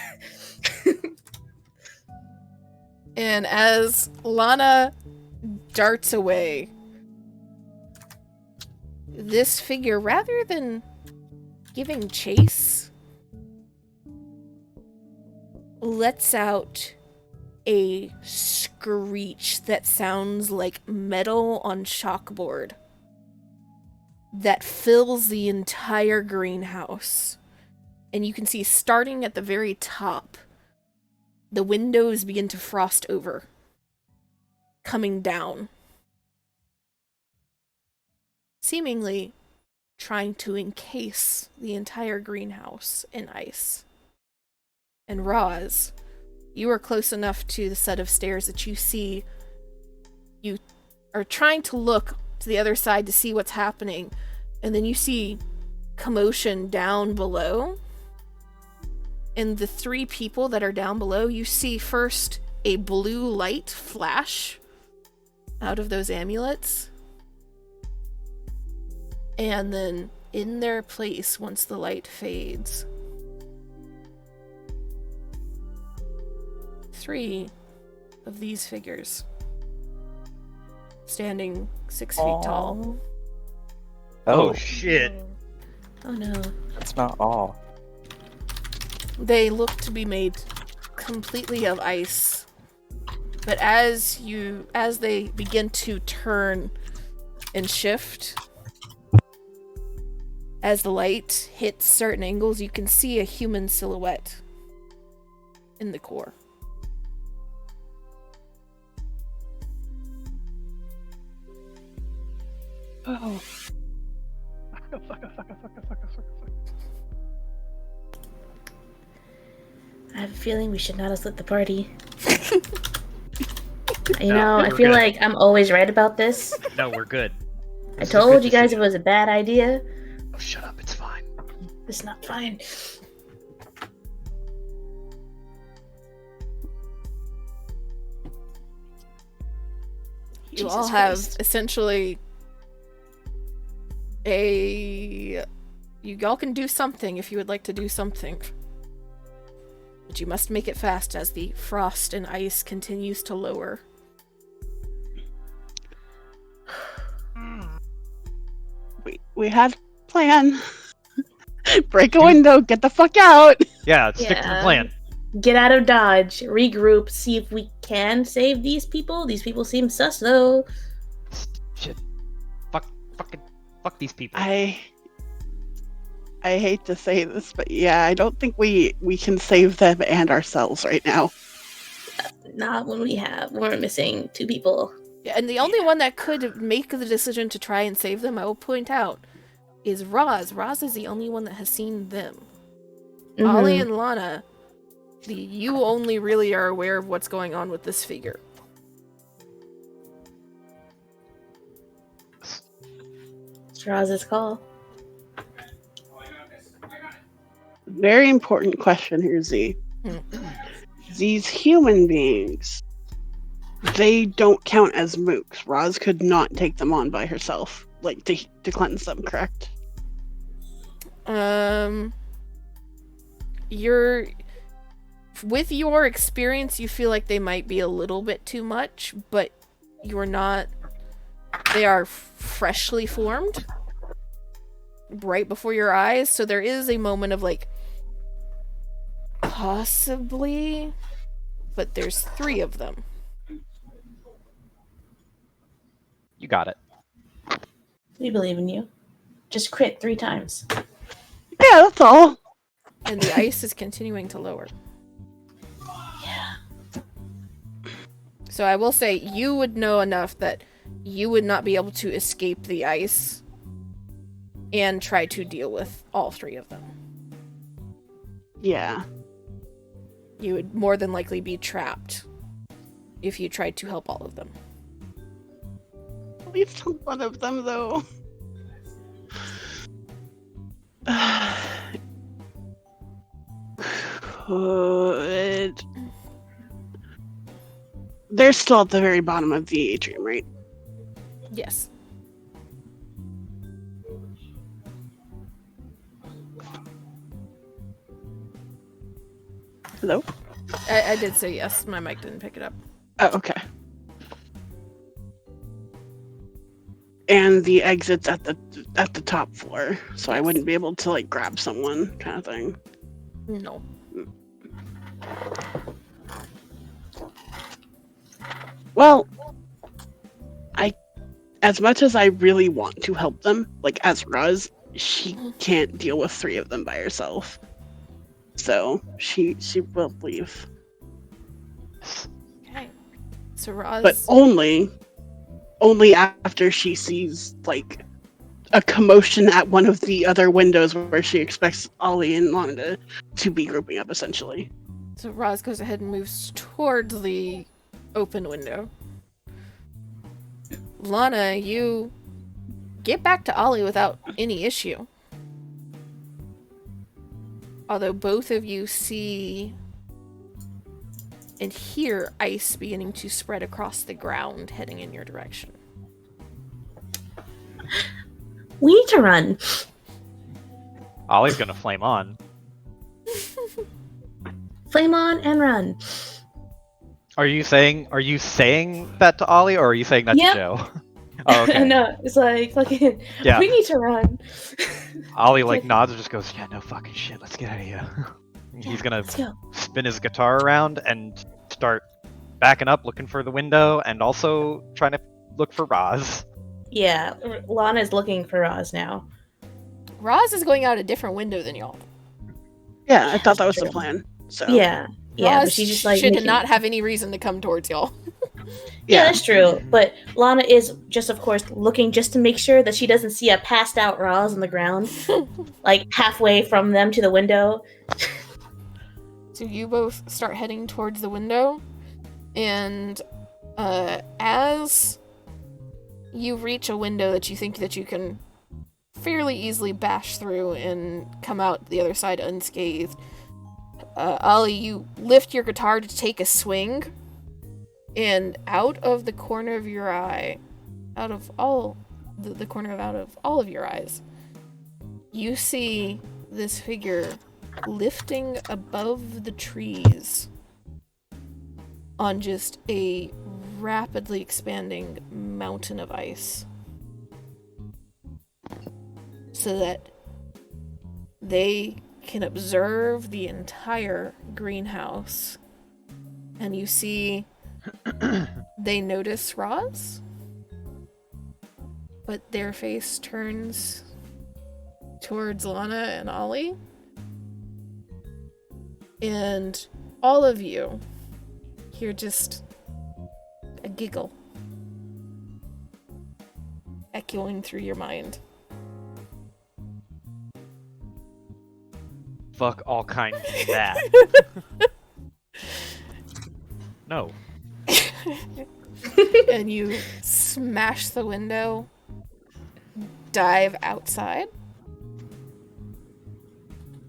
And as Lana darts away, this figure, rather than giving chase, lets out a screech that sounds like metal on chalkboard that fills the entire greenhouse. And you can see, starting at the very top, the windows begin to frost over, coming down, seemingly trying to encase the entire greenhouse in ice. And Roz, you are close enough to the set of stairs that you see. You are trying to look to the other side to see what's happening, and then you see commotion down below. And the three people that are down below, you see first a blue light flash out of those amulets. And then in their place, once the light fades, 3 of these figures standing 6 feet tall. Oh shit. Oh no. That's not all. They look to be made completely of ice. But as they begin to turn and shift, as the light hits certain angles, you can see a human silhouette in the core. Oh. I have a feeling we should not have split the party. You No, know, I we're feel good. like I'm always right about this. No, we're good. I This is a told good you guys it decision. was a bad idea. Oh, shut up. It's fine. It's not fine. You Jesus all have Christ. essentially you all can do something if you would like to do something. But you must make it fast as the frost and ice continues to lower. We had a plan. Break a window, get the fuck out. Yeah, stick to the Yeah. plan. Get out of Dodge, regroup, see if we can save these people. These people seem sus though. Shit. Fuck these people. I hate to say this, but yeah, I don't think we can save them and ourselves right now. Not when we're missing 2 people. Yeah, and the only one that could make the decision to try and save them, I will point out, is Roz. Roz is the only one that has seen them. Ollie and Lana, you only really are aware of what's going on with this figure. It's Roz's call. Very important question here, Z. These human beings, they don't count as mooks. Roz could not take them on by herself, like to cleanse them, correct? With your experience, you feel like they might be a little bit too much, but you're not. They are freshly formed right before your eyes, so there is a moment of like, possibly, but there's 3 of them. You got it. We believe in you. Just crit 3 times. Yeah, that's all. And the ice is continuing to lower. Yeah. So I will say, you would know enough that you would not be able to escape the ice and try to deal with all 3 of them. Yeah. You would more than likely be trapped if you tried to help all of them. At least one of them, though. They're still at the very bottom of the atrium, right? Yes. Hello? I did say yes. My mic didn't pick it up. Oh, okay. And the exit's at the top floor, so I Yes. wouldn't be able to like grab someone, kind of thing. No. Well, as much as I really want to help them, like as Ruz, she can't deal with 3 of them by herself. So she will leave. this. Okay. So Roz. But only after she sees like a commotion at one of the other windows where she expects Ollie and Lana to be grouping up, essentially. So Roz goes ahead and moves towards the open window. Lana, you get back to Ollie without any issue. Although both of you see and hear ice beginning to spread across the ground heading in your direction. We need to run. Ollie's gonna flame on. Flame on and run. Are you saying that to Ollie, or are you saying that Yep. to Joe? Oh, okay. No, it's like fucking. Yeah. We need to run. Ollie nods and just goes, "Yeah, no fucking shit. Let's get out of here." He's gonna Let's go. spin his guitar around and start backing up, looking for the window, and also trying to look for Roz. Yeah, Lana's looking for Roz now. Roz is going out a different window than y'all. Yeah, I thought that was the True. plan. So Yeah, yeah, Roz but she's just like should making- not have any reason to come towards y'all. Yeah, that's true. But Lana is just, of course, looking just to make sure that she doesn't see a passed out Roz on the ground, like halfway from them to the window. So you both start heading towards the window, and as you reach a window that you think that you can fairly easily bash through and come out the other side unscathed, Ollie, you lift your guitar to take a swing, and out of the corner of your eye, out of all of your eyes, you see this figure lifting above the trees on just a rapidly expanding mountain of ice, so that they can observe the entire greenhouse. And you see they notice Roz, but their face turns towards Lana and Ollie. And all of you hear just a giggle echoing through your mind. Fuck all kinds of that. No. And you smash the window, dive outside,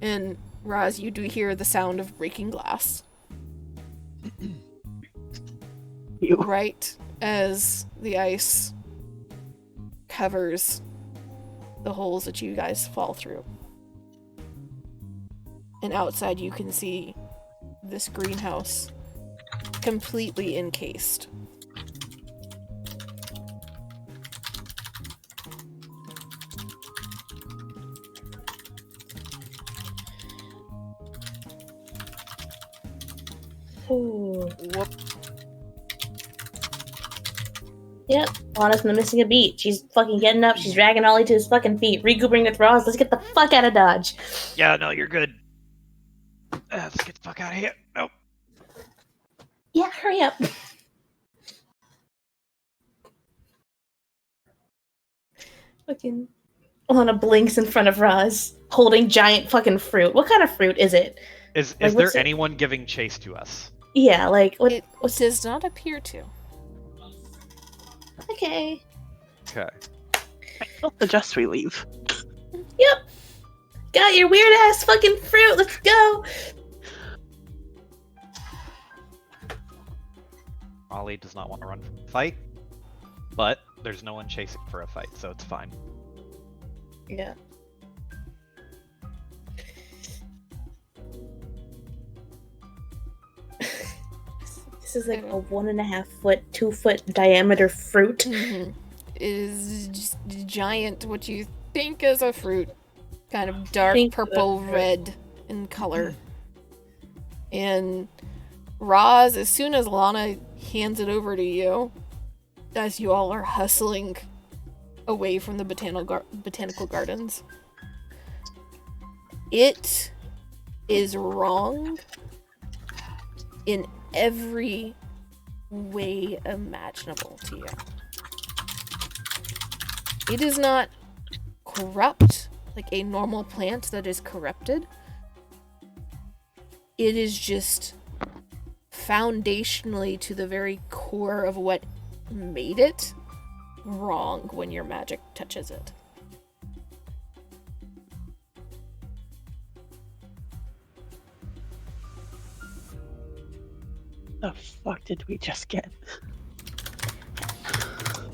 and Roz, you do hear the sound of breaking glass. Right as the ice covers the holes that you guys fall through. And outside you can see this greenhouse completely encased. Ooh. Whoop. Yep, Lana's not missing a beat. She's fucking getting up. She's dragging Ollie to his fucking feet, regrouping with Roz. Let's get the fuck out of Dodge. Yeah, no, you're good. Let's get the fuck out of here. Nope. Yeah, hurry up. Fucking Lana blinks in front of Roz, holding giant fucking fruit. What kind of fruit is it? Is Like, there what's it- anyone giving chase to us? Yeah, like what? It What's does not appear to. okay? Okay. I suggest we leave. Yep. Got your weird ass fucking fruit. Let's go. Ollie does not want to run from a fight, but there's no one chasing for a fight, so it's fine. Yeah. This is like a 1.5 foot, 2 foot diameter fruit. Mhm. It is just giant, what you think is a fruit. Kind of dark Think purple of it. red in color. And Roz, as soon as Lana hands it over to you, as you all are hustling away from the botanical gardens, it is wrong in every way imaginable to you. It is not corrupt like a normal plant that is corrupted. It is just foundationally to the very core of what made it wrong when your magic touches it. The fuck did we just get?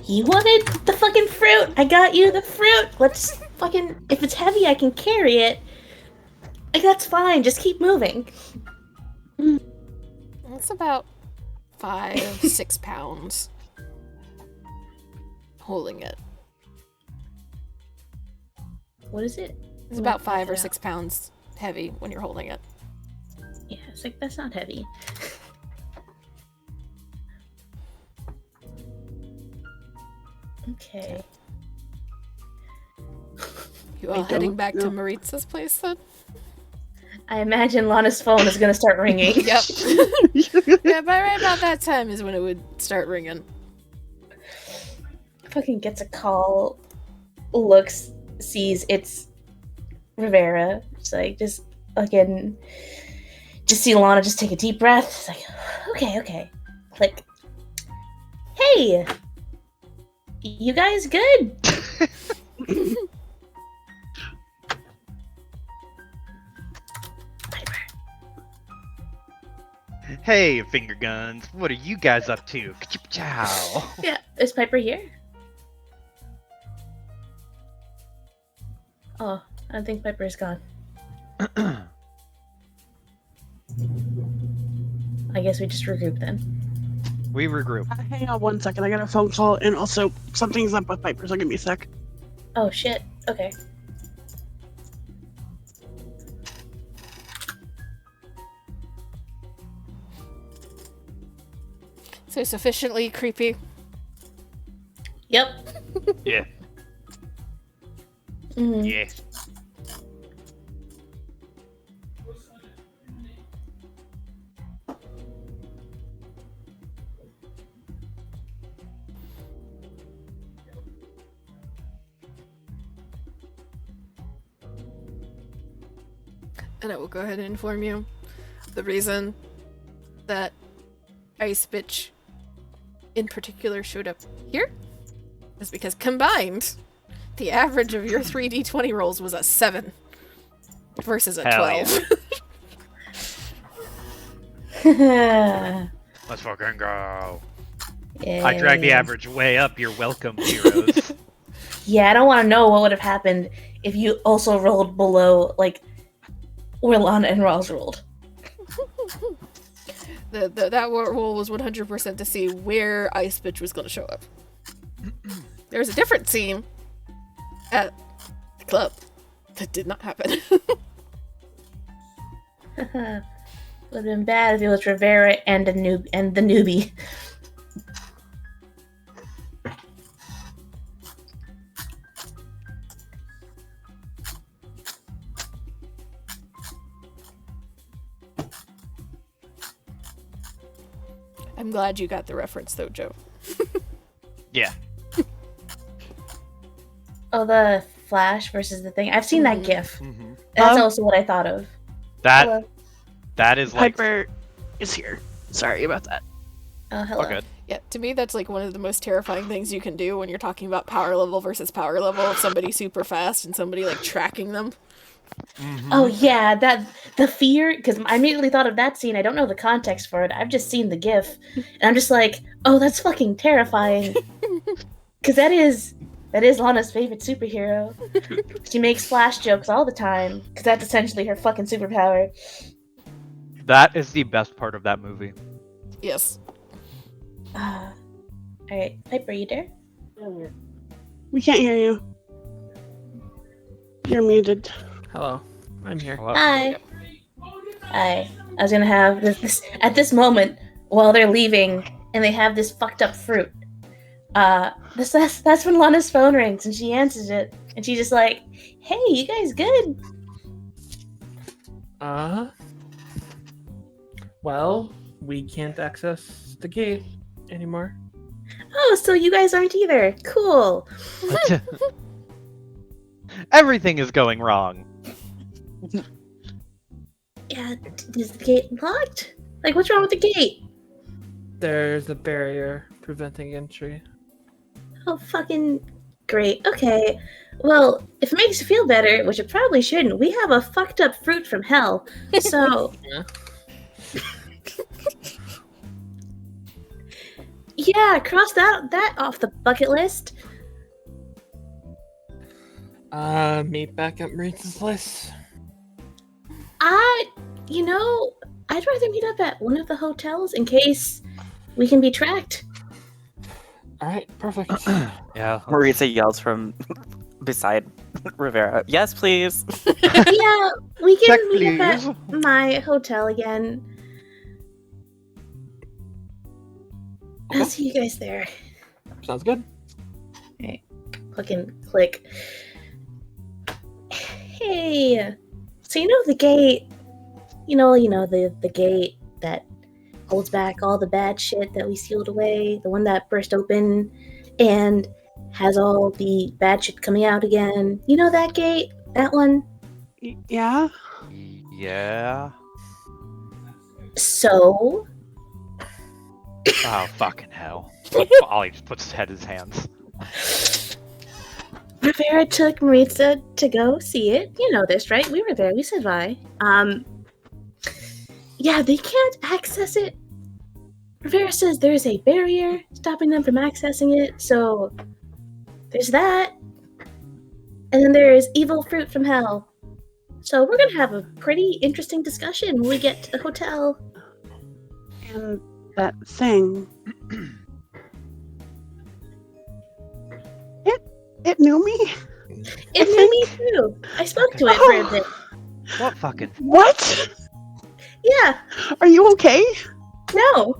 You wanted the fucking fruit. I got you the fruit. Let's fucking. If it's heavy, I can carry it. Like, that's fine. Just keep moving. It's about 5-6 pounds holding it. What is it? It's about 5 or 6 pounds heavy when you're holding it. Yeah, it's like, that's not heavy. Okay. You all I heading don't back know. to Maritza's place then? I imagine Lana's phone is gonna start ringing. Yep. Yeah, but right about that time is when it would start ringing. Fucking gets a call, looks, sees it's Rivera. It's like, just fucking, just see Lana just take a deep breath. It's like, okay. Click. Hey! You guys good? Piper. Hey, finger guns, what are you guys up to? Ka-chow. Yeah, is Piper here? Oh, I don't think Piper is gone. I guess we just regroup then. We regroup. Hang on 1 second. I got a phone call, and also something's up with Piper. So give me a sec. Oh shit. Okay. So sufficiently creepy. Yep. Yeah. Mhm. Yeah. And I will go ahead and inform you the reason that Ice Bitch in particular showed up here is because combined, the average of your 3d20 rolls was a 7 versus a Hell 12. Yeah. Let's fucking go. I dragged the average way up. You're welcome, heroes. Yeah, I don't want to know what would have happened if you also rolled below, like, where Lana and Ross rolled. That roll was 100% to see where Ice Bitch was going to show up. There's a different scene at the club that did not happen. Would have been bad if it was Rivera and the newbie. I'm glad you got the reference though, Joe. Yeah. Oh, the Flash versus the thing. I've seen that GIF. Mm-hmm. That's also what I thought of. That Hello. that is like Piper is here. Sorry about that. Oh, hello. all good. Yeah, to me that's like one of the most terrifying things you can do when you're talking about power level versus power level of somebody super fast and somebody like tracking them. Oh yeah, that the fear, because I immediately thought of that scene. I don't know the context for it. I've just seen the GIF, and I'm just like, oh, that's fucking terrifying. Because that is Lana's favorite superhero. She makes Flash jokes all the time, because that's essentially her fucking superpower. That is the best part of that movie. Yes. All right, Piper, you there? We can't hear you. You're muted. Hello, I'm here. Hello? Hi. Hi. I was gonna have this at this moment while they're leaving, and they have this fucked up fruit. That's when Lana's phone rings and she answers it, and she's just like, "Hey, you guys good?" Well, we can't access the gate anymore. Oh, so you guys aren't either. Cool. Everything is going wrong. Yeah, is the gate locked? Like, what's wrong with the gate? There's a barrier preventing entry. Oh, fucking great. Okay. Well, if it makes you feel better, which it probably shouldn't, we have a fucked up fruit from hell. So. Yeah. Yeah, cross that off the bucket list. Meet back at Maritza's place. I'd rather meet up at one of the hotels in case we can be tracked. Alright, perfect. Yeah. Maritza yells from beside Rivera. Yes, please. Yeah, we can Check, meet up please. at my hotel again. I'll see you guys there. Sounds good. Alright, fucking click. Hey, so you know the gate, the gate that holds back all the bad shit that we sealed away, the one that burst open and has all the bad shit coming out again. You know that gate? That one? Yeah? Yeah. So, Oh, fucking hell. Ollie just puts his head in his hands. Rivera took Maritza to go see it. You know this, right? We were there. We said bye. Yeah, they can't access it. Rivera says there's a barrier stopping them from accessing it, so there's that. And then there's evil fruit from hell. So we're gonna have a pretty interesting discussion when we get to the hotel. And that thing. It knew me? It knew me too. I spoke to it for a bit. What fucking... What? Yeah, Are you okay? no.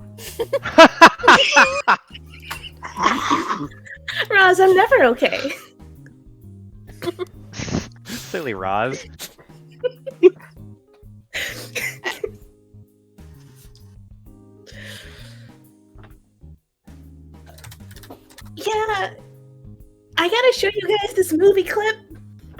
Roz, I'm never okay. Silly Roz. Yeah, I gotta show you guys this movie clip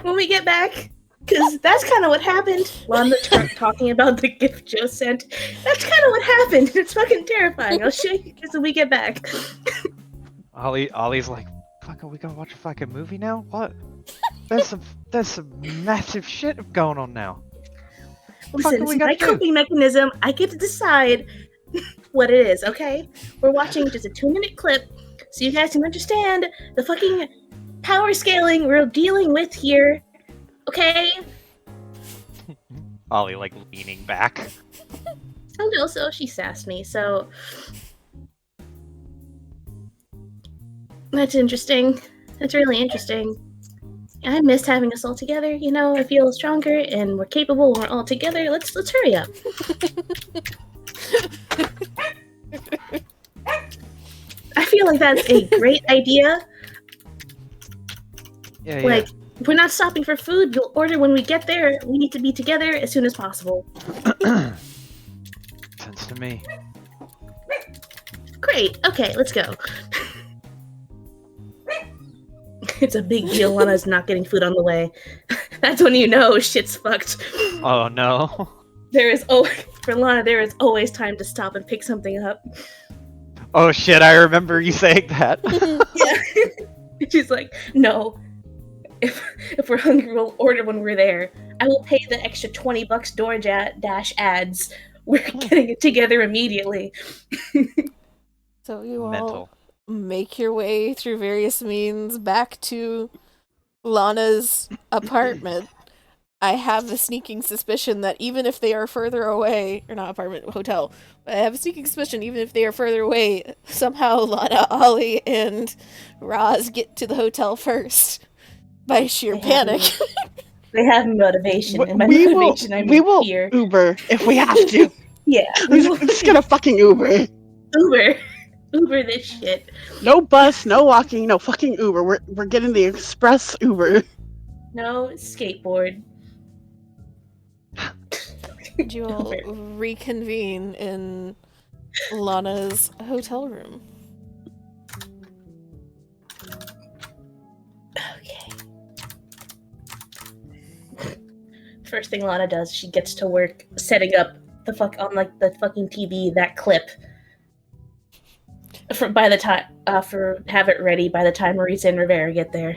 when we get back, because that's kind of what happened. While I'm talking about the gift Joe sent, that's kind of what happened. It's fucking terrifying. I'll show you guys when we get back. Ollie's like, fucking, we gonna watch a fucking movie now? What? There's some massive shit going on now. Listen, we it's gotta my do? coping mechanism. I get to decide what it is, okay? We're watching just a 2-minute clip so you guys can understand the fucking power scaling we're dealing with here, okay? Ollie, like, leaning back. Oh no, so she sassed me, so that's interesting. That's really interesting. I missed having us all together, I feel stronger and we're capable when we're all together. Let's hurry up. I feel like that's a great idea. Yeah, Like, if we're not stopping for food, we'll order when we get there. We need to be together as soon as possible. Sense to me. Great. Okay, let's go. It's a big deal when us not getting food on the way. That's when you know shit's fucked. Oh no. For Lana, there is always time to stop and pick something up. Oh shit, I remember you saying that. Yeah. She's like, no. If we're hungry, we'll order when we're there. I will pay the extra $20 DoorDash ads. We're getting it together immediately. So you all Mental. make your way through various means back to Lana's apartment. I have a sneaking suspicion that even if they are further away, or not apartment, hotel, but I have a sneaking suspicion even if they are further away, somehow Lana, Ollie, and Roz get to the hotel first by sheer panic. They have motivation, and by We will, motivation, I mean we will fear. Uber if we have to. Yeah, We're just gonna fucking Uber. Uber this shit. No bus, no walking, no fucking Uber. We're getting the express Uber. No skateboard. You all reconvene in Lana's hotel room. Okay. First thing Lana does, she gets to work setting up the fucking TV that clip for have it ready by the time Marisa and Rivera get there.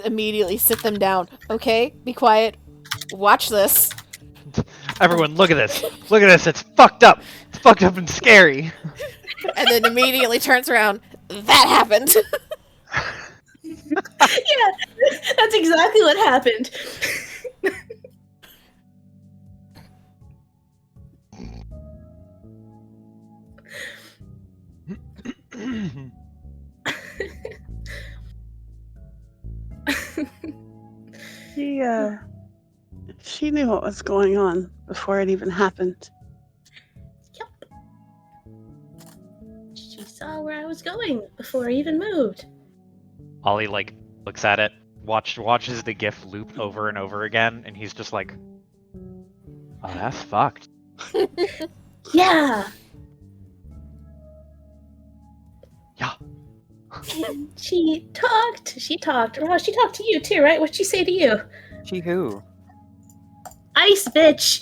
Immediately sit them down. Okay, be quiet. Watch this. Everyone, look at this. Look at this. It's fucked up. It's fucked up and scary. And then immediately turns around. That happened. Yeah, that's exactly what happened. She knew what was going on before it even happened. Yep. She saw where I was going before I even moved. Ollie looks at it, watches the GIF loop over and over again, and he's just like, "Oh, that's fucked." Yeah. Yeah. She talked. Ross, she talked to you too, right? What'd she say to you? She who? Ice bitch.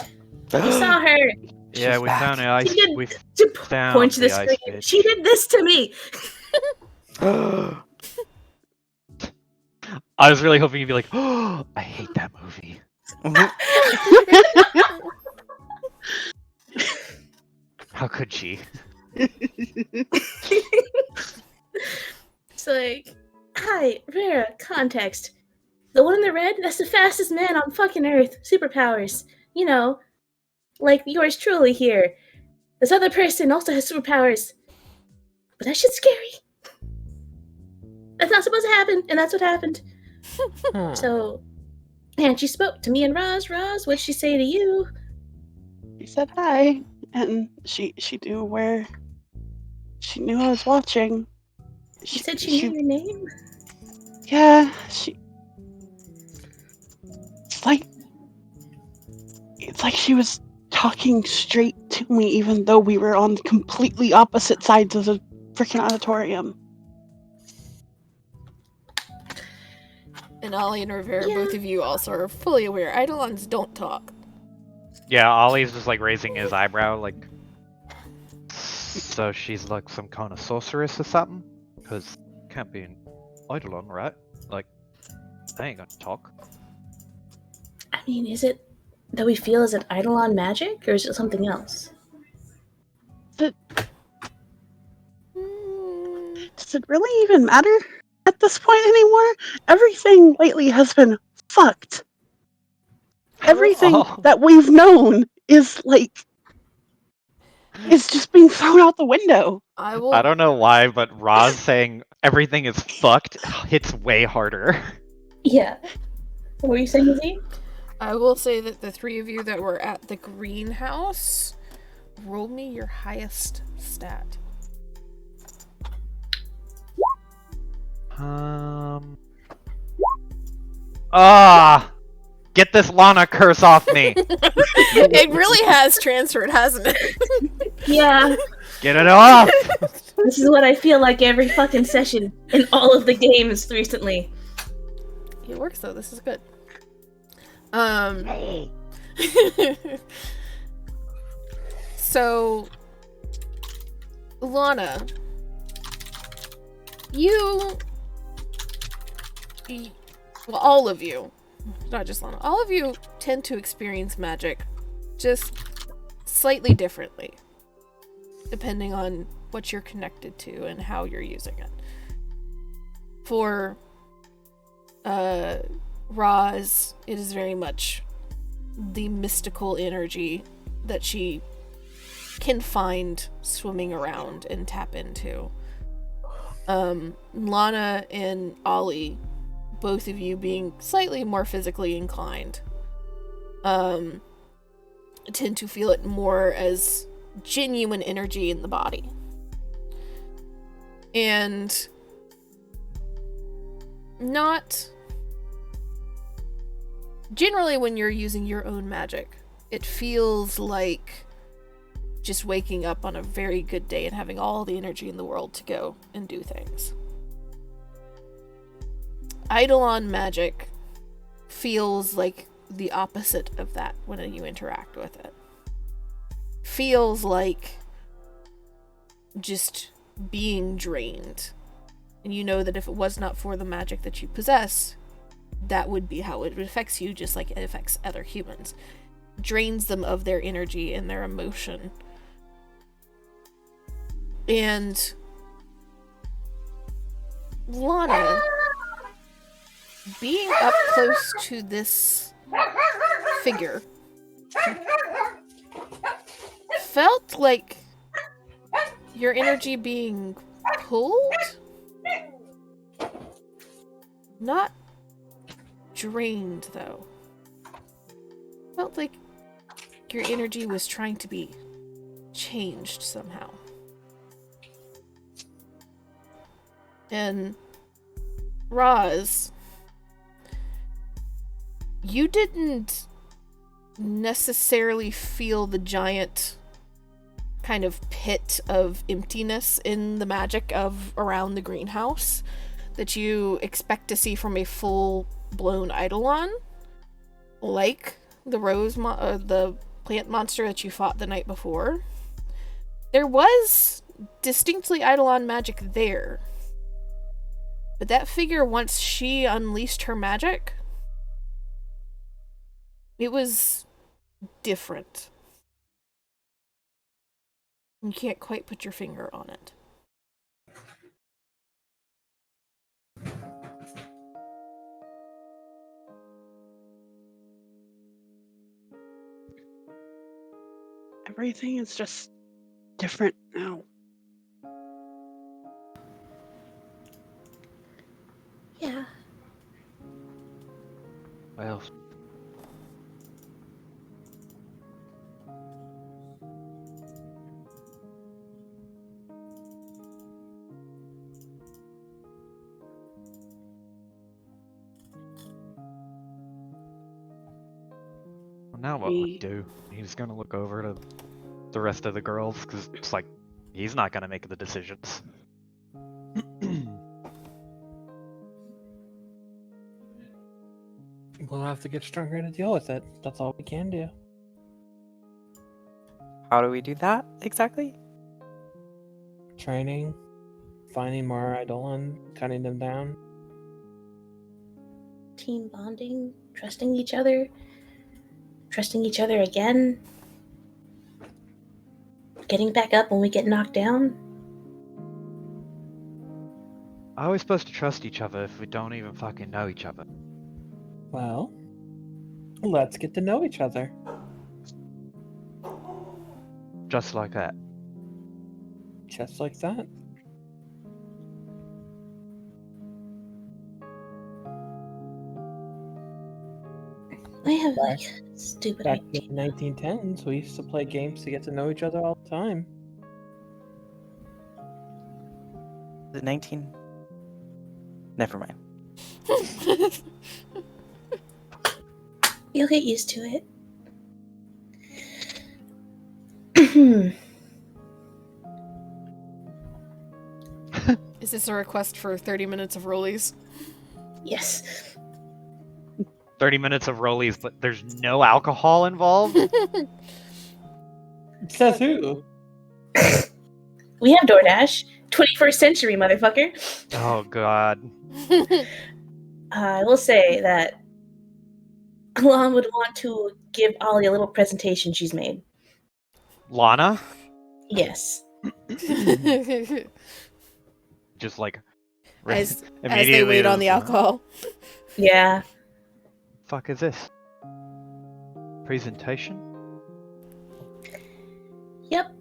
You saw her. Yeah, She's we back. found the ice. She did. We She found points to the the ice screen. bitch. She did this to me. I was really hoping you'd be like, "Oh, I hate that movie." How could she? It's like, hi, Vera, context. The one in the red, that's the fastest man on fucking Earth. Superpowers. You know, like yours truly here. This other person also has superpowers. But that shit's scary. That's not supposed to happen, and that's what happened. So, and she spoke to me and Roz. Roz, what'd she say to you? She said hi, and she knew I was watching. She said she knew your name? Yeah, it's like she was talking straight to me, even though we were on completely opposite sides of the freaking auditorium. And Ollie and Rivera, Yeah. both of you also are fully aware. Eidolons don't talk. Yeah, Ollie's just like raising his eyebrow, like. So she's like some kind of sorceress or something? Because can't be an Eidolon, right? Like, they ain't gonna talk. I mean, is it that we feel as an Eidolon magic, or is it something else? Does it really even matter at this point anymore? Everything lately has been fucked. Everything that we've known is just being thrown out the window. I don't know why, but Roz saying everything is fucked hits way harder. Yeah. What were you saying, Z? I will say that the three of you that were at the greenhouse, roll me your highest stat. Get this Lana curse off me. It really has transferred, hasn't it? Yeah. Get it off. This is what I feel like every fucking session in all of the games recently. It works though. This is good. So, Lana, well, all of you, not just Lana, all of you tend to experience magic just slightly differently, depending on what you're connected to and how you're using it. For Roz, it is very much the mystical energy that she can find swimming around and tap into. Lana and Ollie, both of you being slightly more physically inclined, tend to feel it more as genuine energy in the body. And not generally when you're using your own magic, it feels like just waking up on a very good day and having all the energy in the world to go and do things. Eidolon magic feels like the opposite of that when you interact with it. Feels like just being drained. And you know that if it was not for the magic that you possess, that would be how it affects you, just like it affects other humans. Drains them of their energy and their emotion. And Lana, being up close to this figure, felt like your energy being pulled? Not drained, though. Felt like your energy was trying to be changed somehow. And Roz, you didn't necessarily feel the giant kind of pit of emptiness in the magic of around the greenhouse that you expect to see from a full-blown Eidolon, like the the plant monster that you fought the night before. There was distinctly Eidolon magic there, but that figure, once she unleashed her magic, it was different. You can't quite put your finger on it. Everything is just different now. Yeah. Well, now what would he do? He's gonna look over to the rest of the girls, because it's like, he's not gonna make the decisions. We'll have to get stronger to deal with it. That's all we can do. How do we do that exactly? Training, finding more Eidolon, cutting them down. Team bonding, trusting each other again, getting back up when we get knocked down. How are we supposed to trust each other if we don't even fucking know each other? Well, let's get to know each other. Just like that. Just like that. I have like stupid Back in idea. the 1910s, we used to play games to get to know each other all the time. The 19. Never mind. You'll get used to it. Is this a request for 30 minutes of rollies? Yes. 30 minutes of rollies, but there's no alcohol involved? Says who? We have DoorDash. 21st century, motherfucker. Oh god. I will say that Alon would want to give Ollie a little presentation she's made. Lana? Yes. Just like as they immediately wait on the was, alcohol. Yeah. Fuck is this? Presentation? Yep.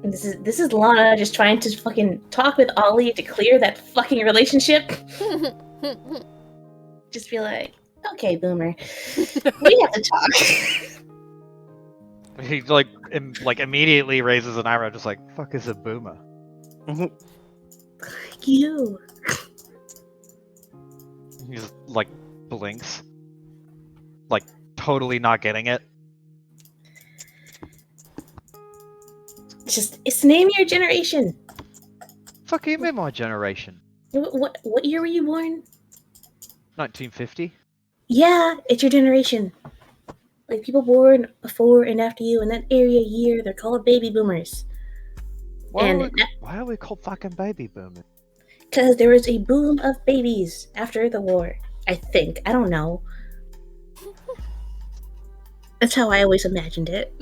And this is Lana just trying to fucking talk with Ollie to clear that fucking relationship. Just be like, okay, boomer. We have to talk. He like immediately raises an eyebrow, just like, fuck is a boomer? You. He just like blinks. Like totally not getting it. It's the name of your generation. Fuck you, my generation. What year were you born? 1950. Yeah, it's your generation. Like people born before and after you in that area year, they're called baby boomers. Why And are we called fucking baby boomers? because there was a boom of babies after the war, I think. I don't know. That's how I always imagined it.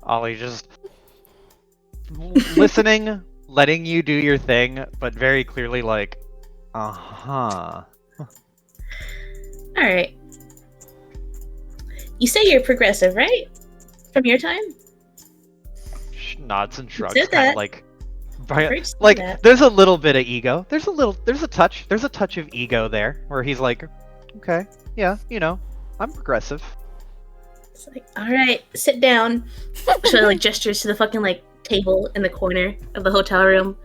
Ollie just listening, letting you do your thing, but very clearly like, uh-huh. Alright. You say you're progressive, right? From your time? Nods and shrugs, said kind of that. like, Heard you say like that. there's a little bit of ego. There's a touch of ego there, where he's like, okay, yeah, you know, I'm progressive. It's like, alright, sit down. So like gestures to the fucking like table in the corner of the hotel room.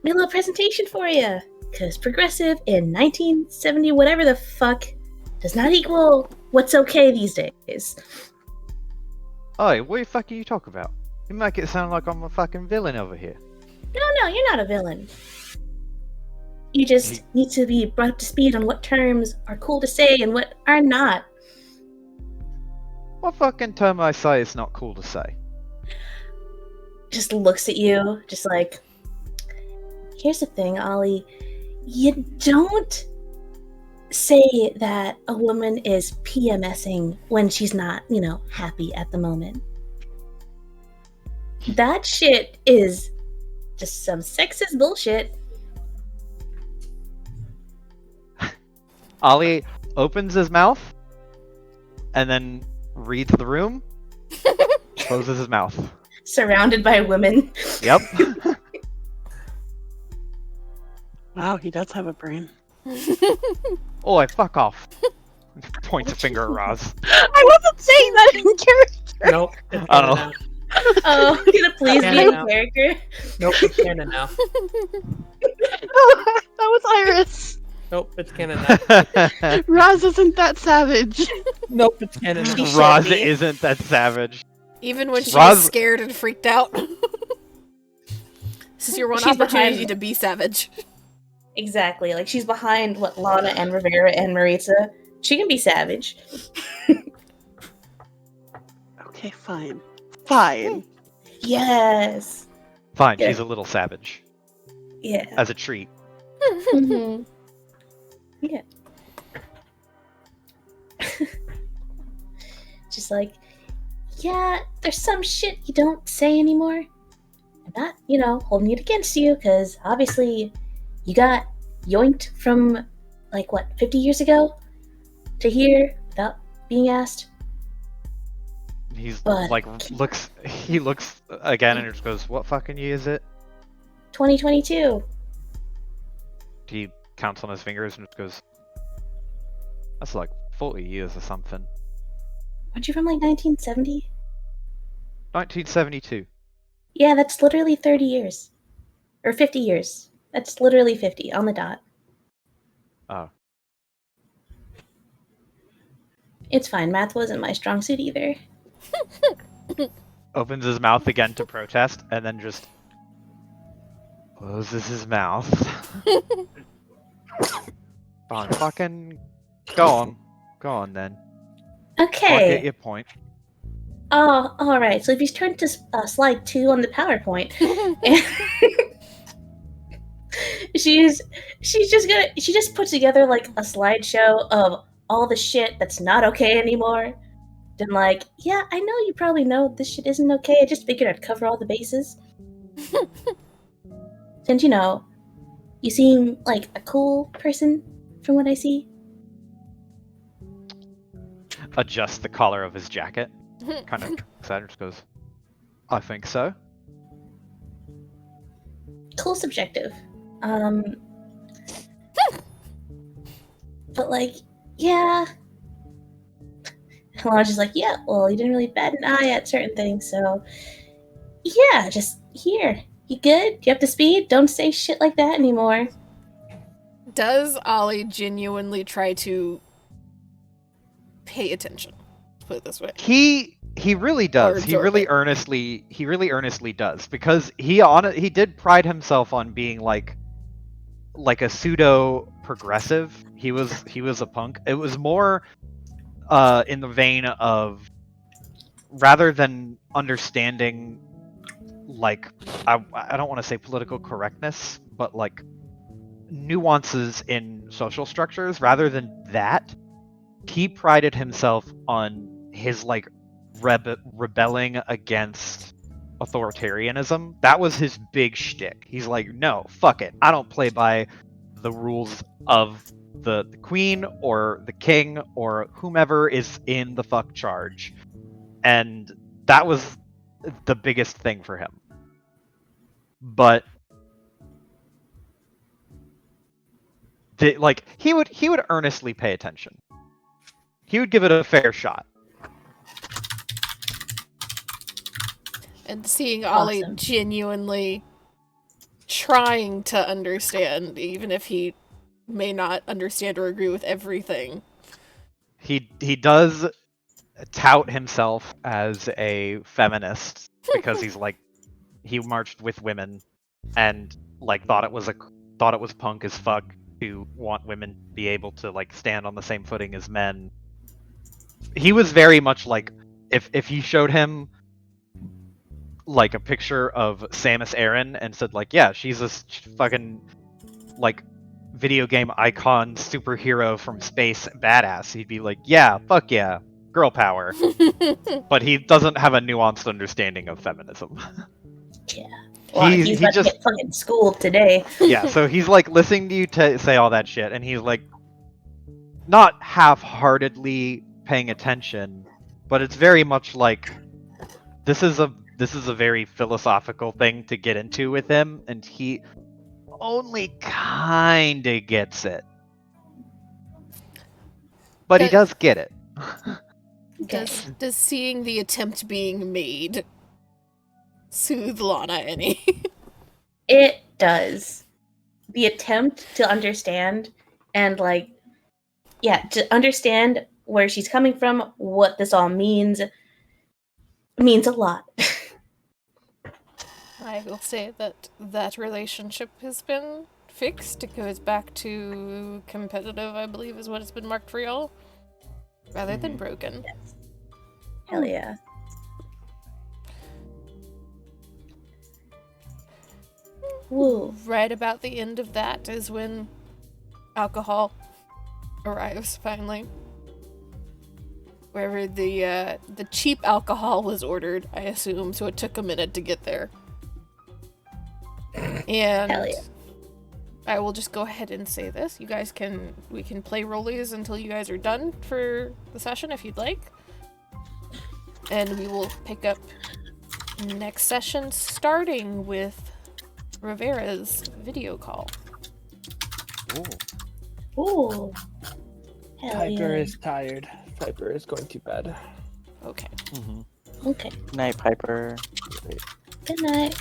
Made a little presentation for you. Because progressive in 1970, whatever the fuck, does not equal what's okay these days. Oh, what the fuck are you talking about? You make it sound like I'm a fucking villain over here. No, you're not a villain. You just need to be brought up to speed on what terms are cool to say and what are not. What fucking term I say is not cool to say? Just looks at you, just like, here's the thing, Ollie. You don't say that a woman is PMSing when she's not, happy at the moment. That shit is just some sexist bullshit. Ollie opens his mouth and then reads the room, closes his mouth. Surrounded by women. Yep. Wow, he does have a brain. Oi, fuck off. Points a finger at Roz. I wasn't saying that in character. Nope. It's Oh. canon now. Oh, gonna please be Yeah, a no. character. Nope, it's canon now. That was Iris. Nope, it's canon now. Raz isn't that savage. Nope, it's canon now. She should Roz be. isn't that savage. Even when she Roz- was scared and freaked out. This is your one She's opportunity behind- to be savage. Exactly. Like she's behind what Lana and Rivera and Maritza. She can be savage. Okay, fine. Fine. Yes. Fine, Yeah. she's a little savage. Yeah. As a treat. Mm-hmm. Yeah. Just like, yeah, there's some shit you don't say anymore. I'm not, holding it against you, because obviously you got yoinked from, 50 years ago to here without being asked. He's But- he looks again and just goes, what fucking year is it? 2022. He counts on his fingers and just goes, that's like 40 years or something. Aren't you from 1970? 1972. Yeah, that's literally 30 years. Or 50 years. That's literally 50 on the dot. Oh. It's fine. Math wasn't my strong suit either. Opens his mouth again to protest and then just closes his mouth. Fine, fucking go on then. I'll get Okay. your point. Oh, all right. So if you turn to slide 2 on the PowerPoint, she just put together like a slideshow of all the shit that's not okay anymore. Then yeah, I know you probably know this shit isn't okay. I just figured I'd cover all the bases. Since you seem like a cool person from what I see. Adjusts the collar of his jacket. Kind of excited, just goes, I think so. Cool subjective. But yeah. Lana's just yeah, well, you didn't really bat an eye at certain things, so yeah, just here. You good? You up to speed? Don't say shit like that anymore. Does Ollie genuinely try to pay attention? Let's put it this way. He really does. He absorb really it. earnestly does, because he did pride himself on being like a pseudo progressive. He was a punk. It was more in the vein of, rather than understanding, like, I don't want to say political correctness, but like nuances in social structures, rather than that, he prided himself on his like rebelling against authoritarianism. That was his big shtick. He's like, no, fuck it. I don't play by the rules of the queen or the king or whomever is in the fuck charge. And that was the biggest thing for him. But he would earnestly pay attention. He would give it a fair shot. And seeing Ollie Awesome. genuinely trying to understand, even if he may not understand or agree with everything. He does tout himself as a feminist because he's like, he marched with women and like thought it was punk as fuck to want women to be able to like stand on the same footing as men. He was very much like, if you showed him like a picture of Samus Aran and said like, yeah, she's a fucking like video game icon superhero from space badass, he'd be like, yeah, fuck yeah, girl power. But he doesn't have a nuanced understanding of feminism. Yeah. Well, he he's about just to get fucking schooled today. yeah, so he's like listening to you say all that shit, and he's like not half-heartedly paying attention, but it's very much like this is a very philosophical thing to get into with him, and he only kinda gets it. But he does get it. Does seeing the attempt being made soothe Lana any? It does. The attempt to understand and like, yeah, to understand where she's coming from, what this all means a lot. I will say that relationship has been fixed. It goes back to competitive, I believe, is what it's been marked for y'all, rather than broken. Yes. Hell yeah. Woo. Right about the end of that is when alcohol arrives finally. Wherever the cheap alcohol was ordered, I assume, so it took a minute to get there. And Hell yeah. I will just go ahead and say this. We can play rollies until you guys are done for the session if you'd like. And we will pick up next session starting with Rivera's video call. Ooh. Hell Piper yeah. is tired. Piper is going to bed. Okay. Okay. Night, Piper. Good night.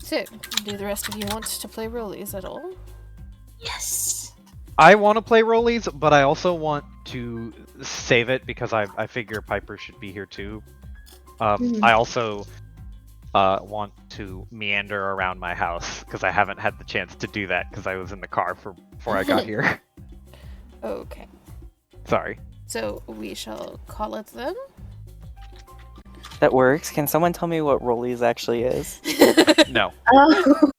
So, do the rest of you want to play rollies at all? Yes. I want to play rollies, but I also want to save it because I figure Piper should be here too. I also want to meander around my house because I haven't had the chance to do that because I was in the car before I got here. Okay. Sorry. So, we shall call it then. That works. Can someone tell me what rollies actually is? No. Oh.